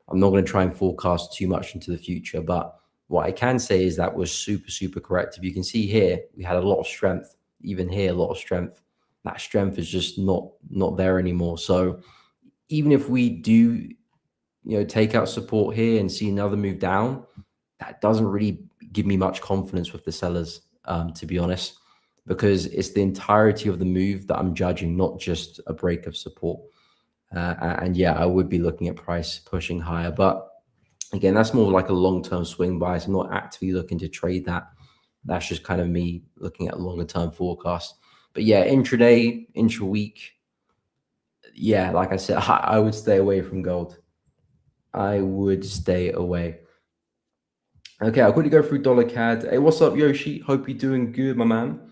I'm not going to try and forecast too much into the future. But what I can say is that we're super, super corrective. You can see here, we had a lot of strength. Even here, a lot of strength. That strength is just not there anymore. So even if we do, take out support here and see another move down, that doesn't really give me much confidence with the sellers, to be honest, because it's the entirety of the move that I'm judging, not just a break of support. And yeah, I would be looking at price pushing higher. But again, that's more like a long-term swing bias. I'm not actively looking to trade that. That's just kind of me looking at longer-term forecast. But yeah, intraday, intra-week, yeah, like I said, I would stay away from gold. I would stay away. Okay, I'll quickly go through dollar CAD. Hey, what's up, Yoshi? Hope you're doing good, my man.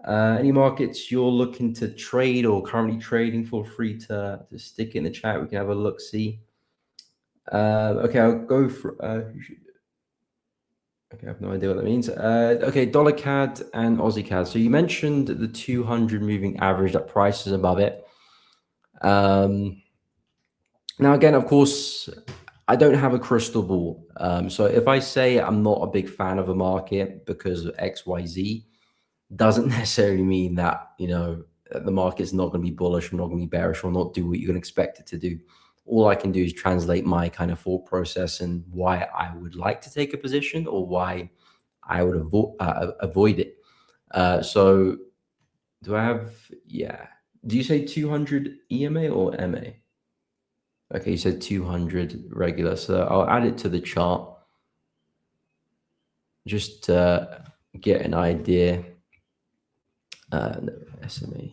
Any markets you're looking to trade or currently trading, feel free to stick it in the chat. We can have a look, see. Okay, I'll go for... okay, I have no idea what that means. Okay, dollar CAD and Aussie CAD. So you mentioned the 200 moving average, that price is above it. Now, again, of course, I don't have a crystal ball. So if I say I'm not a big fan of a market because of XYZ, doesn't necessarily mean that, the market's not going to be bullish or not going to be bearish or not do what you're going to expect it to do. All I can do is translate my kind of thought process and why I would like to take a position or why I would avoid it. So do I have, yeah. Do you say 200 EMA or MA? Okay, you said 200 regular. So I'll add it to the chart just to get an idea. No, SMA.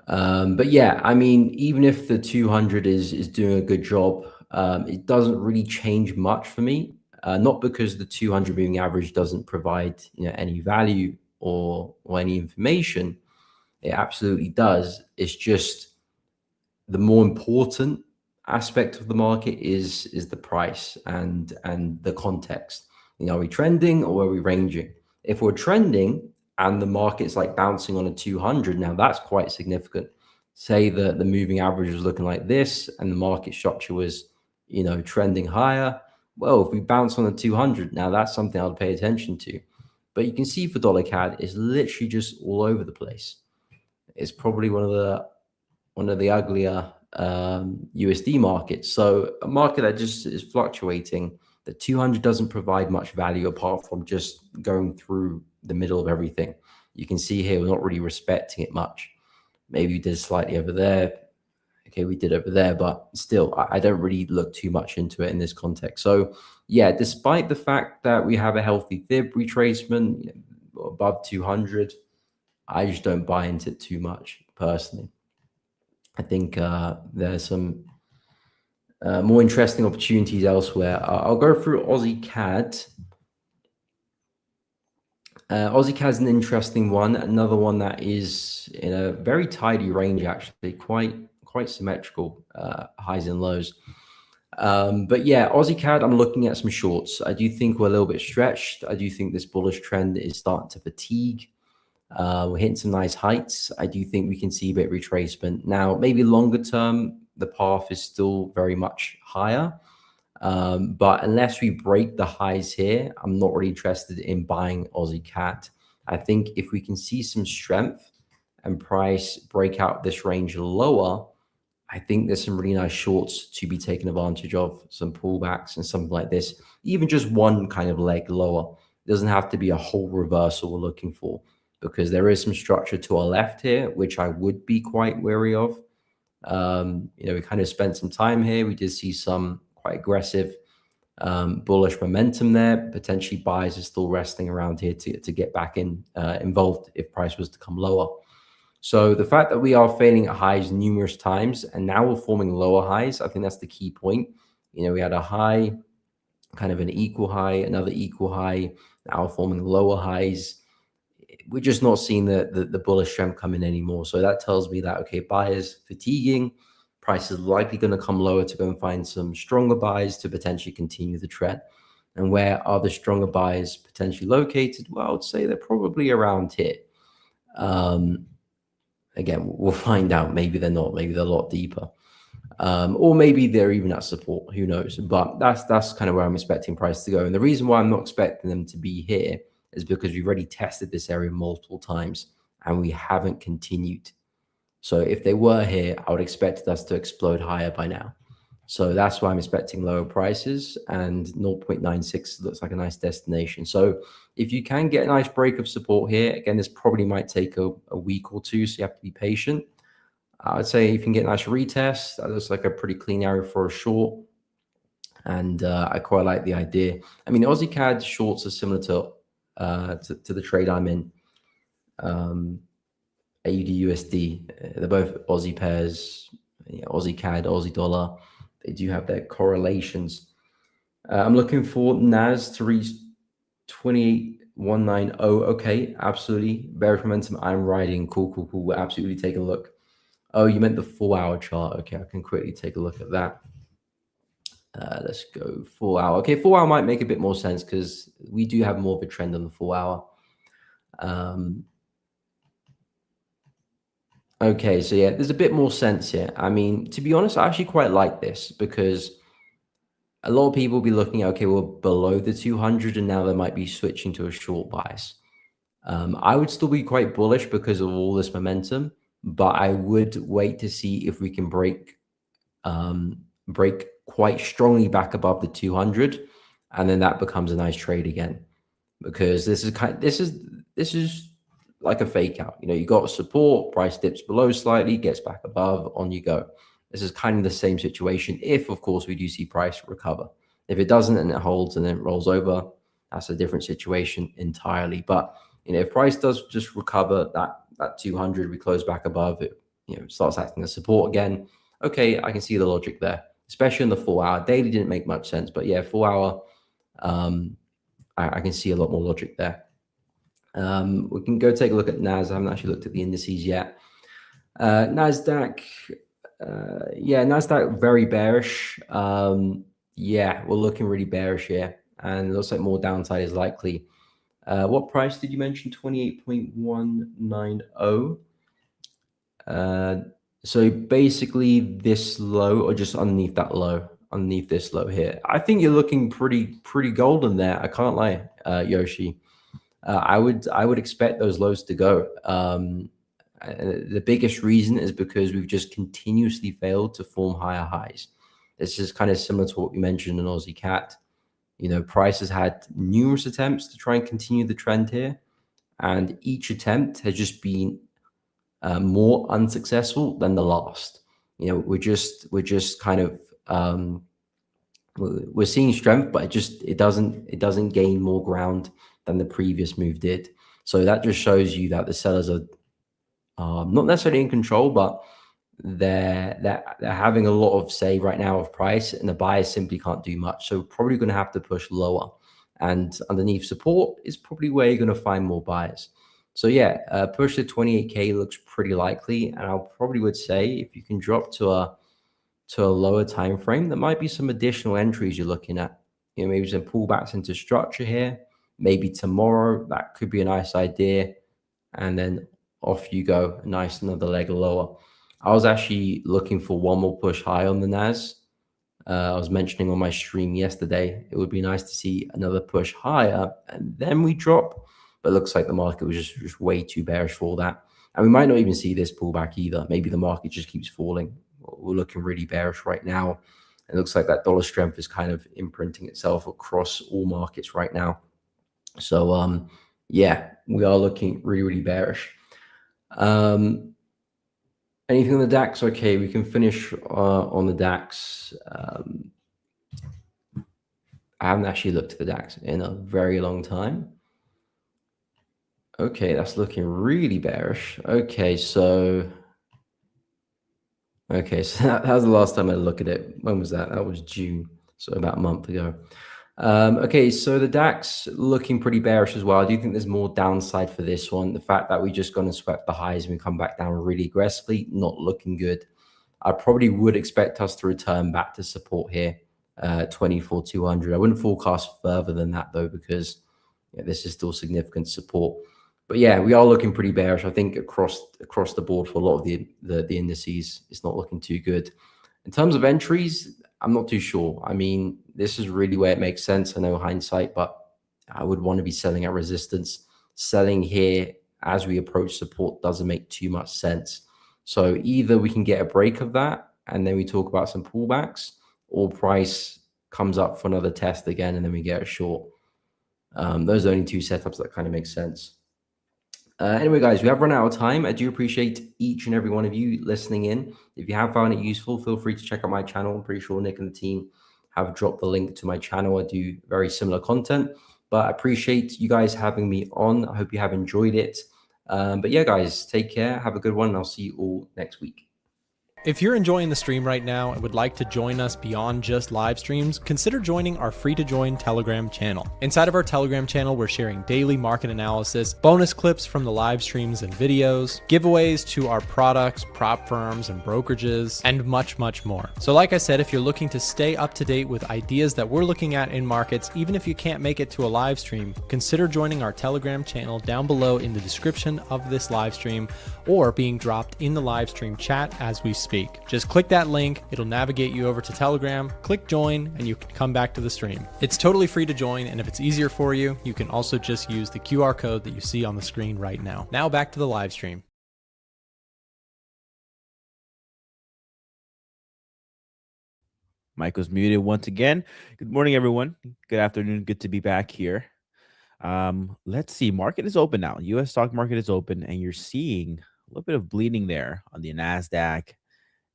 But yeah, I mean, even if the 200 is doing a good job, it doesn't really change much for me. Not because the 200 moving average doesn't provide any value or any information, It absolutely does. It's just the more important aspect of the market is the price and the context. You know, are we trending or are we ranging? If we're trending and the market's like bouncing on a 200, now that's quite significant. Say that the moving average was looking like this and the market structure was, you know, trending higher. Well, if we bounce on the 200, now that's something I'll pay attention to. But you can see for dollar CAD, it's literally just all over the place. It's probably one of the uglier USD markets. So a market that just is fluctuating. The 200 doesn't provide much value apart from just going through the middle of everything. You can see here we're not really respecting it much. Maybe we did slightly over there. Okay, we did over there, but still, I don't really look too much into it in this context. So yeah, despite the fact that we have a healthy fib retracement, you know, above 200, I just don't buy into it too much personally. I think there's some more interesting opportunities elsewhere. I'll go through Aussie CAD. Aussie CAD is an interesting one. Another one that is in a very tidy range, actually, quite symmetrical, highs and lows. But yeah, Aussie CAD, I'm looking at some shorts. I do think we're a little bit stretched. I do think this bullish trend is starting to fatigue. We're hitting some nice heights. I do think we can see a bit of retracement. Now, maybe longer term, the path is still very much higher. But unless we break the highs here, I'm not really interested in buying Aussie CAD. I think if we can see some strength and price break out this range lower, I think there's some really nice shorts to be taken advantage of, some pullbacks and something like this. Even just one kind of leg lower. It doesn't have to be a whole reversal we're looking for, because there is some structure to our left here, which I would be quite wary of. You know, we kind of spent some time here. We did see some quite aggressive bullish momentum there. Potentially buyers are still resting around here to get back involved if price was to come lower. So the fact that we are failing at highs numerous times and now we're forming lower highs, I think that's the key point. You know, we had a high, kind of an equal high, another equal high, now we're forming lower highs. We're just not seeing the bullish trend come in anymore. So that tells me that, okay, buyers fatiguing, price is likely going to come lower to go and find some stronger buys to potentially continue the trend. And where are the stronger buys potentially located? Well, I would say they're probably around here. Again, we'll find out. Maybe they're not. Maybe they're a lot deeper. Or maybe they're even at support. Who knows? But that's kind of where I'm expecting price to go. And the reason why I'm not expecting them to be here is because we've already tested this area multiple times and we haven't continued. So if they were here, I would expect us to explode higher by now. So that's why I'm expecting lower prices, and 0.96 looks like a nice destination. So if you can get a nice break of support here, again, this probably might take a week or two, so you have to be patient. I would say if you can get a nice retest, that looks like a pretty clean area for a short. And I quite like the idea. I mean, Aussie CAD shorts are similar to the trade I'm in. AUD USD, they're both Aussie pairs, Aussie CAD, Aussie dollar. They do have their correlations. I'm looking for NAS to reach 28,190. Okay, absolutely. Bearish momentum, I'm riding. Cool. We'll absolutely take a look. Oh, you meant the 4-hour chart. Okay, I can quickly take a look at that. Let's go 4-hour. Okay, 4-hour might make a bit more sense because we do have more of a trend on the 4-hour. Okay, so yeah, there's a bit more sense here. I mean, to be honest, I actually quite like this because a lot of people will be looking at, okay, we're below the 200 and now they might be switching to a short bias. I would still be quite bullish because of all this momentum, but I would wait to see if we can break quite strongly back above the 200, and then that becomes a nice trade again. Because this is like a fake out. You know, you got support, price dips below slightly, gets back above, on you go. This is kind of the same situation if, of course, we do see price recover. If it doesn't and it holds and then it rolls over, that's a different situation entirely. But, you know, if price does just recover that 200, we close back above it, you know, starts acting as support again. Okay, I can see the logic there, especially in the 4-hour. Daily didn't make much sense, but yeah, 4-hour, I can see a lot more logic there. We can go take a look at Nas. I haven't actually looked at the indices yet. Nasdaq, Nasdaq very bearish. Yeah, we're looking really bearish here, and it looks like more downside is likely. What price did you mention? 28.190. So basically this low, or just underneath that low, underneath this low here. I think you're looking pretty golden there. I can't lie, Yoshi. I would expect those lows to go. The biggest reason is because we've just continuously failed to form higher highs. This is kind of similar to what we mentioned in Aussie Cat. You know, price has had numerous attempts to try and continue the trend here, and each attempt has just been more unsuccessful than the last. You know, we're just kind of we're seeing strength, but it doesn't gain more ground than the previous move did. So that just shows you that the sellers are not necessarily in control, but they're having a lot of say right now of price, and the buyers simply can't do much. So probably going to have to push lower, and underneath support is probably where you're going to find more buyers. So yeah, push to 28K looks pretty likely, and I probably would say if you can drop to a lower time frame, there might be some additional entries you're looking at. You know, maybe some pullbacks into structure here. Maybe tomorrow, that could be a nice idea, and then off you go, a nice another leg lower. I was actually looking for one more push high on the Nas. I was mentioning on my stream yesterday, it would be nice to see another push higher, and then we drop. But it looks like the market was just way too bearish for that. And we might not even see this pullback either. Maybe the market just keeps falling. We're looking really bearish right now. It looks like that dollar strength is kind of imprinting itself across all markets right now. So, yeah, we are looking really bearish. Anything on the DAX? Okay, we can finish on the DAX. I haven't actually looked at the DAX in a very long time. Okay, that's looking really bearish. Okay, so that was the last time I looked at it. When was that? That was June, so about a month ago. Okay, so the DAX looking pretty bearish as well. I do think there's more downside for this one. The fact that we just gone and swept the highs and we come back down really aggressively, not looking good. I probably would expect us to return back to support here, 24,200. I wouldn't forecast further than that though, because this is still significant support. But yeah, we are looking pretty bearish. I think across the board for a lot of the indices, it's not looking too good. In terms of entries, I'm not too sure. I mean, this is really where it makes sense. I know hindsight, but I would want to be selling at resistance. Selling here as we approach support doesn't make too much sense. So either we can get a break of that and then we talk about some pullbacks, or price comes up for another test again and then we get a short. Those are the only two setups that kind of make sense. Anyway, guys, we have run out of time. I do appreciate each and every one of you listening in. If you have found it useful, feel free to check out my channel. I'm pretty sure Nick and the team have dropped the link to my channel. I do very similar content, but I appreciate you guys having me on. I hope you have enjoyed it. But yeah, guys, take care. Have a good one, and I'll see you all next week.
If you're enjoying the stream right now and would like to join us beyond just live streams, consider joining our free-to-join Telegram channel. Inside of our Telegram channel, we're sharing daily market analysis, bonus clips from the live streams and videos, giveaways to our products, prop firms, and brokerages, and much more. So like I said, if you're looking to stay up to date with ideas that we're looking at in markets, even if you can't make it to a live stream, consider joining our Telegram channel down below in the description of this live stream, or being dropped in the live stream chat as we speak. Just click that link, it'll navigate you over to Telegram, click join, and you can come back to the stream. It's totally free to join, and if it's easier for you, you can also just use the QR code that you see on the screen right now. Now back to the live stream.
Mike was muted once again. Good morning, everyone. Good afternoon. Good to be back here. Let's see. Market is open now. U.S. stock market is open, and you're seeing a little bit of bleeding there on the Nasdaq,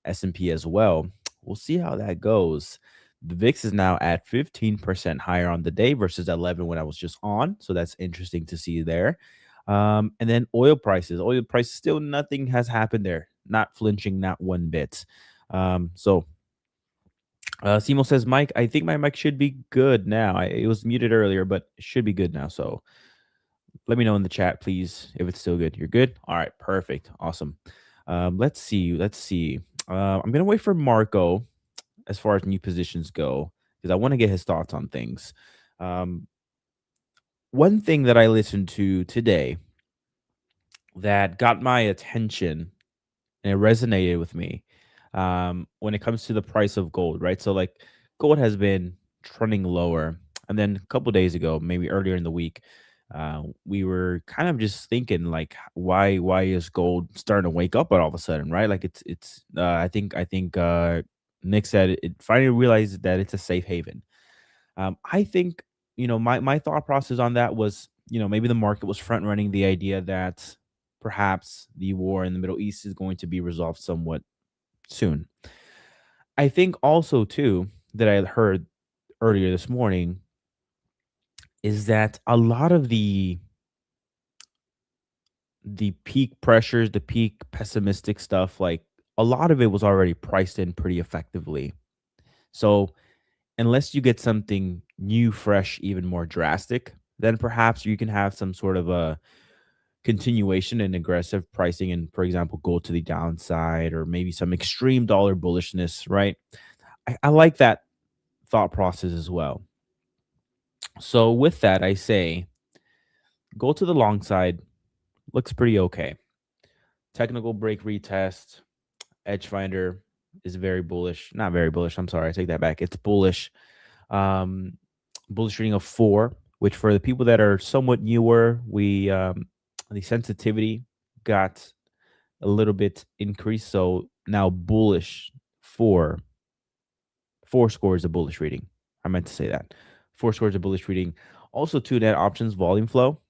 S&P as well. We'll see how that goes. The VIX is now at 15% higher on the day versus 11 when I was just on. So that's interesting to see there. And then oil prices. Oil prices, still nothing has happened there. Not flinching, not one bit. Simo says, Mike, I think my mic should be good now. It was muted earlier, but it should be good now. So Let me know in the chat, please, if it's still good. You're good? All right, perfect. Awesome. Let's see. I'm going to wait for Marco as far as new positions go, because I want to get his thoughts on things. One thing that I listened to today that got my attention and it resonated with me when it comes to the price of gold, right? So like gold has been trending lower. And then a couple days ago, maybe earlier in the week, we were kind of just thinking like, why is gold starting to wake up all of a sudden, right? Like I think Nick said it finally realized that it's a safe haven. I think, my thought process on that was, maybe the market was front running the idea that perhaps the war in the Middle East is going to be resolved somewhat soon. I think also too that I heard earlier this morning is that a lot of the peak pressures, the peak pessimistic stuff, like a lot of it was already priced in pretty effectively. So unless you get something new, fresh, even more drastic, then perhaps you can have some sort of a continuation and aggressive pricing and, for example, gold to the downside or maybe some extreme dollar bullishness, right? I like that thought process as well. So with that, I say go to the long side. Looks pretty okay. Technical break retest. Edge finder is very bullish. Not very bullish. I'm sorry. I take that back. It's bullish. Bullish reading of 4, which for the people that are somewhat newer, the sensitivity got a little bit increased. So now bullish 4 scores a bullish reading. I meant to say that. 4 scores a bullish reading. Also, 2 net options volume flow.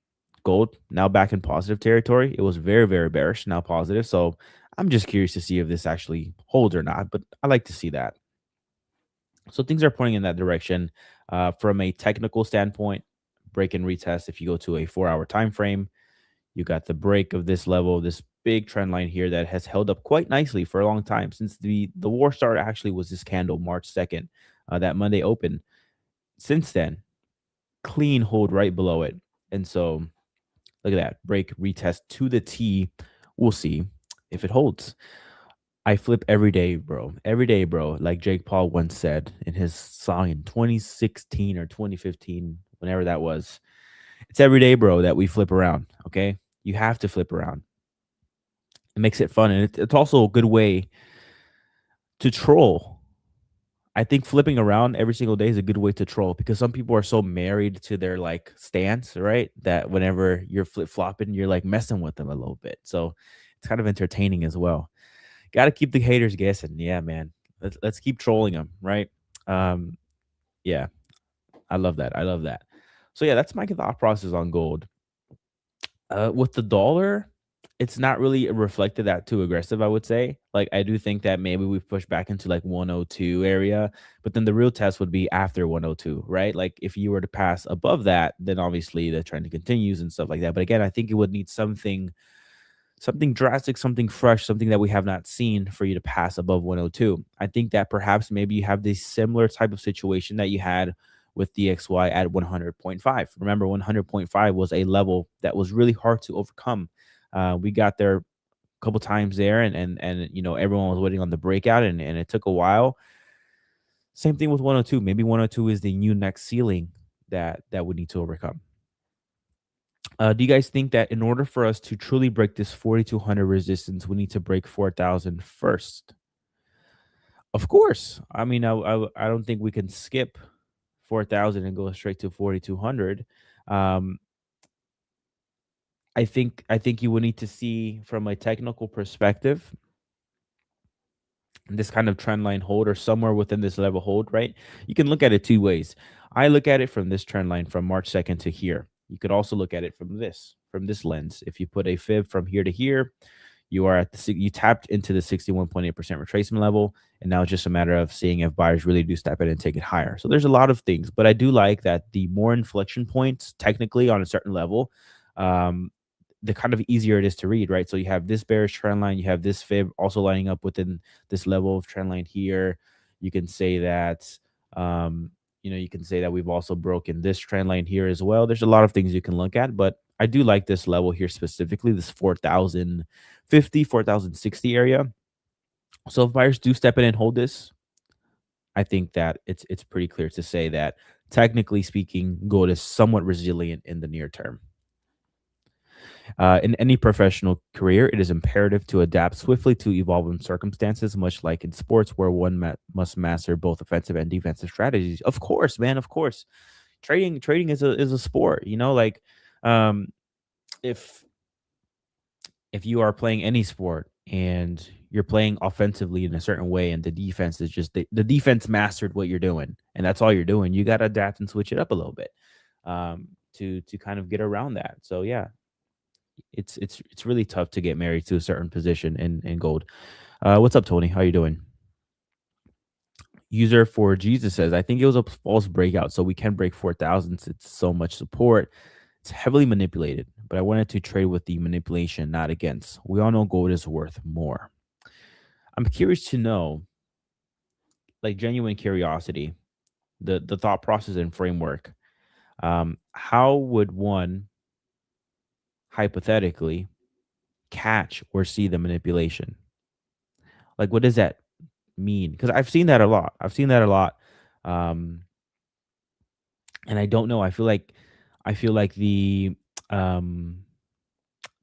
Gold now back in positive territory. It was very, very bearish, now positive. So I'm just curious to see if this actually holds or not, but I like to see that. So things are pointing in that direction. From a technical standpoint, break and retest. If you go to a 4-hour time frame, you got the break of this level, this big trend line here that has held up quite nicely for a long time since the war started. Actually, was this candle March 2nd, that Monday open. Since then, clean hold right below it, and so look at that break retest to the T. We'll see if it holds. I flip every day, bro. Every day, bro. Like Jake Paul once said in his song in 2016 or 2015, whenever that was. It's every day, bro, that we flip around. Okay. You have to flip around. It makes it fun. And it's also a good way to troll. I think flipping around every single day is a good way to troll because some people are so married to their like stance, right? That whenever you're flip flopping, you're like messing with them a little bit. So it's kind of entertaining as well. Got to keep the haters guessing. Yeah, man. Let's keep trolling them, right? Yeah, I love that. I love that. So yeah, that's my thought process on gold. With the dollar, it's not really reflected that too aggressive, I would say. Like I do think that maybe we've pushed back into like 102 area, but then the real test would be after 102, right? Like if you were to pass above that, then obviously the trend continues and stuff like that. But again, I think it would need something drastic, something fresh, something that we have not seen for you to pass above 102. I think that perhaps maybe you have this similar type of situation that you had with DXY at 100.5. Remember, 100.5 was a level that was really hard to overcome. We got there a couple times there, and everyone was waiting on the breakout, and it took a while. Same thing with 102. Maybe 102 is the new next ceiling that we need to overcome. Do you guys think that in order for us to truly break this 4,200 resistance, we need to break 4,000 first? Of course. I mean, I don't think we can skip 4,000 and go straight to 4,200. I think you would need to see from a technical perspective this kind of trend line hold or somewhere within this level hold, right? You can look at it 2 ways. I look at it from this trend line from March 2nd to here. You could also look at it from this lens. If you put a fib from here to here, you are at you tapped into the 61.8% retracement level, and now it's just a matter of seeing if buyers really do step in and take it higher. So there's a lot of things, but I do like that the more inflection points technically on a certain level, the kind of easier it is to read, right? So you have this bearish trend line, you have this fib also lining up within this level of trend line here. You can say that you can say that we've also broken this trend line here as well. There's a lot of things you can look at, but I do like this level here specifically, this 4,050, 4,060 area. So if buyers do step in and hold this, I think that it's pretty clear to say that technically speaking, gold is somewhat resilient in the near term. In any professional career, it is imperative to adapt swiftly to evolving circumstances, much like in sports, where one must master both offensive and defensive strategies. Of course, man. Of course, trading is a sport. You know, like if you are playing any sport and you're playing offensively in a certain way, and the defense is just the defense mastered what you're doing, and that's all you're doing, you got to adapt and switch it up a little bit to kind of get around that. So yeah. It's really tough to get married to a certain position in gold. What's up, Tony? How you doing? User for Jesus says, I think it was a false breakout, so we can break 4,000. It's so much support. It's heavily manipulated, but I wanted to trade with the manipulation, not against. We all know gold is worth more. I'm curious to know, like genuine curiosity, the thought process and framework. How would one hypothetically catch or see the manipulation? Like, what does that mean? Because I've seen that a lot. And I don't know. I feel like the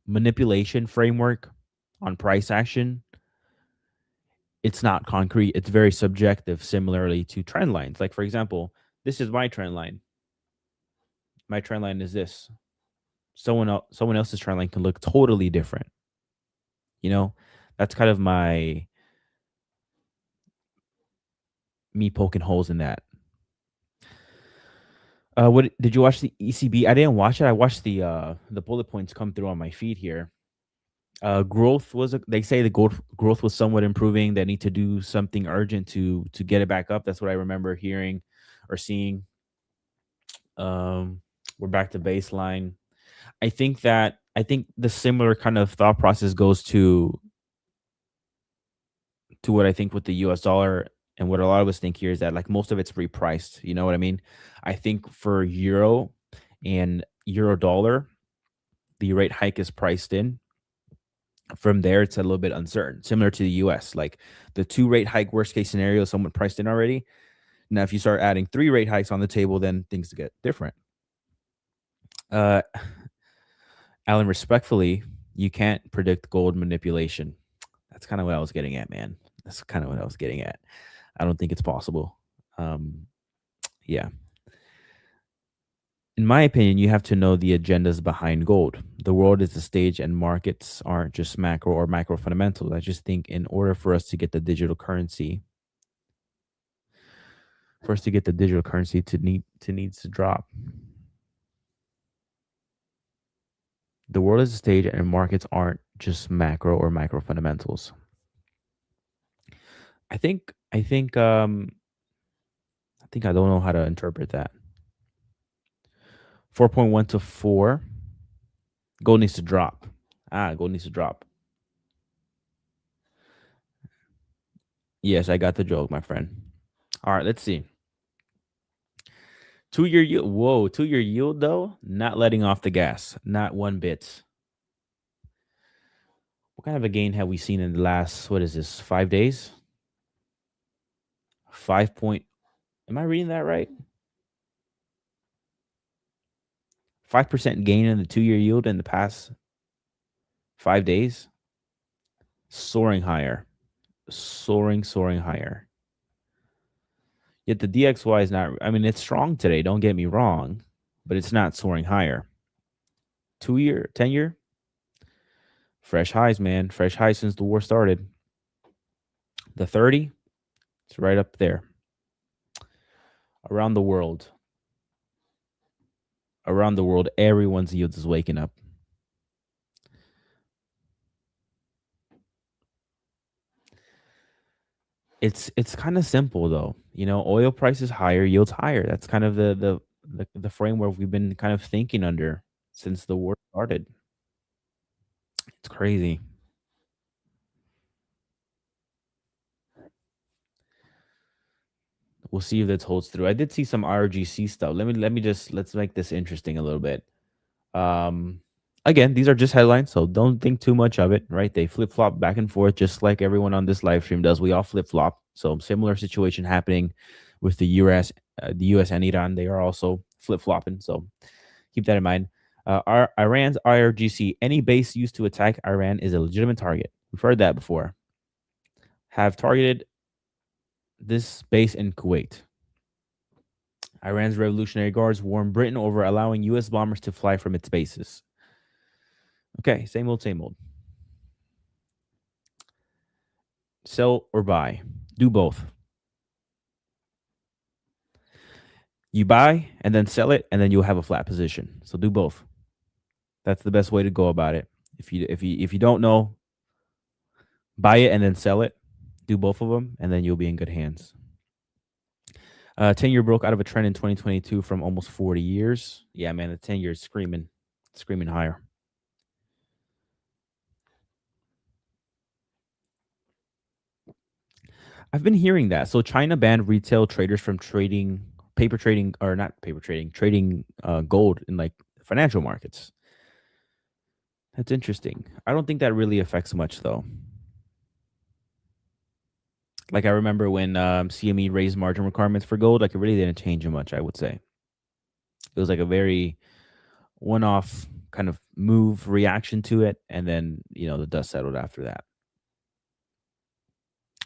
manipulation framework on price action, it's not concrete. It's very subjective, similarly to trend lines. Like, for example, this is my trend line. My trend line is this. Someone else's trend line can look totally different. You know, that's kind of me poking holes in that. What did you watch the ECB? I didn't watch it. I watched the bullet points come through on my feed here. Growth they say the growth was somewhat improving. They need to do something urgent to get it back up. That's what I remember hearing or seeing. We're back to baseline. I think the similar kind of thought process goes to what I think with the US dollar, and what a lot of us think here is that like most of it's repriced. You know what I mean? I think for euro and euro dollar, the rate hike is priced in. From there, it's a little bit uncertain, similar to the US. Like the 2 rate hike worst case scenario is somewhat priced in already. Now, if you start adding 3 rate hikes on the table, then things get different. Alan, respectfully, you can't predict gold manipulation. That's kind of what I was getting at, man. That's kind of what I was getting at. I don't think it's possible. Yeah. In my opinion, you have to know the agendas behind gold. The world is the stage, and markets aren't just macro or micro fundamentals. I just think in order for us to get the digital currency, needs to drop. The world is a stage, and markets aren't just macro or micro fundamentals. I think I don't know how to interpret that. 4.1 to 4. Gold needs to drop. Gold needs to drop. Yes, I got the joke, my friend. All right, let's see. 2-year yield. Whoa, 2-year yield, though, not letting off the gas. Not one bit. What kind of a gain have we seen in the last, 5 days? 5 point. Am I reading that right? 5% gain in the 2-year yield in the past 5 days. Soaring higher. Soaring higher. Yet the DXY is not, it's strong today, don't get me wrong, but it's not soaring higher. 2-year, 10-year, fresh highs, man. Fresh highs since the war started. The 30, it's right up there. Around the world, everyone's yields is waking up. It's kind of simple, though. You know, oil prices higher, yields higher. That's kind of the framework we've been kind of thinking under since the war started. It's crazy. We'll see if that holds through. I did see some RGC stuff. Let's make this interesting a little bit. again, these are just headlines, so don't think too much of it, right? They flip-flop back and forth just like everyone on this live stream does. We all flip-flop. So similar situation happening with the US and Iran. They are also flip-flopping. So keep that in mind. Iran's IRGC, any base used to attack Iran is a legitimate target. We've heard that before. Have targeted this base in Kuwait. Iran's Revolutionary Guards warned Britain over allowing U.S. bombers to fly from its bases. Okay, same old, same old. Sell or buy. Do both. You buy and then sell it, and then you'll have a flat position. So do both. That's the best way to go about it. If you don't know, buy it and then sell it. Do both of them, and then you'll be in good hands. 10-year broke out of a trend in 2022 from almost 40 years. Yeah, man, the 10-year is screaming higher. I've been hearing that. So China banned retail traders from trading gold in like financial markets. That's interesting. I don't think that really affects much though. Like I remember when CME raised margin requirements for gold, like it really didn't change much, I would say. It was like a very one-off kind of move reaction to it, and then the dust settled after that.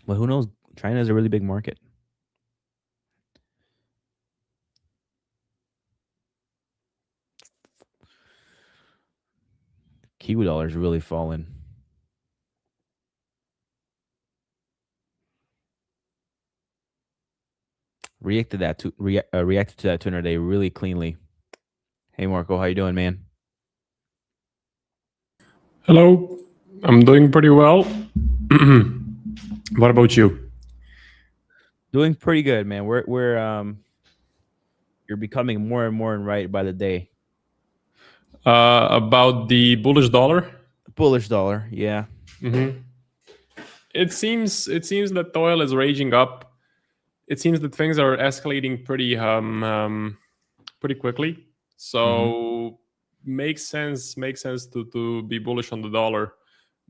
But who knows? China is a really big market. Kiwi dollar's really fallen. Reacted to that 200-day really cleanly. Hey Marco, how you doing, man?
Hello, I'm doing pretty well. What about you?
Doing pretty good, man. You're becoming more and more right by the day.
About the bullish dollar?
Bullish dollar, yeah.
Mm-hmm. It seems that oil is raging up. It seems that things are escalating pretty quickly. So makes sense to be bullish on the dollar.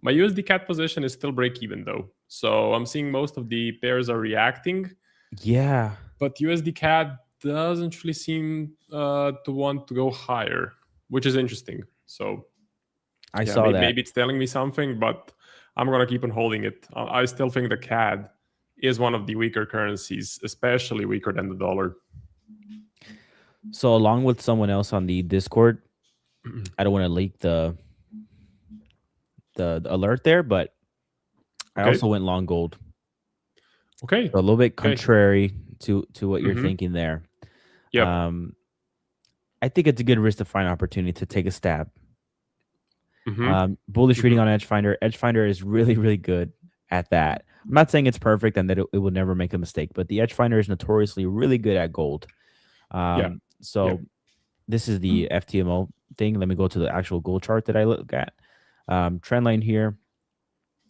My USD CAD position is still break even though. So I'm seeing most of the pairs are reacting.
Yeah.
But USD CAD doesn't really seem to want to go higher, which is interesting. So
I saw that.
Maybe it's telling me something, but I'm going to keep on holding it. I still think the CAD is one of the weaker currencies, especially weaker than the dollar.
So along with someone else on the Discord, I don't want to leak the alert there, but I also went long gold.
Okay.
So a little bit contrary to what you're thinking there.
Yeah.
I think it's a good risk to find opportunity to take a stab. Bullish reading on Edgefinder. Edgefinder is really, really good at that. I'm not saying it's perfect and that it will never make a mistake, but the Edgefinder is notoriously really good at gold. This is the FTMO thing. Let me go to the actual gold chart that I look at. Trend line here.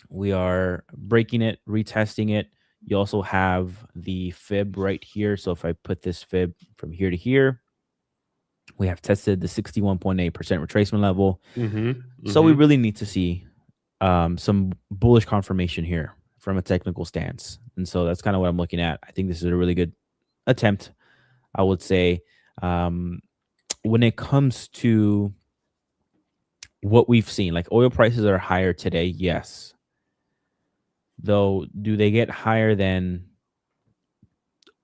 We are breaking it, retesting it. You also have the fib right here. So if I put this fib from here to here, we have tested the 61.8% retracement level. So we really need to see some bullish confirmation here from a technical stance. And so that's kind of what I'm looking at. I think this is a really good attempt, I would say. When it comes to what we've seen, like oil prices are higher today, yes. Though, do they get higher than,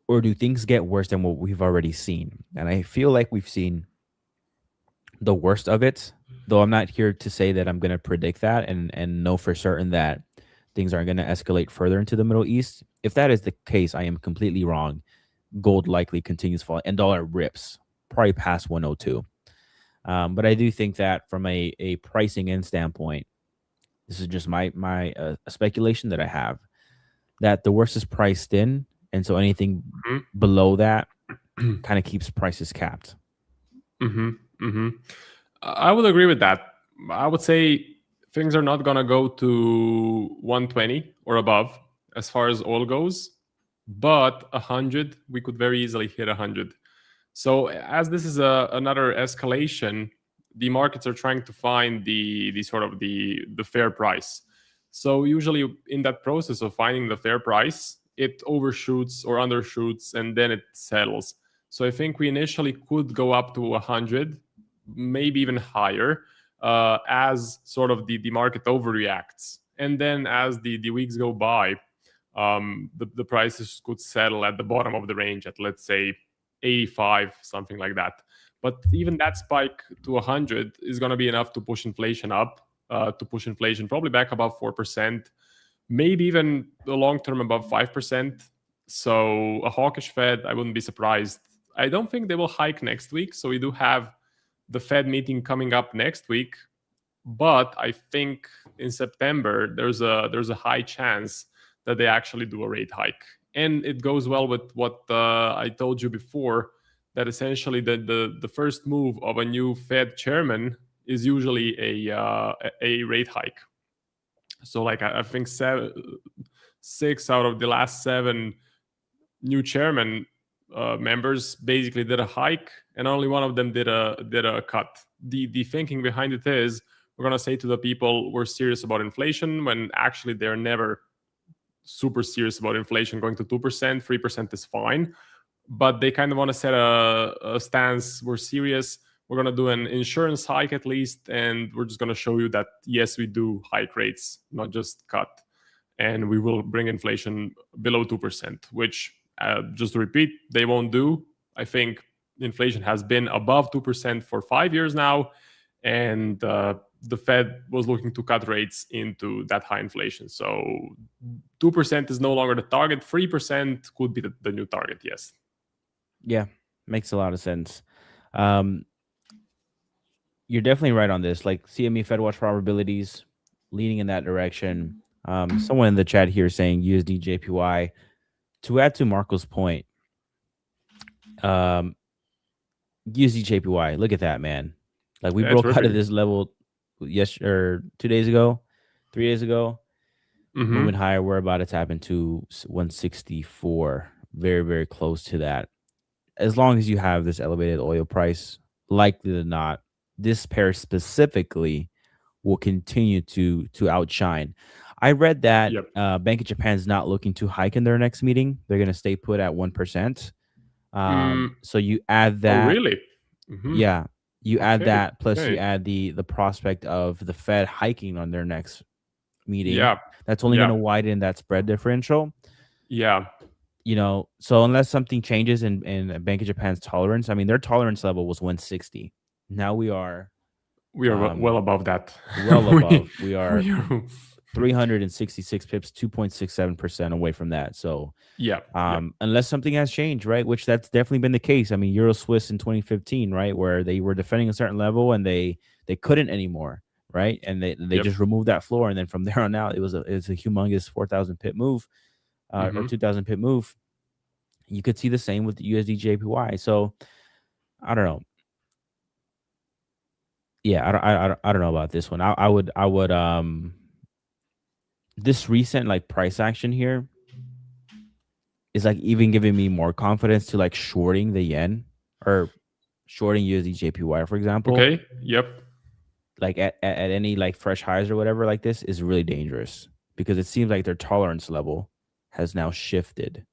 or do things get worse than what we've already seen? And I feel like we've seen the worst of it, though I'm not here to say that I'm going to predict that and know for certain that things aren't going to escalate further into the Middle East. If that is the case, I am completely wrong. Gold likely continues falling and dollar rips probably past 102. But I do think that from a pricing in standpoint, this is just my speculation that I have, that the worst is priced in, and so anything below that kind of keeps prices capped.
I would agree with that. I would say things are not going to go to 120 or above as far as oil goes, but 100, we could very easily hit 100. So as this is another escalation, the markets are trying to find the sort of the fair price. So usually in that process of finding the fair price, it overshoots or undershoots, and then it settles. So I think we initially could go up to 100, maybe even higher, as sort of the market overreacts. And then as the weeks go by, the prices could settle at the bottom of the range at, let's say, 85, something like that. But even that spike to 100 is going to be enough to push inflation up, to push inflation probably back above 4%, maybe even the long term above 5%. So a hawkish Fed, I wouldn't be surprised. I don't think they will hike next week. So we do have the Fed meeting coming up next week. But I think in September, there's a high chance that they actually do a rate hike. And it goes well with what I told you before, that essentially the first move of a new Fed chairman is usually a rate hike. So like I think 6 out of the last 7 new chairman members basically did a hike, and only one of them did a cut. The thinking behind it is, we're going to say to the people, we're serious about inflation, when actually they're never super serious about inflation. Going to 2%, 3% is fine. But they kind of want to set a stance. We're serious. We're going to do an insurance hike at least. And we're just going to show you that, yes, we do hike rates, not just cut. And we will bring inflation below 2%, which, just to repeat, they won't do. I think inflation has been above 2% for 5 years now. And the Fed was looking to cut rates into that high inflation. So 2% is no longer the target. 3% could be the new target, yes.
Yeah, makes a lot of sense. You're definitely right on this. Like CME Fed Watch probabilities leaning in that direction. Someone in the chat here saying USD JPY. To add to Marco's point, USD JPY, look at that, man. Like we broke out of this level 2 days ago, 3 days ago. Moving higher, we're about to tap into 164. Very, very close to that. As long as you have this elevated oil price, likely to not, this pair specifically will continue to outshine. I read that Bank of Japan is not looking to hike in their next meeting. They're going to stay put at 1%. So you add that.
Oh, really?
Yeah. You add that, plus you add the prospect of the Fed hiking on their next meeting. Yeah. That's only going to widen that spread differential.
Yeah.
You know, so unless something changes in Bank of Japan's tolerance, I mean, their tolerance level was 160. Now we are
well above that.
Well above. we are 366 pips, 2.67% away from that. So unless something has changed, right? Which that's definitely been the case. I mean, Euro Swiss in 2015, right, where they were defending a certain level and they couldn't anymore, right? And they just removed that floor, and then from there on out, it was a humongous 4,000 pip move. Or 2,000 pip move. You could see the same with the USD JPY. So I don't know. Yeah, I don't know about this one. I would this recent like price action here is like even giving me more confidence to like shorting the yen or shorting USD JPY, for example.
Okay. Yep.
Like at any like fresh highs or whatever like this is really dangerous, because it seems like their tolerance level has now shifted.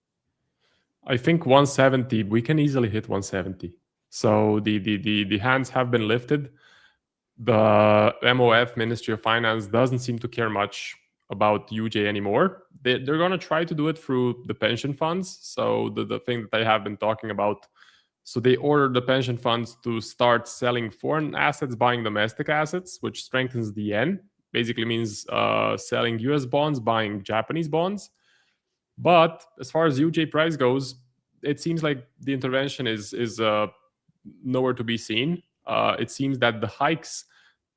I think 170, we can easily hit 170. So the hands have been lifted. The MOF, Ministry of Finance, doesn't seem to care much about UJ anymore. They're going to try to do it through the pension funds. So the thing that I have been talking about. So they ordered the pension funds to start selling foreign assets, buying domestic assets, which strengthens the yen. Basically means selling US bonds, buying Japanese bonds. But as far as UJ price goes, it seems like the intervention is nowhere to be seen. It seems that the hikes,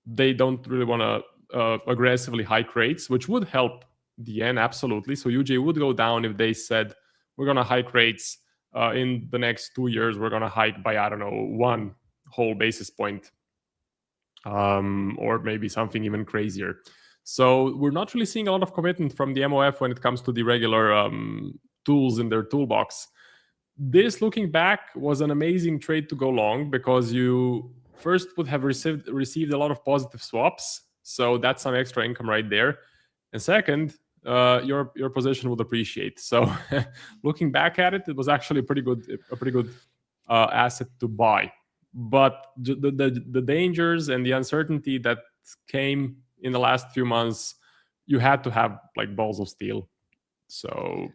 they don't really want to aggressively hike rates, which would help the yen, absolutely. So UJ would go down if they said, we're going to hike rates in the next 2 years. We're going to hike by, I don't know, 1 whole basis point, or maybe something even crazier. So we're not really seeing a lot of commitment from the MOF when it comes to the regular tools in their toolbox. This, looking back, was an amazing trade to go long, because you first would have received a lot of positive swaps, so that's some extra income right there. And second, your position would appreciate. So looking back at it, it was actually a pretty good asset to buy. But the dangers and the uncertainty that came in the last few months, you had to have like balls of steel. So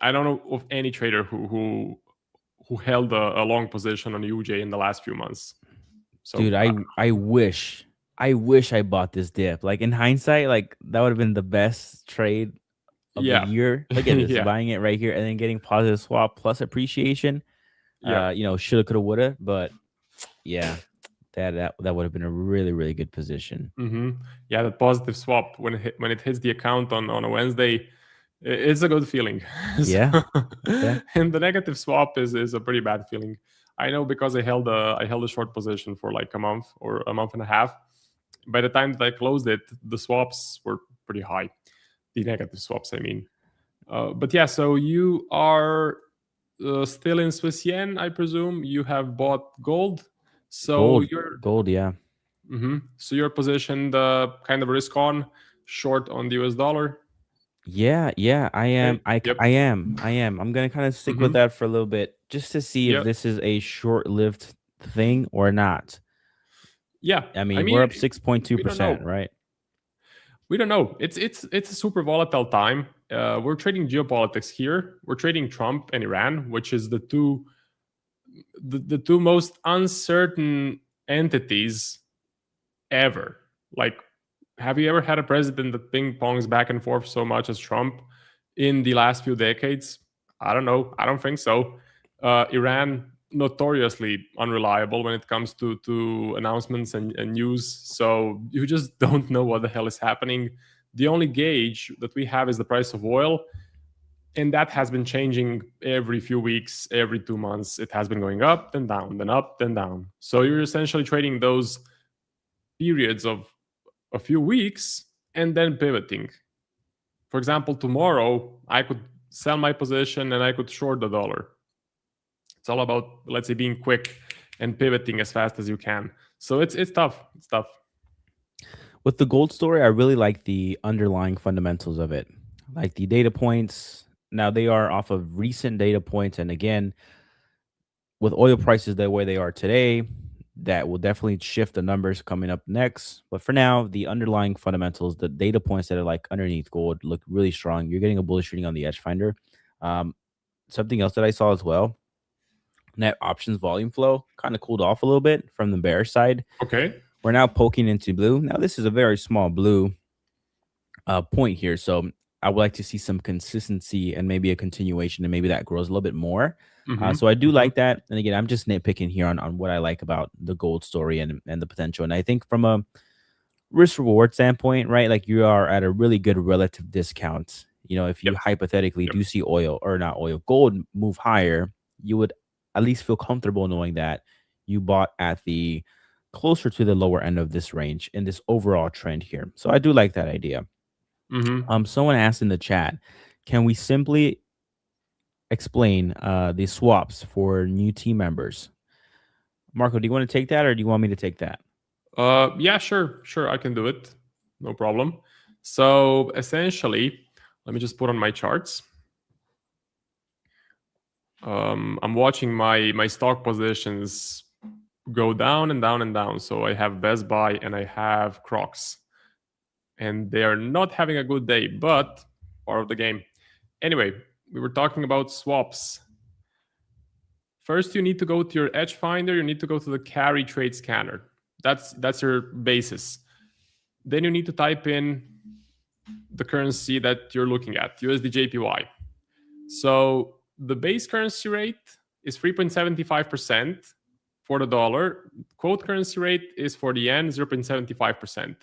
I don't know of any trader who held a long position on UJ in the last few months. So,
dude, I wish I bought this dip. Like in hindsight, like that would have been the best trade of the year. Look at this, buying it right here and then getting positive swap plus appreciation. You know, shoulda, coulda, woulda, but yeah, that would have been a really good position.
Yeah, that positive swap when it hits the account on a Wednesday, it's a good feeling.
Yeah.
And the negative swap is a pretty bad feeling. I know, because I held a short position for like a month or a month and a half. By the time that I closed it, the swaps were pretty high. The negative swaps, I mean. But yeah, so you are still in Swiss yen, I presume. You have bought gold. So
gold, yeah.
So you're positioned kind of risk on, short on the US dollar.
Yeah, I am.
Okay.
I am. I'm gonna kind of stick with that for a little bit, just to see if this is a short-lived thing or not.
Yeah,
I mean we're up 6.2%, right?
We don't know. It's a super volatile time. We're trading geopolitics here. We're trading Trump and Iran, which is the two most uncertain entities ever. Like, have you ever had a president that ping pongs back and forth so much as Trump in the last few decades? I don't know. I don't think so. Iran, notoriously unreliable when it comes to announcements and news. So you just don't know what the hell is happening. The only gauge that we have is the price of oil. And that has been changing every few weeks, every 2 months. It has been going up, then down, then up, then down. So you're essentially trading those periods of a few weeks and then pivoting. For example, tomorrow I could sell my position and I could short the dollar. It's all about, let's say, being quick and pivoting as fast as you can. So it's tough. It's tough.
With the gold story, I really like the underlying fundamentals of it. Like the data points. Now they are off of recent data points, and again, with oil prices the way they are today, that will definitely shift the numbers coming up next. But for now, the underlying fundamentals, the data points that are like underneath gold, look really strong. You're getting a bullish reading on the edge finder. Something else that I saw as well, net options volume flow kind of cooled off a little bit from the bear side.
Okay.
We're now poking into blue. Now this is a very small blue point here. So I would like to see some consistency and maybe a continuation, and maybe that grows a little bit more. So I do like that. And again, I'm just nitpicking here on what I like about the gold story and the potential. And I think from a risk reward standpoint, right, like you are at a really good relative discount. You know, if you hypothetically do see gold move higher, you would at least feel comfortable knowing that you bought at the closer to the lower end of this range in this overall trend here. So I do like that idea. Someone asked in the chat, can we simply explain the swaps for new team members? Marco, do you want to take that, or do you want me to take that?
Yeah, sure, I can do it, no problem. So essentially, let me just put on my charts. I'm watching my stock positions go down and down and down. So I have Best Buy and I have Crocs, and they are not having a good day, but part of the game. Anyway, we were talking about swaps. First, you need to go to your edge finder. You need to go to the carry trade scanner. That's your basis. Then you need to type in the currency that you're looking at, USD/JPY. So the base currency rate is 3.75% for the dollar. Quote currency rate is for the yen, 0.75%.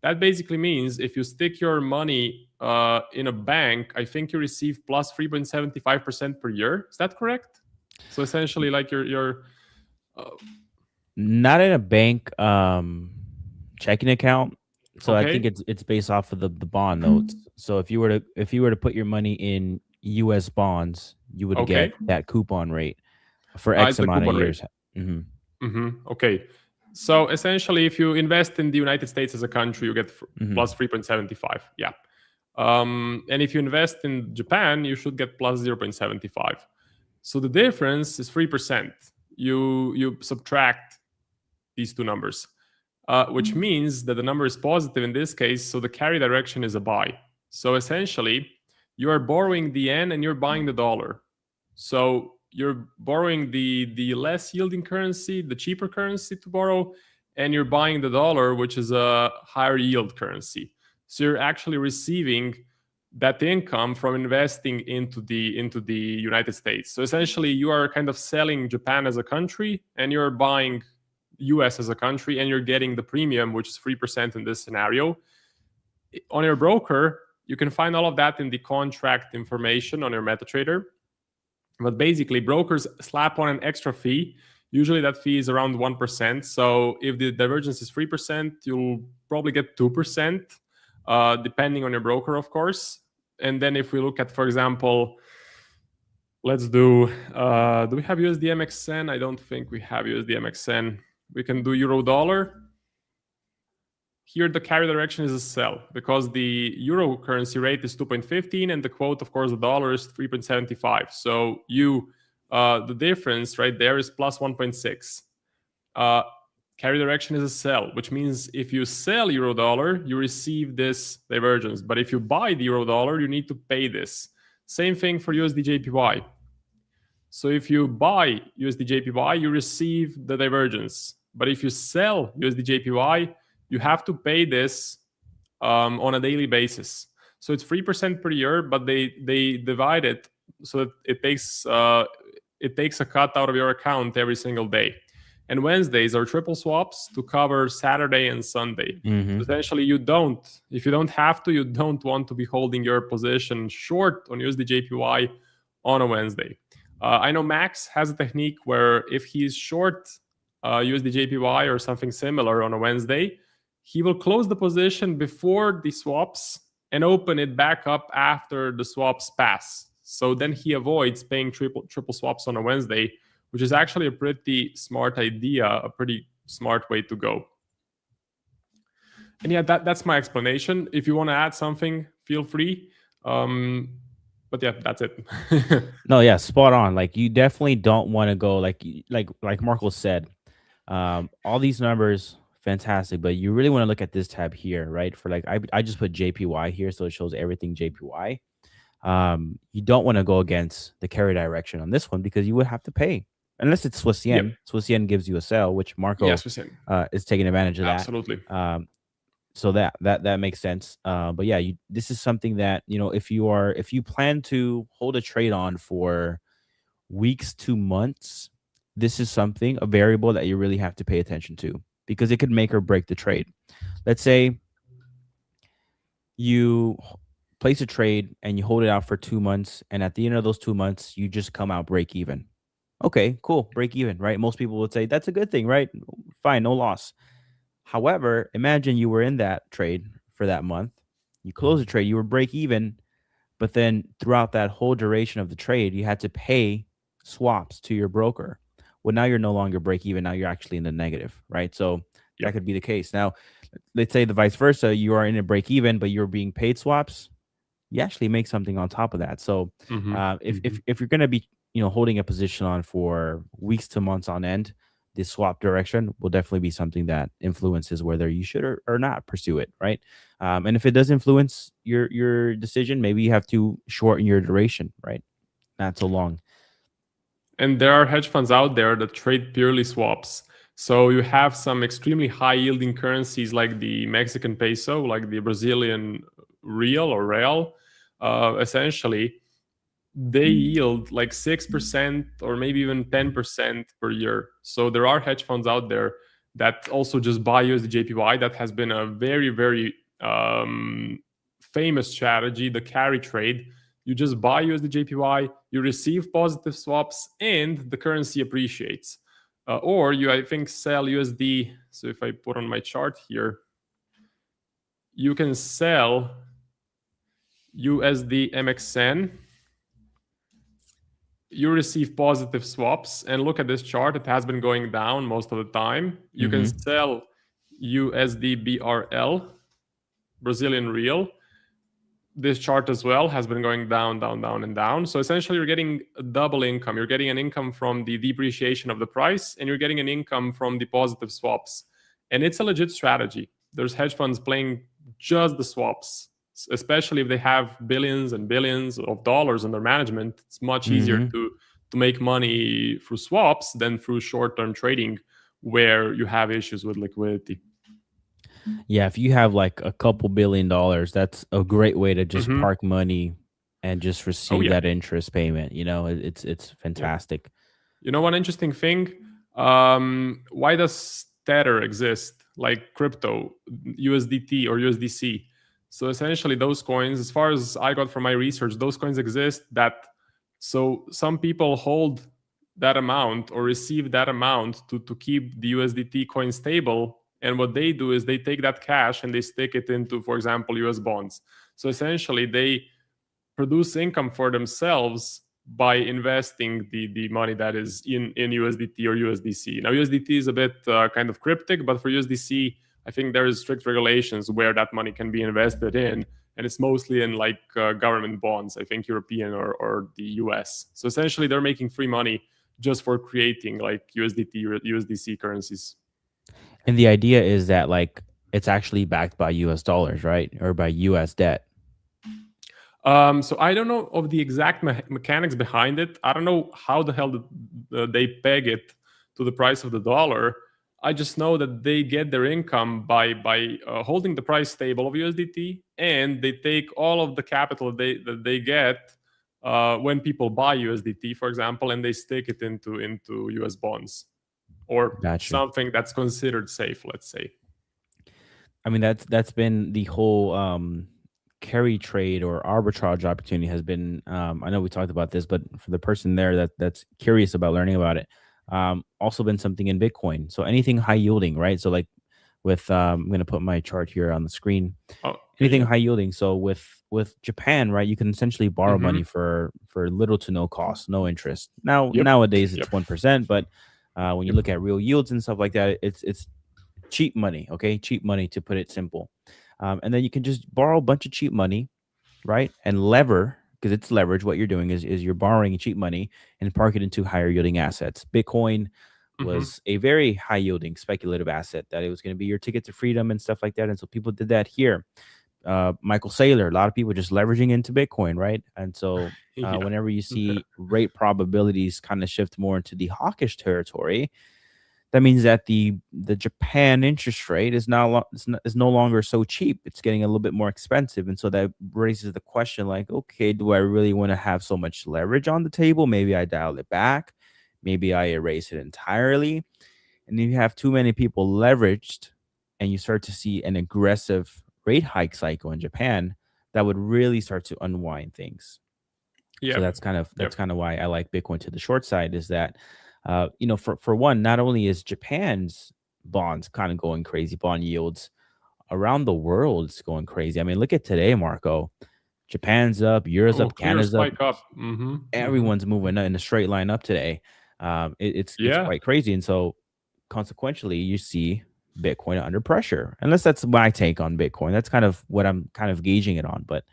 That basically means if you stick your money in a bank, I think you receive plus 3.75% per year. Is that correct? So essentially, like your
not in a bank checking account. So
Okay.
I think it's based off of the bond notes. So if you were to put your money in US bonds, you would get that coupon rate for X
it's a
amount of
coupon
years.
Okay. So essentially, if you invest in the United States as a country, you get plus 3.75. Yeah. And if you invest in Japan, you should get plus 0.75. So the difference is 3%. You subtract these two numbers, which means that the number is positive in this case. So the carry direction is a buy. So essentially, you are borrowing the yen and you're buying the dollar. So you're borrowing the less yielding currency, the cheaper currency to borrow, and you're buying the dollar, which is a higher yield currency. So you're actually receiving that income from investing into the United States. So essentially, you are kind of selling Japan as a country, and you're buying US as a country, and you're getting the premium, which is 3% in this scenario. On your broker, you can find all of that in the contract information on your MetaTrader. But basically, brokers slap on an extra fee. Usually that fee is around 1%. So if the divergence is 3%, you'll probably get 2%, depending on your broker, of course. And then if we look at, for example, let's do we have USD-MXN? I don't think we have USD-MXN. We can do euro-dollar. Here, the carry direction is a sell because the euro currency rate is 2.15 and the quote, of course, the dollar is 3.75. So the difference right there is plus 1.6. Carry direction is a sell, which means if you sell euro dollar, you receive this divergence. But if you buy the euro dollar, you need to pay this. Same thing for USD JPY. So if you buy USD JPY, you receive the divergence. But if you sell USD JPY, you have to pay this on a daily basis. So it's 3% per year, but they divide it so that it takes a cut out of your account every single day. And Wednesdays are triple swaps to cover Saturday and Sunday. So essentially, if you don't have to, you don't want to be holding your position short on USD JPY on a Wednesday. I know Max has a technique where if he's short USD JPY or something similar on a Wednesday, he will close the position before the swaps and open it back up after the swaps pass. So then he avoids paying triple swaps on a Wednesday, which is actually a pretty smart idea, a pretty smart way to go. And yeah, that's my explanation. If you want to add something, feel free. But yeah, that's it.
No, yeah, spot on. Like you definitely don't want to go like Marco said. All these numbers, fantastic, but you really want to look at this tab here, right? For like I just put JPY here, so it shows everything JPY. You don't want to go against the carry direction on this one because you would have to pay. Unless it's Swiss yen. Yep. Swiss yen gives you a sell, which Marco is taking advantage of that.
Absolutely.
So that makes sense. But yeah, this is something that, if you plan to hold a trade on for weeks to months, this is a variable that you really have to pay attention to because it could make or break the trade. Let's say you place a trade and you hold it out for 2 months, and at the end of those 2 months, you just come out break even. Okay, cool, break even, right? Most people would say that's a good thing, right? Fine, no loss. However, imagine you were in that trade for that month. You close the trade, you were break even, but then throughout that whole duration of the trade, you had to pay swaps to your broker. Well, now you're no longer break even. Now you're actually in the negative, right? So that could be the case. Now, let's say the vice versa. You are in a break even, but you're being paid swaps. You actually make something on top of that. So if you're going to be holding a position on for weeks to months on end, this swap direction will definitely be something that influences whether you should or not pursue it, right? And if it does influence your decision, maybe you have to shorten your duration, right? Not so long.
And there are hedge funds out there that trade purely swaps. So you have some extremely high yielding currencies like the Mexican peso, like the Brazilian real or real. Essentially, they yield like 6% or maybe even 10% per year. So there are hedge funds out there that also just buy USD JPY. That has been a very, very famous strategy, the carry trade. You just buy USD JPY, you receive positive swaps, and the currency appreciates. Or you, I think, sell USD. So if I put on my chart here, you can sell USD-MXN you receive positive swaps. And look at this chart. It has been going down most of the time. You can sell USD BRL, Brazilian real. This chart as well has been going down, down, down, and down. So essentially, you're getting a double income. You're getting an income from the depreciation of the price, and you're getting an income from the positive swaps. And it's a legit strategy. There's hedge funds playing just the swaps, especially if they have billions and billions of dollars under management. It's much easier to make money through swaps than through short-term trading, where you have issues with liquidity.
Yeah, if you have like a couple $1 billion, that's a great way to just park money and just receive that interest payment. You know, it's fantastic.
You know, one interesting thing, why does Tether exist, like crypto, USDT or USDC? So essentially those coins, as far as I got from my research, those coins exist so some people hold that amount or receive that amount to keep the USDT coin stable. And what they do is they take that cash and they stick it into, for example, US bonds. So essentially they produce income for themselves by investing the money that is in USDT or USDC. Now, USDT is a bit kind of cryptic, but for USDC, I think there is strict regulations where that money can be invested in. And it's mostly in like government bonds, I think European or the US. So essentially they're making free money just for creating like USDT or USDC currencies.
And the idea is that like it's actually backed by US dollars, right? Or by US debt.
So I don't know of the exact mechanics behind it. I don't know how the hell they peg it to the price of the dollar. I just know that they get their income by holding the price stable of USDT, and they take all of the capital that they get when people buy USDT, for example, and they stick it into US bonds or something that's considered safe, let's say.
I mean, that's been the whole carry trade or arbitrage opportunity has been. I know we talked about this, but for the person there that's curious about learning about it, also been something in Bitcoin. So anything high yielding, right? So like with I'm going to put my chart here on the screen. Anything high yielding. So with Japan, right, you can essentially borrow money for little to no cost, no interest. Now nowadays it's 1%, but when you look at real yields and stuff like that, it's cheap money. Okay, cheap money, to put it simple. And then you can just borrow a bunch of cheap money, right, and lever, because it's leverage. What you're doing is you're borrowing cheap money and park it into higher yielding assets. Bitcoin was a very high yielding speculative asset that it was going to be your ticket to freedom and stuff like that. And so people did that here. Michael Saylor, a lot of people just leveraging into Bitcoin, right? And so whenever you see rate probabilities kind of shift more into the hawkish territory, that means that the Japan interest rate is no longer so cheap. It's getting a little bit more expensive. And so that raises the question like, okay, do I really want to have so much leverage on the table? Maybe I dial it back. Maybe I erase it entirely. And if you have too many people leveraged and you start to see an aggressive rate hike cycle in Japan, that would really start to unwind things. So that's kind of why I like Bitcoin to the short side, is that for one, not only is Japan's bonds kind of going crazy, bond yields around the world is going crazy. I mean, look at today, Marco. Japan's up, Euro's up, Canada's up. Everyone's moving in a straight line up today. It's quite crazy. And so consequentially, you see Bitcoin under pressure. Unless that's my take on Bitcoin. That's kind of what I'm kind of gauging it on. But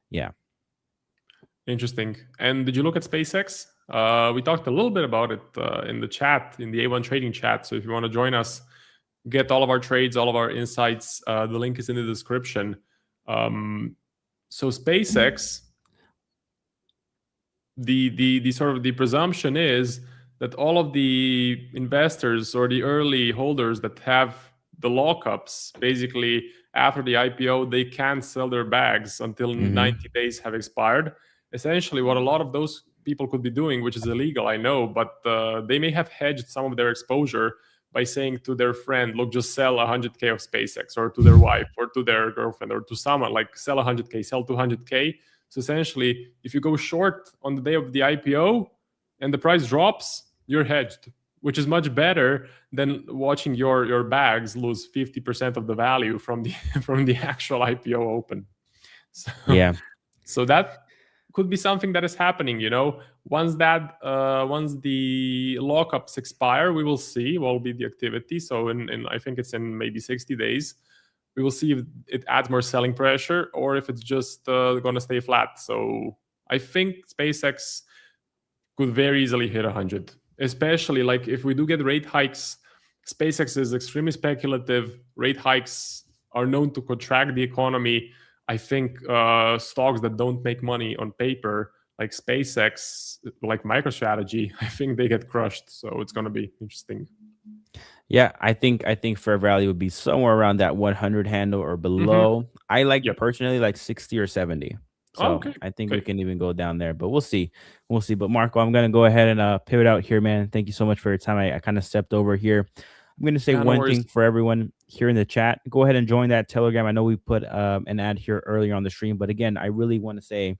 yeah.
Interesting. And did you look at SpaceX? We talked a little bit about it in the chat, in the A1 Trading chat. So if you want to join us, get all of our trades, all of our insights, the link is in the description. So SpaceX, the sort of the presumption is that all of the investors or the early holders that have the lockups, basically after the IPO, they can't sell their bags until 90 days have expired. Essentially, what a lot of those people could be doing, which is illegal, I know, but they may have hedged some of their exposure by saying to their friend, look, just sell 100K of SpaceX, or to their wife or to their girlfriend or to someone, like sell 100K, sell 200K. So essentially, if you go short on the day of the IPO and the price drops, you're hedged, which is much better than watching your bags lose 50% of the value from the actual IPO open. So,
yeah.
So that could be something that is happening. Once the lockups expire, we will see what will be the activity. So in I think it's in maybe 60 days, we will see if it adds more selling pressure or if it's just going to stay flat. So I think SpaceX could very easily hit 100, especially like if we do get rate hikes. SpaceX is extremely speculative. Rate hikes are known to contract the economy. I think stocks that don't make money on paper, like SpaceX, like MicroStrategy, I think they get crushed. So it's going to be interesting.
Yeah, I think fair value would be somewhere around that 100 handle or below. I like personally like 60 or 70. So I think we can even go down there, but we'll see. But Marco, I'm going to go ahead and pivot out here, man. Thank you so much for your time. I kind of stepped over here. I'm going to say one thing for everyone here in the chat. Go ahead and join that Telegram. I know we put an ad here earlier on the stream, but again, I really want to say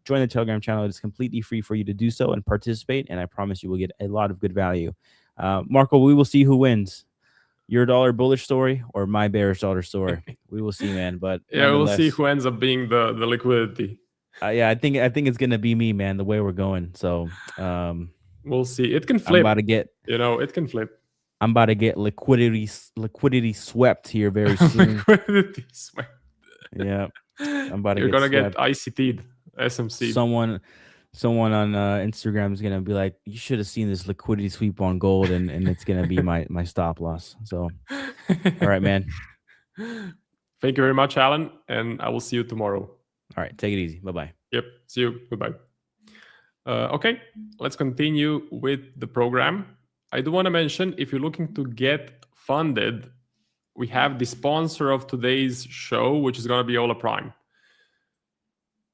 join the Telegram channel. It is completely free for you to do so and participate, and I promise you will get a lot of good value. Marco, we will see who wins. Your dollar bullish story or my bearish dollar story. We will see, man. But
yeah, we'll see who ends up being the liquidity.
Yeah, I think it's gonna be me, man. The way we're going, so
we'll see. It can flip.
I'm about to get,
it can flip.
I'm about to get liquidity swept here very soon.
Liquidity swept.
Yeah, I'm about to.
You're gonna get ICT'd, SMC.
Someone on Instagram is gonna be like, you should have seen this liquidity sweep on gold, and it's gonna be my stop loss. So, all right, man.
Thank you very much, Alan, and I will see you tomorrow.
All right, take it easy. Bye-bye.
Yep, see you. Goodbye. Okay, let's continue with the program. I do want to mention, if you're looking to get funded, we have the sponsor of today's show, which is going to be Ola Prime.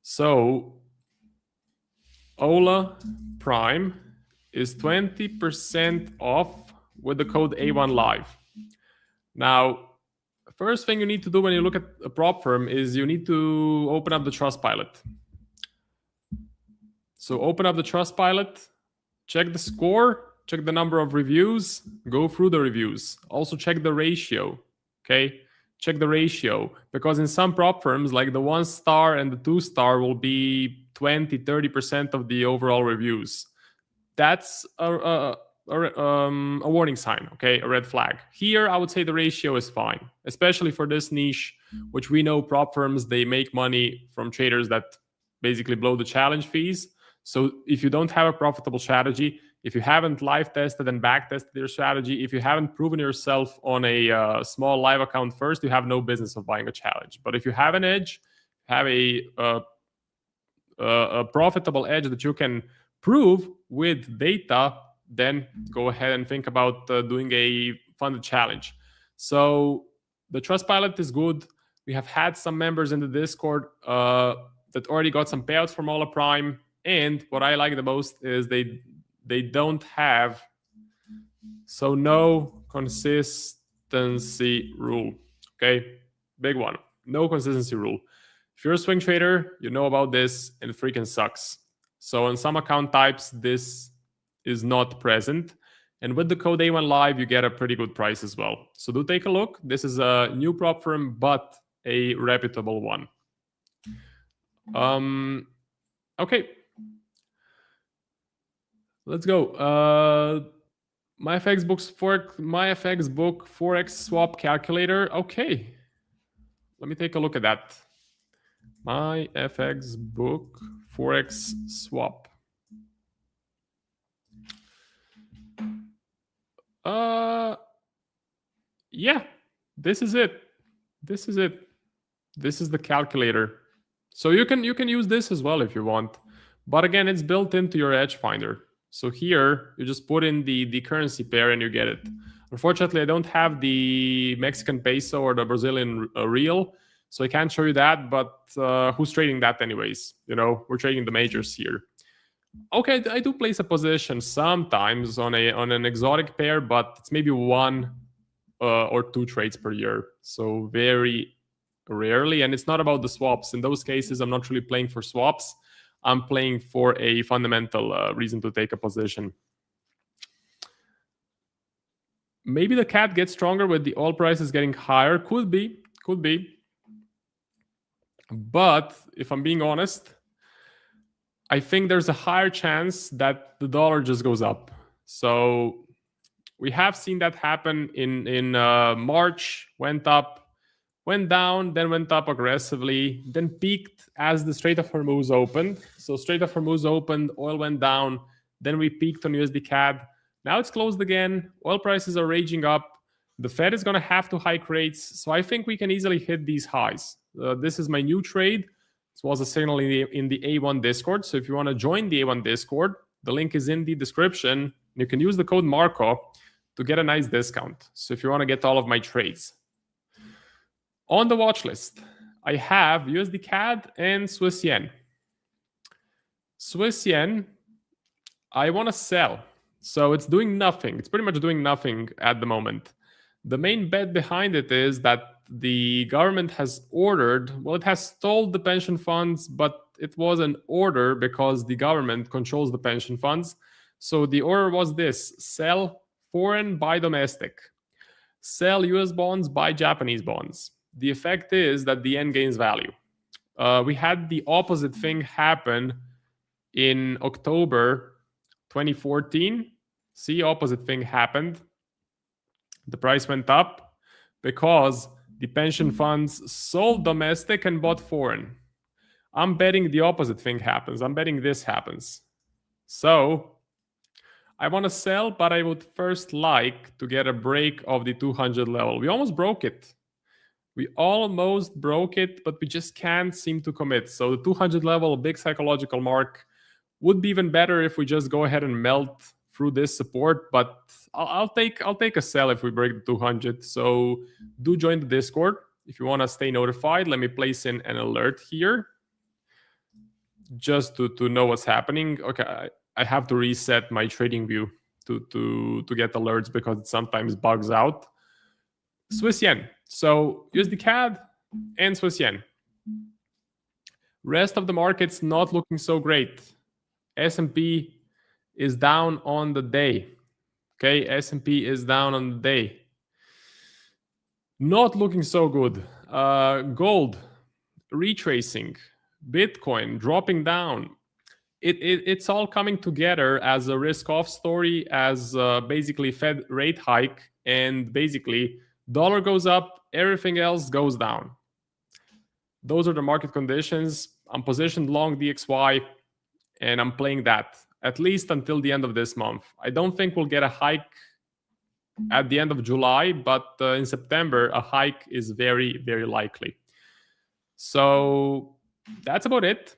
So Ola Prime is 20% off with the code A1 Live. Now, first thing you need to do when you look at a prop firm is you need to open up the Trustpilot. So open up the Trustpilot, check the score, check the number of reviews, go through the reviews. Also check the ratio, okay? Check the ratio, because in some prop firms, like the 1-star and the 2-star will be 20, 30% of the overall reviews. That's a warning sign, okay? A red flag. Here, I would say the ratio is fine, especially for this niche, which we know prop firms, they make money from traders that basically blow the challenge fees. So if you don't have a profitable strategy, if you haven't live tested and back tested your strategy, if you haven't proven yourself on a small live account first, you have no business of buying a challenge. But if you have an edge, have a profitable edge that you can prove with data, then go ahead and think about doing a funded challenge. So the Trustpilot is good. We have had some members in the Discord that already got some payouts from Ola Prime. And what I like the most is they don't have, so no consistency rule. Okay, big one. No consistency rule. If you're a swing trader, you know about this, and it freaking sucks. So on some account types, this is not present. And with the code A1 Live, you get a pretty good price as well. So do take a look. This is a new prop firm, but a reputable one. Okay. Let's go. My FX book Forex swap calculator. Okay. Let me take a look at that. My FX book Forex swap. Yeah, this is it. This is it. This is the calculator. So you can use this as well if you want. But again, it's built into your edge finder. So here, you just put in the currency pair and you get it. Unfortunately, I don't have the Mexican peso or the Brazilian real, so I can't show you that, but who's trading that anyways? You know, we're trading the majors here. Okay, I do place a position sometimes on an exotic pair, but it's maybe 1 or 2 trades per year. So very rarely, and it's not about the swaps. In those cases, I'm not really playing for swaps. I'm playing for a fundamental reason to take a position. Maybe the cat gets stronger with the oil prices getting higher. Could be. But if I'm being honest, I think there's a higher chance that the dollar just goes up. So we have seen that happen in March, went up, went down, then went up aggressively, then peaked as the Strait of Hormuz opened. So Strait of Hormuz opened, oil went down, then we peaked on USD CAD. Now it's closed again. Oil prices are raging up. The Fed is going to have to hike rates. So I think we can easily hit these highs. This is my new trade. This was a signal in the A1 Discord. So if you want to join the A1 Discord, the link is in the description. You can use the code Marco to get a nice discount. So if you want to get all of my trades. On the watch list, I have USD CAD and Swiss yen. Swiss yen, I want to sell. So it's doing nothing. It's pretty much doing nothing at the moment. The main bet behind it is that the government has ordered, well, it has told the pension funds, but it was an order because the government controls the pension funds. So the order was this: sell foreign, buy domestic. Sell US bonds, buy Japanese bonds. The effect is that the yen gains value. We had the opposite thing happen in October 2014. See, opposite thing happened. The price went up because the pension funds sold domestic and bought foreign. I'm betting the opposite thing happens. I'm betting this happens. So I want to sell, but I would first like to get a break of the 200 level. We almost broke it. We almost broke it, but we just can't seem to commit. So the 200 level, big psychological mark, would be even better if we just go ahead and melt through this support, but I'll take a sell if we break the 200. So do join the Discord if you want to stay notified. Let me place in an alert here just to know what's happening. Okay, I have to reset my trading view to get alerts because it sometimes bugs out. Swiss yen. So USD CAD and Swiss yen. Rest of the market's not looking so great. S&P is down on the day. Okay, S&P is down on the day. Not looking so good. Gold retracing, Bitcoin dropping down. It's all coming together as a risk-off story, as basically Fed rate hike, and basically dollar goes up, everything else goes down. Those are the market conditions. I'm positioned long DXY, and I'm playing that at least until the end of this month. I don't think we'll get a hike at the end of July, but in September, a hike is very, very likely. So that's about it.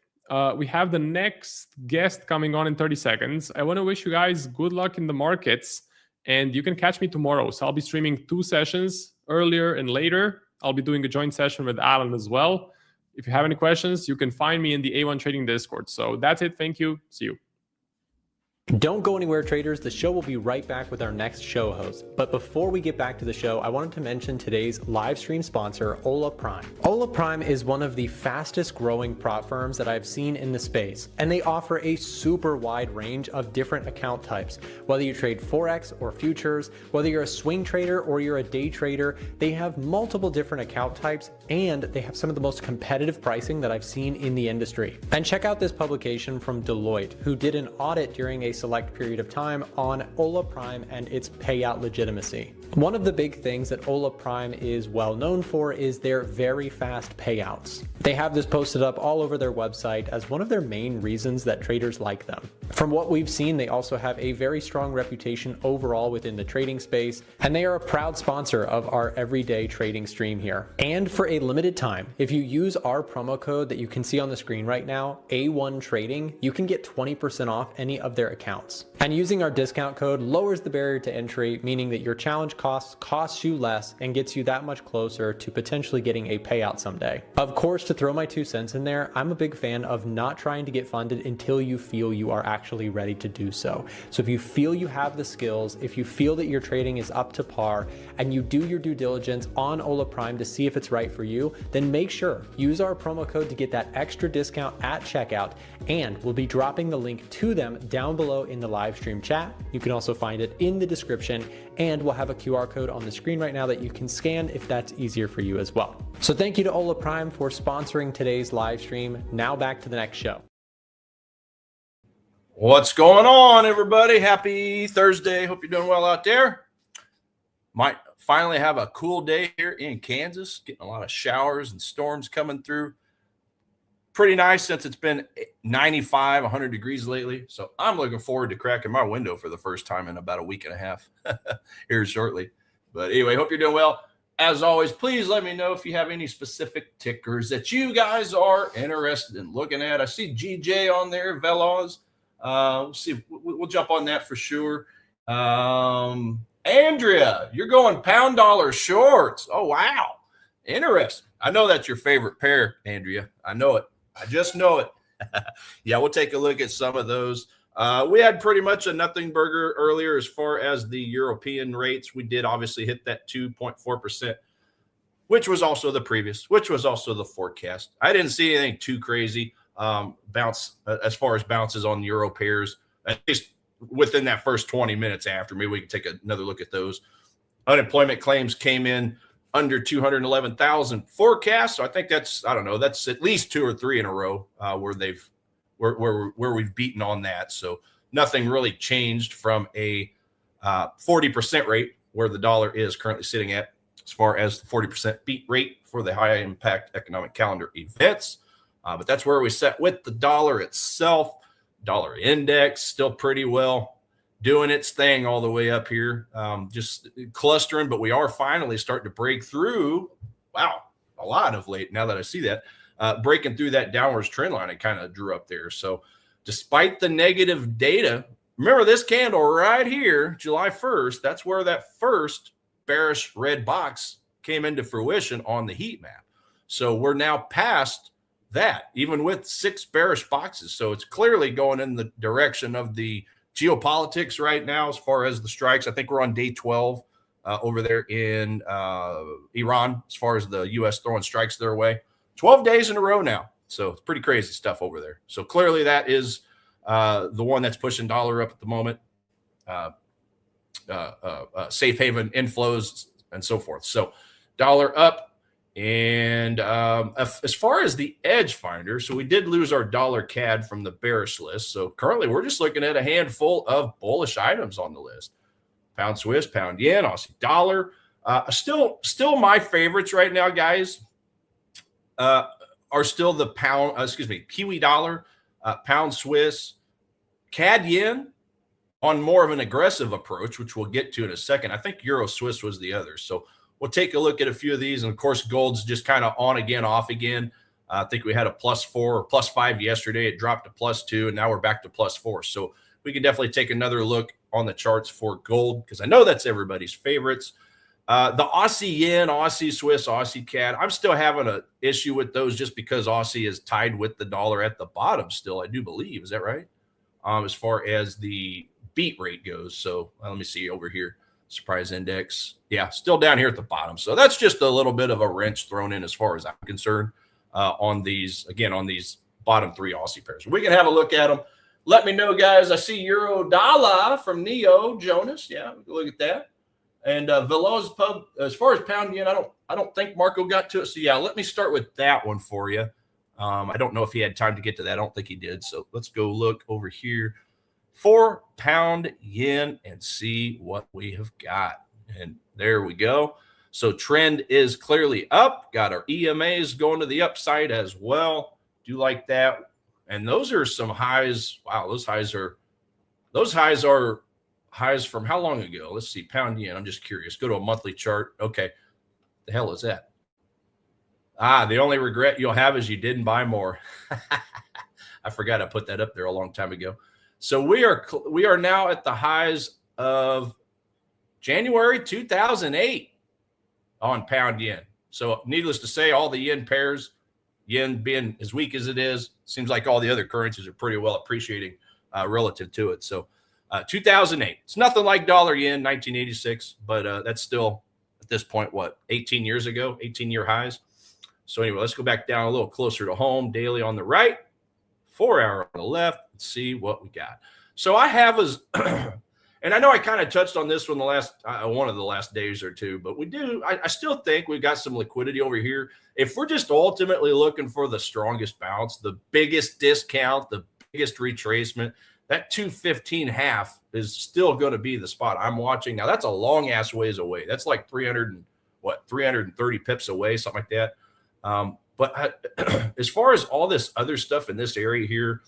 We have the next guest coming on in 30 seconds. I want to wish you guys good luck in the markets, and you can catch me tomorrow. So I'll be streaming 2 sessions, earlier and later. I'll be doing a joint session with Alan as well. If you have any questions, you can find me in the A1 Trading Discord. So that's it. Thank you. See you.
Don't go anywhere, traders. The show will be right back with our next show host. But before we get back to the show, I wanted to mention today's live stream sponsor, Ola Prime. Ola Prime is one of the fastest growing prop firms that I've seen in the space, and they offer a super wide range of different account types. Whether you trade Forex or futures, whether you're a swing trader or you're a day trader, they have multiple different account types, and they have some of the most competitive pricing that I've seen in the industry. And check out this publication from Deloitte, who did an audit during a select period of time on Ola Prime and its payout legitimacy. One of the big things that Ola Prime is well known for is their very fast payouts. They have this posted up all over their website as one of their main reasons that traders like them. From what we've seen, they also have a very strong reputation overall within the trading space, and they are a proud sponsor of our everyday trading stream here. And for a limited time, if you use our promo code that you can see on the screen right now, A1 Trading, you can get 20% off any of their accounts. And using our discount code lowers the barrier to entry, meaning that your challenge costs you less and gets you that much closer to potentially getting a payout someday. Of course, to throw my 2 cents in there, I'm a big fan of not trying to get funded until you feel you are actually ready to do so. So if you feel you have the skills, if you feel that your trading is up to par, and you do your due diligence on Ola Prime to see if it's right for you, then make sure use our promo code to get that extra discount at checkout, and we'll be dropping the link to them down below in the live stream chat. You can also find it in the description, and we'll have a QR code on the screen right now that you can scan if that's easier for you as well. So thank you to Ola Prime for sponsoring today's live stream. Now back to the next show.
What's going on, everybody? Happy Thursday. Hope you're doing well out there. Might finally have a cool day here in Kansas. Getting a lot of showers and storms coming through. Pretty nice since it's been 95, 100 degrees lately. So I'm looking forward to cracking my window for the first time in about a week and a half here shortly. But anyway, hope you're doing well. As always, please let me know if you have any specific tickers that you guys are interested in looking at. I see GJ on there, Veloz. We'll see. We'll jump on that for sure. Andrea, you're going pound dollar shorts. Oh, wow. Interesting. I know that's your favorite pair, Andrea. I know it. I just know it. Yeah, we'll take a look at some of those. We had pretty much a nothing burger earlier as far as the European rates. We did obviously hit that 2.4%, which was also the previous, which was also the forecast. I didn't see anything too crazy bounce as far as bounces on Euro pairs, at least within that first 20 minutes after. Maybe we can take another look at those. Unemployment claims came in under 211,000 forecast. So I think that's, I don't know, that's at least 2 or 3 in a row where we've beaten on that. So nothing really changed from a 40% rate where the dollar is currently sitting at as far as the 40% beat rate for the high impact economic calendar events. But that's where we set with the dollar itself. Dollar index still pretty well doing its thing all the way up here, just clustering, but we are finally starting to break through. Wow, a lot of late now that I see that. Breaking through that downwards trend line it kind of drew up there. So despite the negative data, remember this candle right here, July 1st, that's where that first bearish red box came into fruition on the heat map. So we're now past that, even with 6 bearish boxes. So it's clearly going in the direction of the geopolitics right now as far as the strikes. I think we're on day 12 over there in Iran as far as the U.S. throwing strikes their way. 12 days in a row now. So it's pretty crazy stuff over there. So clearly that is the one that's pushing dollar up at the moment. Safe haven inflows and so forth. So dollar up. And as far as the edge finder, so we did lose our dollar CAD from the bearish list. So currently we're just looking at a handful of bullish items on the list. Pound Swiss, pound yen, Aussie dollar. Still my favorites right now, guys, are still the Kiwi dollar, pound Swiss, CAD yen on more of an aggressive approach, which we'll get to in a second. I think Euro Swiss was the other. So we'll take a look at a few of these. And, of course, gold's just kind of on again, off again. I think we had a +4 or +5 yesterday. It dropped to +2, and now we're back to +4. So we can definitely take another look on the charts for gold because I know that's everybody's favorites. The Aussie yen, Aussie Swiss, Aussie CAD, I'm still having an issue with those just because Aussie is tied with the dollar at the bottom still, I do believe. Is that right? As far as the beat rate goes. So let me see over here. Surprise index. Yeah, still down here at the bottom. So that's just a little bit of a wrench thrown in as far as I'm concerned on these bottom 3 Aussie pairs. We can have a look at them. Let me know, guys. I see Euro Dollar from Neo Jonas. Yeah, look at that. And Veloz Pub, as far as pound yen, I don't think Marco got to it. So yeah, let me start with that one for you. I don't know if he had time to get to that. I don't think he did. So let's go look over here for pound yen and see what we have got. And there we go. So trend is clearly up. Got our EMAs going to the upside as well. Do like that. And those are some highs. Wow, those highs are highs from how long ago? Let's see, pound yen. I'm just curious. Go to a monthly chart. Okay. The hell is that? The only regret you'll have is you didn't buy more. I forgot I put that up there a long time ago. So we are now at the highs of January 2008 on pound yen. So needless to say, all the yen pairs, yen being as weak as it is, seems like all the other currencies are pretty well appreciating relative to it. So 2008, it's nothing like dollar yen 1986, but that's still at this point, 18 years ago, 18-year highs. So anyway, let's go back down a little closer to home. Daily on the right, 4-hour on the left. Let's see what we got. So I have as, and I know I kind of touched on this one one of the last days or two, but I still think we've got some liquidity over here. If we're just ultimately looking for the strongest bounce, the biggest discount, the biggest retracement, that 215.5 is still going to be the spot I'm watching. Now that's a long ass ways away. That's like 330 pips away, something like that. But as far as all this other stuff in this area here,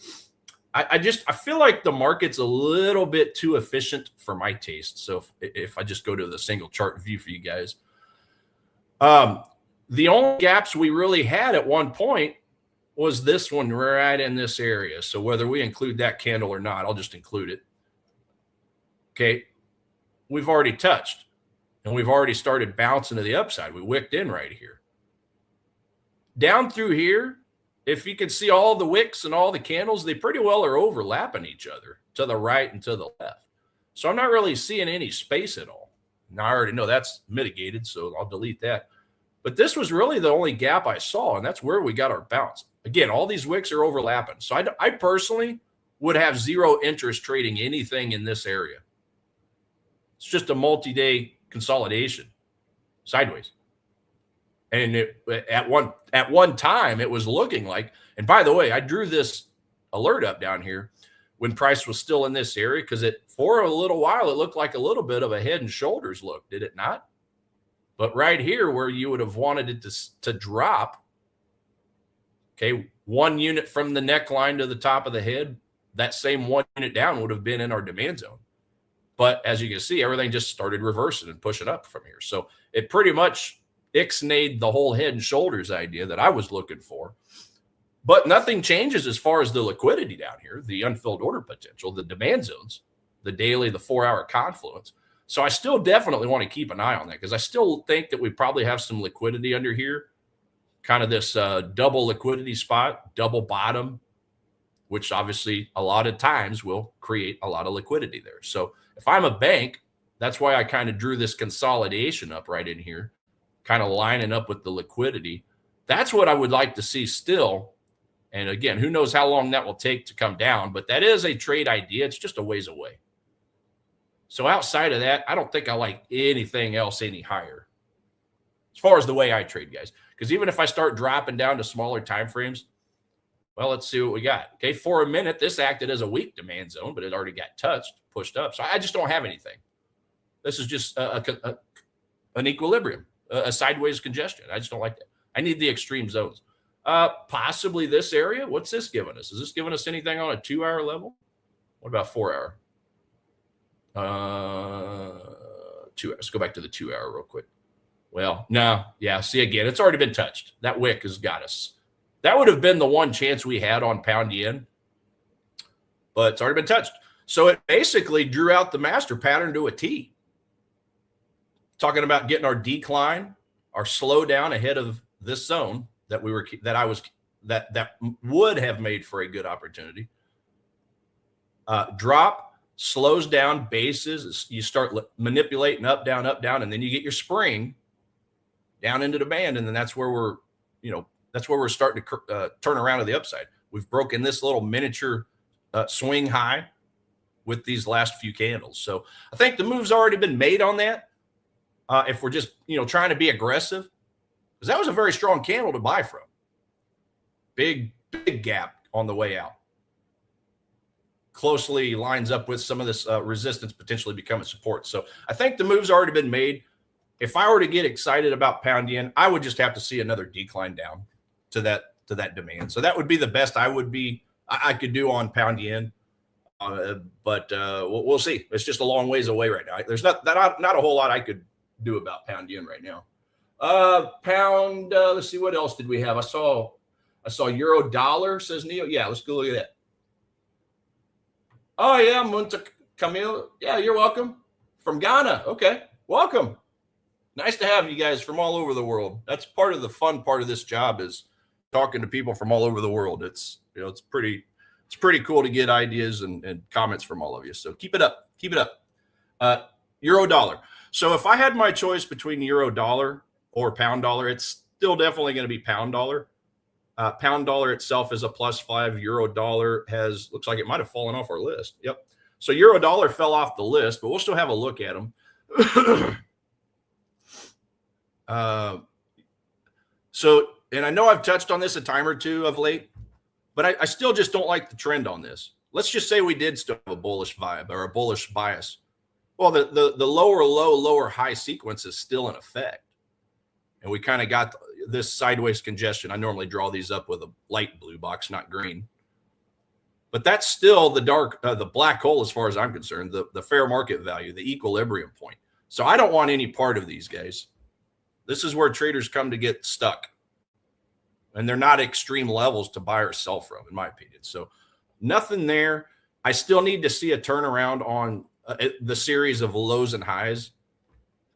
I feel like the market's a little bit too efficient for my taste. So if I just go to the single chart view for you guys, the only gaps we really had at one point was this one right in this area. So whether we include that candle or not, I'll just include it. Okay. We've already touched and we've already started bouncing to the upside. We wicked in right here. Down through here, if you can see all the wicks and all the candles, they pretty well are overlapping each other to the right and to the left. So I'm not really seeing any space at all. Now I already know that's mitigated, so I'll delete that. But this was really the only gap I saw, and that's where we got our bounce. Again, all these wicks are overlapping. So I personally would have zero interest trading anything in this area. It's just a multi-day consolidation sideways. And at one time, it was looking like, and by the way, I drew this alert up down here when price was still in this area because for a little while, it looked like a little bit of a head and shoulders look, did it not? But right here where you would have wanted it to drop, okay, 1 unit from the neckline to the top of the head, that same 1 unit down would have been in our demand zone. But as you can see, everything just started reversing and pushing up from here. So it pretty much ixnayed the whole head and shoulders idea that I was looking for. But nothing changes as far as the liquidity down here, the unfilled order potential, the demand zones, the daily, the 4-hour confluence. So I still definitely want to keep an eye on that because I still think that we probably have some liquidity under here, kind of this double liquidity spot, double bottom, which obviously a lot of times will create a lot of liquidity there. So if I'm a bank, that's why I kind of drew this consolidation up right in here, kind of lining up with the liquidity. That's what I would like to see still. And again, who knows how long that will take to come down, but that is a trade idea. It's just a ways away. So outside of that, I don't think I like anything else any higher as far as the way I trade, guys. Because even if I start dropping down to smaller time frames, well, let's see what we got. Okay, for a minute, this acted as a weak demand zone, but it already got touched, pushed up. So I just don't have anything. This is just an equilibrium, a sideways congestion. I just don't like that. I need the extreme zones. Possibly this area. What's this giving us? Is this giving us anything on a 2-hour level? What about 4-hour? 2 hours. Let's go back to the 2-hour real quick. Well, no. Yeah, see, again, it's already been touched. That wick has got us. That would have been the one chance we had on pound yen, but it's already been touched. So it basically drew out the master pattern to a T. Talking about getting our decline, our slowdown ahead of this zone that would have made for a good opportunity. Drop, slows down bases. You start manipulating up, down, and then you get your spring down into demand, and then that's where we're starting to turn around to the upside. We've broken this little miniature swing high with these last few candles. So I think the move's already been made on that. If we're just trying to be aggressive, because that was a very strong candle to buy from. Big gap on the way out. Closely lines up with some of this resistance potentially becoming support. So I think the move's already been made. If I were to get excited about pound yen, I would just have to see another decline down to that demand. So that would be the best I could do on pound yen. But we'll see. It's just a long ways away right now. There's not a whole lot I could do about pound yen right now. Pound. Let's see, what else did we have? I saw euro dollar, says Neil. Yeah, let's go look at that. Oh yeah, Munta Camille. Yeah, you're welcome from Ghana. Okay, welcome. Nice to have you guys from all over the world. That's part of the fun part of this job is talking to people from all over the world. It's pretty cool to get ideas and comments from all of you. So keep it up. Euro dollar. So if I had my choice between euro dollar or pound dollar, it's still definitely going to be pound dollar. Pound dollar itself is a +5. Euro dollar looks like it might have fallen off our list. Yep. So euro dollar fell off the list, but we'll still have a look at them. And I know I've touched on this a time or two of late, but I still just don't like the trend on this. let's just say we did still have a bullish vibe or a bullish bias. Well, the lower low, lower high sequence is still in effect. And we kind of got this sideways congestion. I normally draw these up with a light blue box, not green. But that's still the black hole as far as I'm concerned, the fair market value, the equilibrium point. So I don't want any part of these guys. This is where traders come to get stuck. And they're not extreme levels to buy or sell from, in my opinion. So nothing there. I still need to see a turnaround on the series of lows and highs,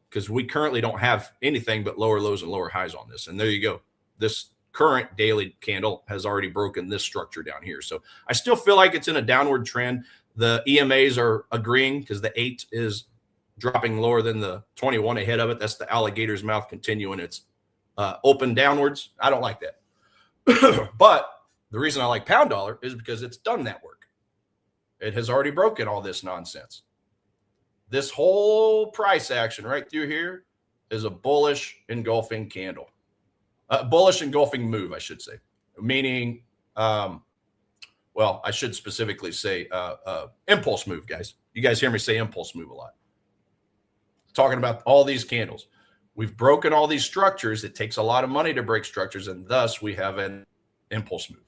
because we currently don't have anything but lower lows and lower highs on this. And there you go. This current daily candle has already broken this structure down here. So I still feel like it's in a downward trend. The EMAs are agreeing because the 8 is dropping lower than the 21 ahead of it. That's the alligator's mouth continuing its open downwards. I don't like that. But the reason I like pound dollar is because it's done that work. It has already broken all this nonsense. This whole price action right through here is a bullish engulfing candle. Bullish engulfing move, I should say. Meaning, well, I should specifically say impulse move, guys. You guys hear me say impulse move a lot. Talking about all these candles. We've broken all these structures. It takes a lot of money to break structures, and thus we have an impulse move.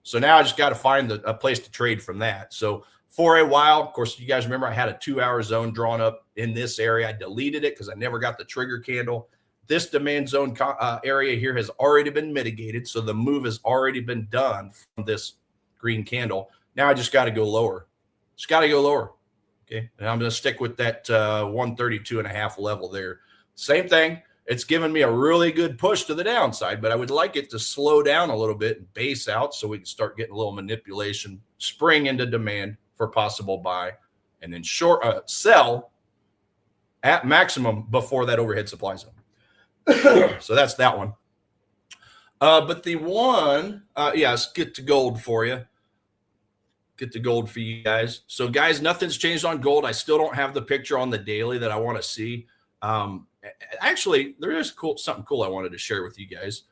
So now I just got to find a place to trade from that. So for a while, of course, you guys remember I had a 2-hour zone drawn up in this area. I deleted it because I never got the trigger candle. This demand zone area here has already been mitigated. So the move has already been done from this green candle. Now I just got to go lower. Just got to go lower. Okay. And I'm going to stick with that 132.5 level there. Same thing. It's given me a really good push to the downside, but I would like it to slow down a little bit and base out so we can start getting a little manipulation, spring into demand for possible buy, and then short sell at maximum before that overhead supply zone. So that's that one. But the one, let's get to gold for you. Get to gold for you guys. So guys, nothing's changed on gold. I still don't have the picture on the daily that I want to see. Actually, there is something cool I wanted to share with you guys.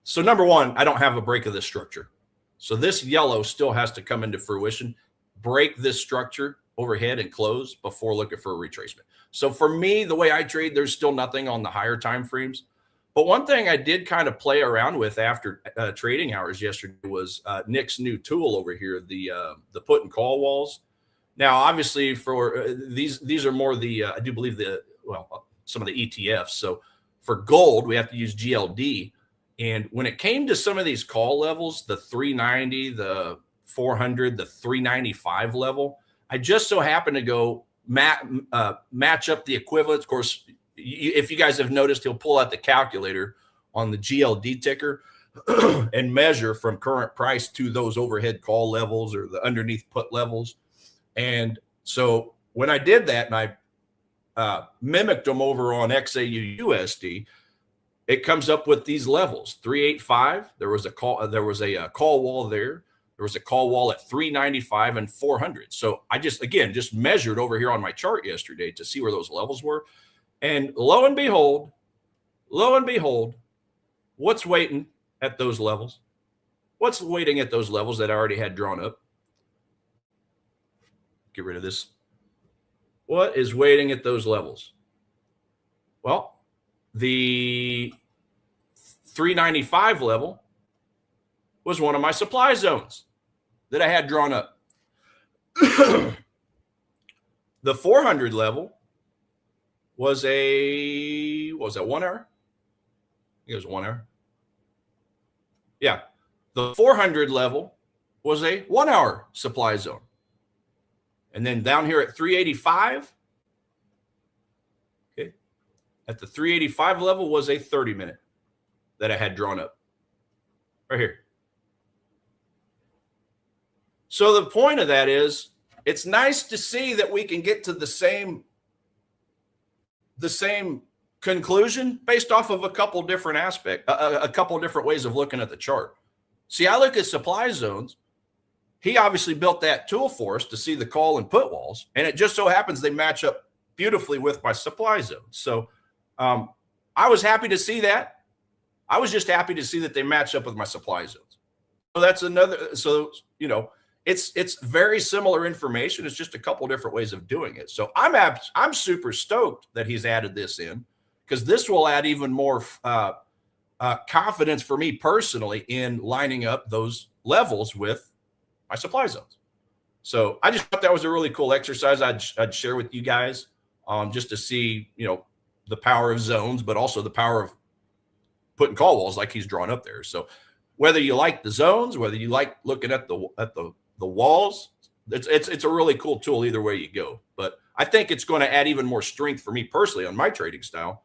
So number one, I don't have a break of this structure. So this yellow still has to come into fruition, break this structure overhead and close before looking for a retracement. So for me, the way I trade, there's still nothing on the higher time frames. But one thing I did kind of play around with after trading hours yesterday was Nick's new tool over here, the put and call walls. Now, obviously, for these are more the I do believe some of the ETFs. So for gold, we have to use GLD. And when it came to some of these call levels, the 390, the 400, the 395 level, I just so happened to go match up the equivalents. Of course, if you guys have noticed, he'll pull out the calculator on the GLD ticker and measure from current price to those overhead call levels or the underneath put levels. And so when I did that and I mimicked them over on XAU USD, it comes up with these levels: 385. There was a call wall there. There was a call wall at 395 and 400. So I just measured over here on my chart yesterday to see where those levels were. And lo and behold, what's waiting at those levels? What's waiting at those levels that I already had drawn up? Get rid of this. What is waiting at those levels? Well, the 395 level was one of my supply zones that I had drawn up. The 400 level was that 1 hour? I think it was 1 hour. Yeah. The 400 level was a 1 hour supply zone. And then down here at 385, okay, at the 385 level was a 30-minute that I had drawn up right here. So the point of that is, it's nice to see that we can get to the same conclusion based off of a couple different aspects, a couple different ways of looking at the chart. See, I look at supply zones. He obviously built that tool for us to see the call and put walls, and it just so happens they match up beautifully with my supply zone. So I was happy to see that. I was just happy to see that they match up with my supply zones. So that's another. So, it's very similar information. It's just a couple different ways of doing it. So I'm super stoked that he's added this in, because this will add even more confidence for me personally in lining up those levels with my supply zones. So I just thought that was a really cool exercise I'd share with you guys, just to see, the power of zones, but also the power of putting call walls like he's drawn up there. So whether you like the zones, whether you like looking at the walls, it's a really cool tool either way you go. But I think it's going to add even more strength for me personally on my trading style,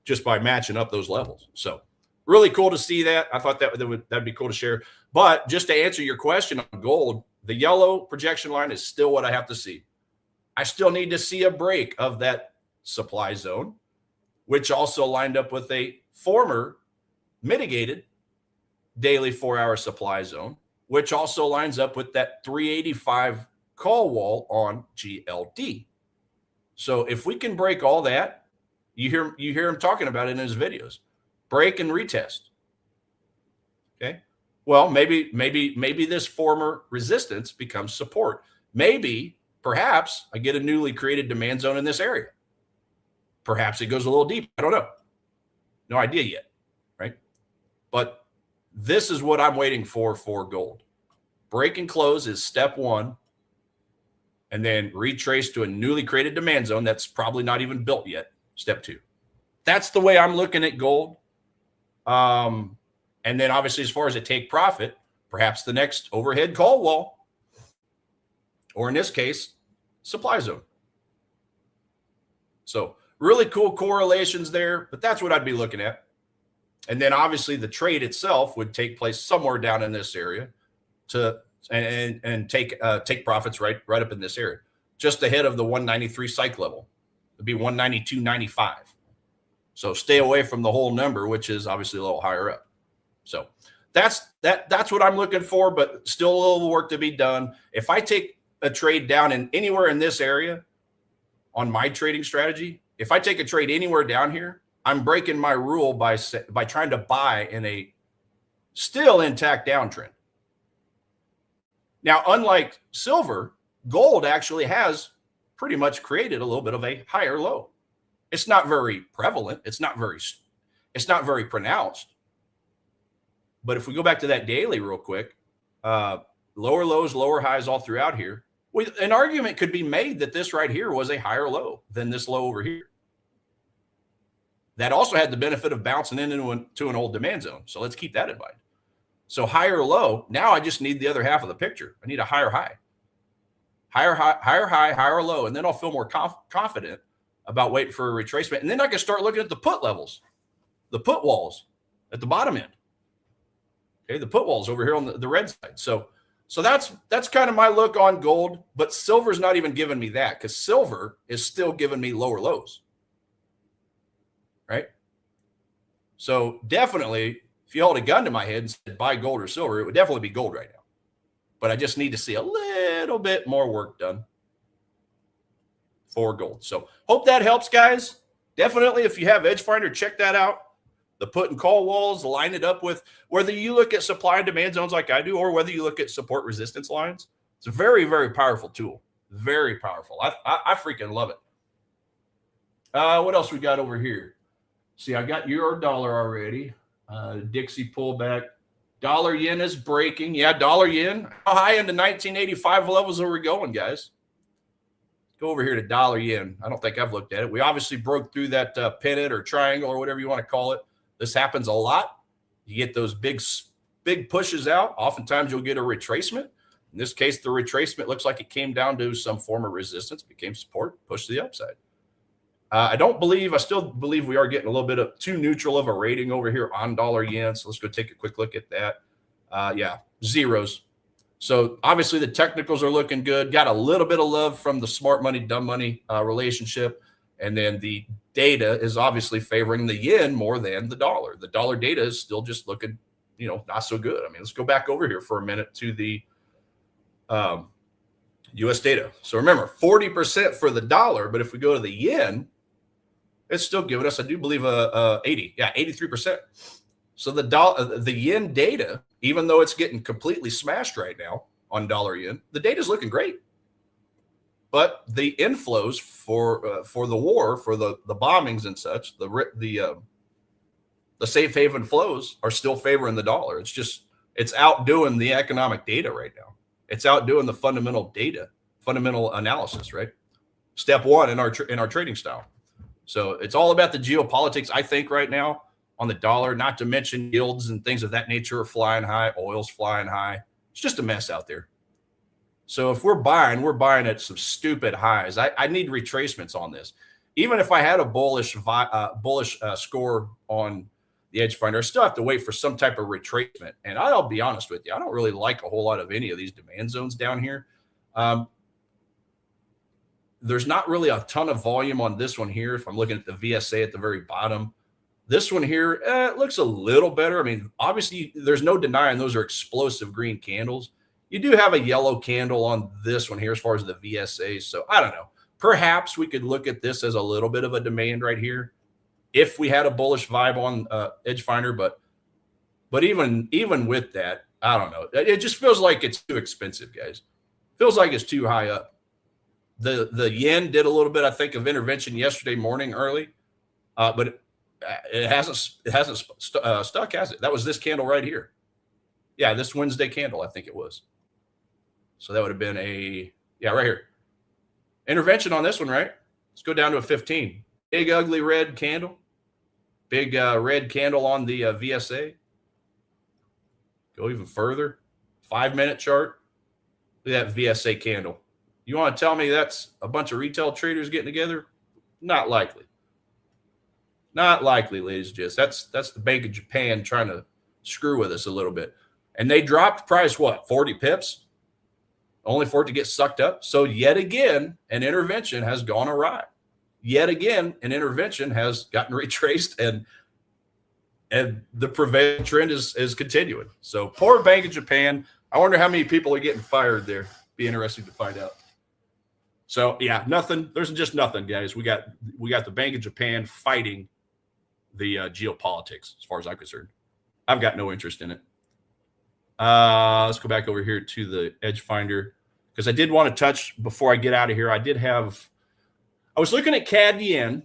just by matching up those levels. So really cool to see that. I thought that'd be cool to share. But just to answer your question on gold, the yellow projection line is still what I have to see. I still need to see a break of that supply zone, which also lined up with a former mitigated daily 4-hour supply zone, which also lines up with that 385 call wall on GLD. So if we can break all that, you hear him talking about it in his videos, break and retest. Okay. Well, maybe this former resistance becomes support. Maybe, perhaps, I get a newly created demand zone in this area. Perhaps it goes a little deep. I don't know. No idea yet, right? But this is what I'm waiting for gold. Break and close is step one, and then retrace to a newly created demand zone that's probably not even built yet, step two. That's the way I'm looking at gold. And then obviously, as far as a take profit, perhaps the next overhead call wall, or in this case, supply zone. So really cool correlations there, but that's what I'd be looking at. And then obviously the trade itself would take place somewhere down in this area and take profits right up in this area, just ahead of the 193 psych level. It'd be 192.95. So stay away from the whole number, which is obviously a little higher up. So that's what I'm looking for, but still a little work to be done. If I take a trade down in anywhere in this area on my trading strategy, if I take a trade anywhere down here, I'm breaking my rule by trying to buy in a still intact downtrend. Now, unlike silver, gold actually has pretty much created a little bit of a higher low. It's not very prevalent. It's not very pronounced. But if we go back to that daily real quick, lower lows, lower highs all throughout here, an argument could be made that this right here was a higher low than this low over here. That also had the benefit of bouncing into an old demand zone. So let's keep that in mind. So higher low, now I just need the other half of the picture. I need a higher high. Higher high, higher low, and then I'll feel more confident about waiting for a retracement. And then I can start looking at the put levels, the put walls at the bottom end. Okay, the put walls over here on the red side. So that's kind of my look on gold, but silver's not even giving me that, because silver is still giving me lower lows. Right? So definitely, if you hold a gun to my head and said buy gold or silver, it would definitely be gold right now. But I just need to see a little bit more work done for gold. So hope that helps, guys. Definitely, if you have Edge Finder, check that out. The put and call walls, line it up with whether you look at supply and demand zones like I do, or whether you look at support resistance lines. It's a very, very powerful tool. Very powerful. I freaking love it. What else we got over here? See, I got euro dollar already. Dixie pullback. Dollar yen is breaking. Yeah, dollar yen. How high into 1985 levels are we going, guys? Go over here to dollar yen. I don't think I've looked at it. We obviously broke through that pennant or triangle or whatever you want to call it. This happens a lot. You get those big pushes out. Oftentimes you'll get a retracement. In this case, the retracement looks like it came down to some form of resistance, became support, pushed to the upside. I still believe we are getting a little bit of too neutral of a rating over here on dollar yen. So let's go take a quick look at that. Yeah, zeros. So obviously the technicals are looking good. Got a little bit of love from the smart money, dumb money relationship. And then the data is obviously favoring the yen more than the dollar. The dollar data is still just looking, not so good. I mean, let's go back over here for a minute to the U.S. data. So remember, 40% for the dollar, but if we go to the yen, it's still giving us, I do believe, 83%. So the yen data, even though it's getting completely smashed right now on dollar yen. The data's looking great. But the inflows for the war, for the bombings and such, the safe haven flows are still favoring the dollar. It's outdoing the economic data right now. It's outdoing the fundamental data, fundamental analysis, right? Step one in our trading style. So it's all about the geopolitics, I think, right now on the dollar, not to mention yields and things of that nature are flying high. Oil's flying high. It's just a mess out there. So if we're buying at some stupid highs. I need retracements on this. Even if I had a bullish score on the edge finder, I still have to wait for some type of retracement. And I'll be honest with you, I don't really like a whole lot of any of these demand zones down here. There's not really a ton of volume on this one here. If I'm looking at the VSA at the very bottom, this one here, it looks a little better. I mean, obviously there's no denying those are explosive green candles. You do have a yellow candle on this one here as far as the VSA. So I don't know. Perhaps we could look at this as a little bit of a demand right here if we had a bullish vibe on edge finder. But even with that, I don't know. It just feels like it's too expensive, guys. Feels like it's too high up. The yen did a little bit, I think, of intervention yesterday morning early, but it hasn't stuck, has it? That was this candle right here. Yeah, this Wednesday candle, I think it was. So that would have been right here. Intervention on this one, right? Let's go down to a 15. Big ugly red candle. Big red candle on the VSA. Go even further. 5-minute chart. Look at that VSA candle. You want to tell me that's a bunch of retail traders getting together? Not likely. Not likely, ladies and gents. That's the Bank of Japan trying to screw with us a little bit. And they dropped price, what, 40 pips? Only for it to get sucked up. So yet again, an intervention has gone awry. Yet again, an intervention has gotten retraced, and the prevailing trend is continuing. So poor Bank of Japan. I wonder how many people are getting fired there. Be interesting to find out. So yeah, nothing. There's just nothing, guys. We got the Bank of Japan fighting the geopolitics, as far as I'm concerned. I've got no interest in it. Let's go back over here to the edge finder, because I did want to touch before I get out of here. I was looking at CAD yen,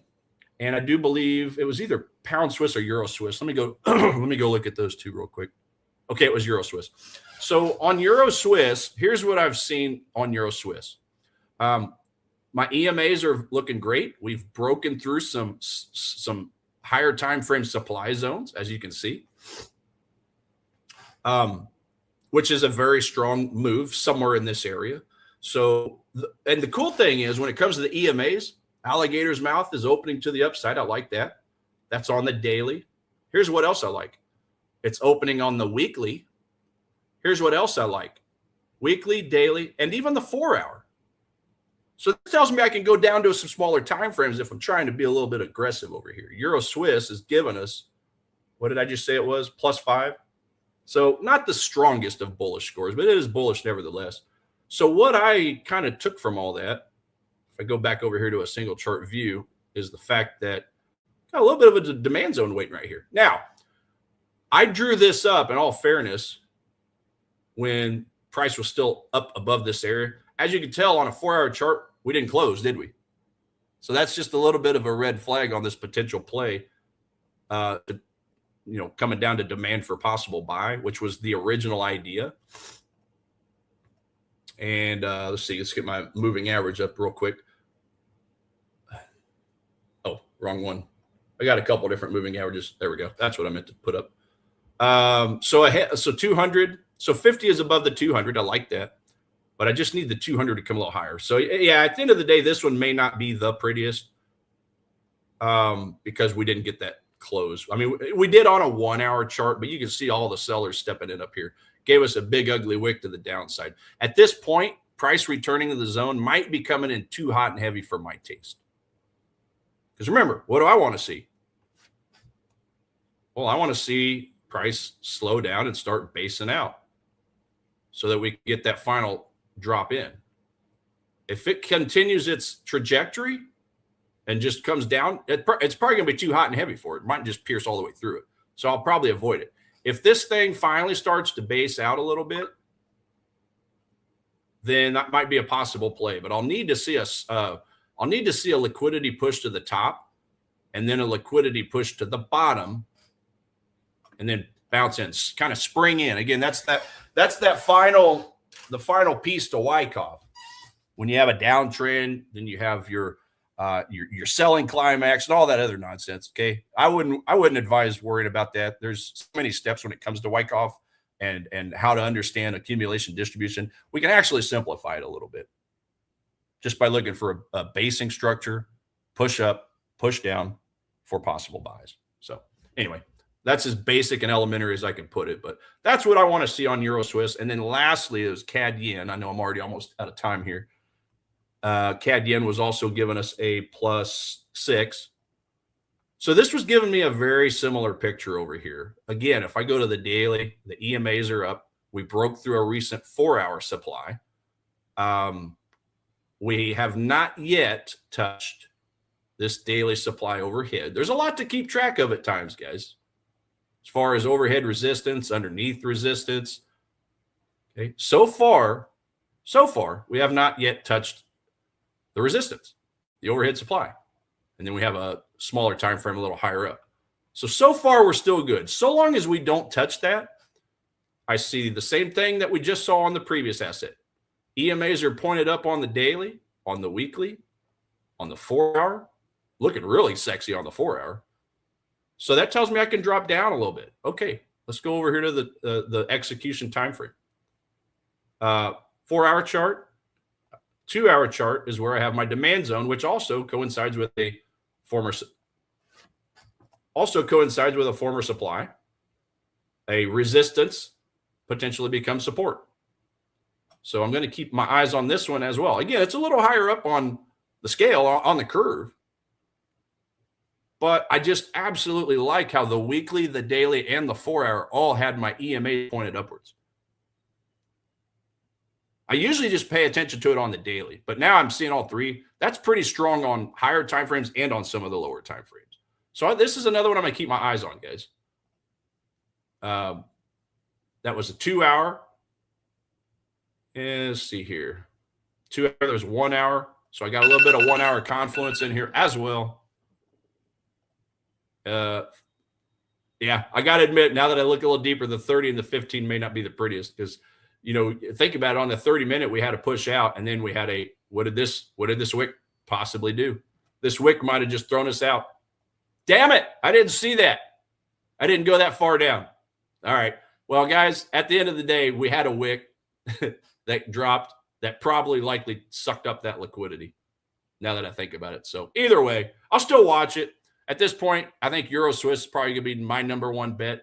and I do believe it was either pound Swiss or Euro Swiss. Let me go look at those two real quick. Okay, it was Euro Swiss. So on Euro Swiss, here's what I've seen on Euro Swiss. My EMAs are looking great. We've broken through some higher time frame supply zones, as you can see, which is a very strong move somewhere in this area. So, and the cool thing is, when it comes to the EMAs, alligator's mouth is opening to the upside. I like that. That's on the daily. Here's what else I like. It's opening on the weekly. Here's what else I like. Weekly, daily, and even the 4-hour. So this tells me I can go down to some smaller time frames if I'm trying to be a little bit aggressive over here. Euro Swiss is giving us, what did I just say it was? +5. So not the strongest of bullish scores, but it is bullish nevertheless. So what I kind of took from all that, if I go back over here to a single chart view, is the fact that got a little bit of a demand zone waiting right here. Now, I drew this up in all fairness when price was still up above this area. As you can tell on a 4-hour chart, we didn't close, did we? So that's just a little bit of a red flag on this potential play, coming down to demand for possible buy, which was the original idea. And let's see, let's get my moving average up real quick. Oh, wrong one. I got a couple different moving averages. There we go. That's what I meant to put up. So 200. So 50 is above the 200. I like that. But I just need the 200 to come a little higher. So, yeah, at the end of the day, this one may not be the prettiest because we didn't get that close. I mean, we did on a 1-hour chart, but you can see all the sellers stepping in up here. Gave us a big, ugly wick to the downside. At this point, price returning to the zone might be coming in too hot and heavy for my taste. Because remember, what do I want to see? Well, I want to see price slow down and start basing out so that we can get that final drop in. If it continues its trajectory and just comes down, it's probably going to be too hot and heavy for it. It might just pierce all the way through it. So I'll probably avoid it. If this thing finally starts to base out a little bit, then that might be a possible play. But I'll need to see a liquidity push to the top, and then a liquidity push to the bottom, and then bounce in, kind of spring in. Again, that's the final piece to Wyckoff. When you have a downtrend, then you have your selling climax and all that other nonsense. Okay, I wouldn't advise worrying about that. There's so many steps when it comes to Wyckoff and how to understand accumulation distribution. We can actually simplify it a little bit just by looking for a basing structure, push up, push down for possible buys. So anyway, that's as basic and elementary as I can put it, but that's what I want to see on Euro Swiss. And then lastly is CAD Yen. I know I'm already almost out of time here. CAD Yen was also giving us a +6. So this was giving me a very similar picture over here. Again, if I go to the daily, the EMAs are up. We broke through a recent 4-hour supply. We have not yet touched this daily supply overhead. There's a lot to keep track of at times, guys. As far as overhead resistance, underneath resistance. Okay. So far, we have not yet touched the resistance, the overhead supply. And then we have a smaller time frame a little higher up. So far we're still good. So long as we don't touch that, I see the same thing that we just saw on the previous asset. EMAs are pointed up on the daily, on the weekly, on the 4-hour, looking really sexy on the 4-hour. So that tells me I can drop down a little bit. Okay, let's go over here to the execution time frame. 4-hour chart. 2-hour chart is where I have my demand zone, which also coincides with a former supply. A resistance potentially becomes support. So I'm going to keep my eyes on this one as well. Again, it's a little higher up on the scale, on the curve. But I just absolutely like how the weekly, the daily, and the 4-hour all had my EMA pointed upwards. I usually just pay attention to it on the daily, but now I'm seeing all three. That's pretty strong on higher time frames and on some of the lower time frames. So this is another one I'm going to keep my eyes on, guys. That was a 2-hour. And let's see here. 2-hour, there's 1 hour. So I got a little bit of 1-hour confluence in here as well. Yeah, I got to admit, now that I look a little deeper, the 30 and the 15 may not be the prettiest because, you know, think about it. On the 30-minute, we had a push out, and then we had a what did this wick possibly do? This wick might have just thrown us out. Damn it! I didn't see that. I didn't go that far down. All right. Well, guys, at the end of the day, we had a wick that dropped that probably likely sucked up that liquidity. Now that I think about it, so either way, I'll still watch it. At this point, I think Euro Swiss is probably going to be my #1 bet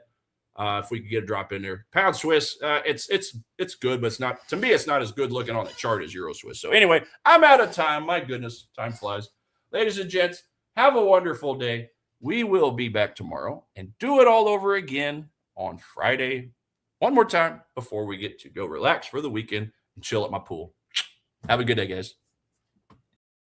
if we could get a drop in there. Pound Swiss, it's good, but it's not, to me, it's not as good looking on the chart as Euro Swiss. So anyway, I'm out of time. My goodness, time flies. Ladies and gents, have a wonderful day. We will be back tomorrow and do it all over again on Friday. One more time before we get to go relax for the weekend and chill at my pool. Have a good day, guys.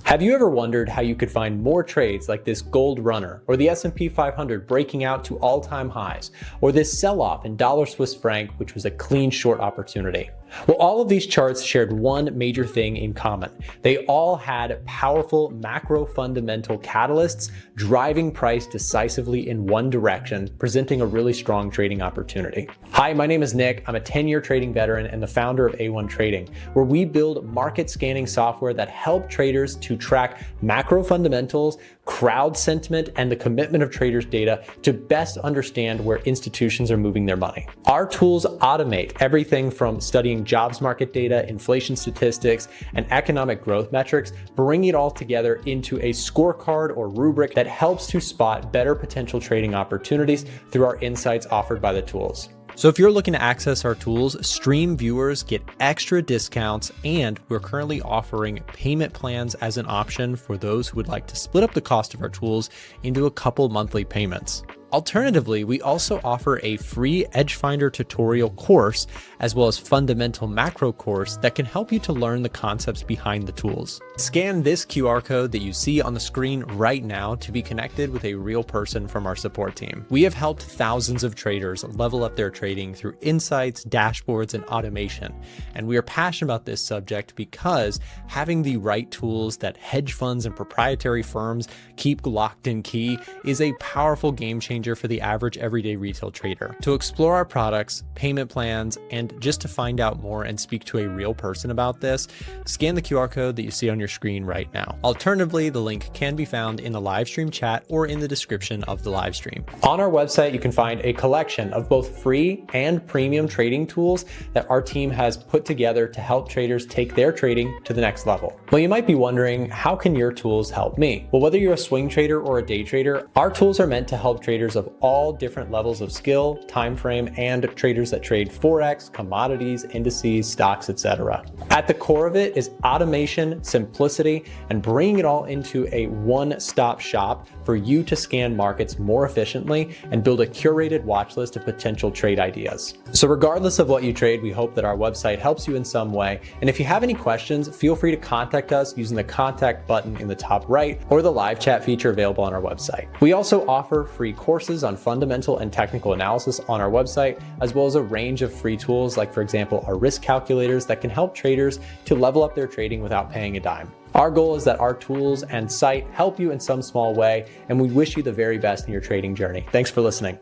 Have you ever wondered how you could find more trades like this gold runner, or the S&P 500 breaking out to all-time highs, or this sell-off in dollar Swiss franc, which was a clean short opportunity? Well, all of these charts shared one major thing in common. They all had powerful macro fundamental catalysts driving price decisively in one direction, presenting a really strong trading opportunity. Hi, my name is Nick. I'm a 10-year trading veteran and the founder of A1 Trading, where we build market scanning software that help traders to track macro fundamentals, crowd sentiment, and the commitment of traders' data to best understand where institutions are moving their money. Our tools automate everything from studying jobs market data, inflation statistics, and economic growth metrics, bringing it all together into a scorecard or rubric that helps to spot better potential trading opportunities through our insights offered by the tools. So if you're looking to access our tools, stream viewers get extra discounts, and we're currently offering payment plans as an option for those who would like to split up the cost of our tools into a couple monthly payments. Alternatively, we also offer a free Edge Finder tutorial course, as well as fundamental macro course that can help you to learn the concepts behind the tools. Scan this QR code that you see on the screen right now to be connected with a real person from our support team. We have helped thousands of traders level up their trading through insights, dashboards, and automation. And we are passionate about this subject because having the right tools that hedge funds and proprietary firms keep locked in key is a powerful game changer for the average everyday retail trader. To explore our products, payment plans, and just to find out more and speak to a real person about this, scan the QR code that you see on your screen right now. Alternatively, the link can be found in the live stream chat or in the description of the live stream. On our website, you can find a collection of both free and premium trading tools that our team has put together to help traders take their trading to the next level. Well, you might be wondering, how can your tools help me? Well, whether you're a swing trader or a day trader, our tools are meant to help traders of all different levels of skill, time frame, and traders that trade Forex, commodities, indices, stocks, etc. At the core of it is automation, simplicity, and bringing it all into a one-stop shop for you to scan markets more efficiently and build a curated watch list of potential trade ideas. So regardless of what you trade, we hope that our website helps you in some way. And if you have any questions, feel free to contact us using the contact button in the top right or the live chat feature available on our website. We also offer free courses on fundamental and technical analysis on our website, as well as a range of free tools like, for example, our risk calculators that can help traders to level up their trading without paying a dime. Our goal is that our tools and site help you in some small way, and we wish you the very best in your trading journey. Thanks for listening.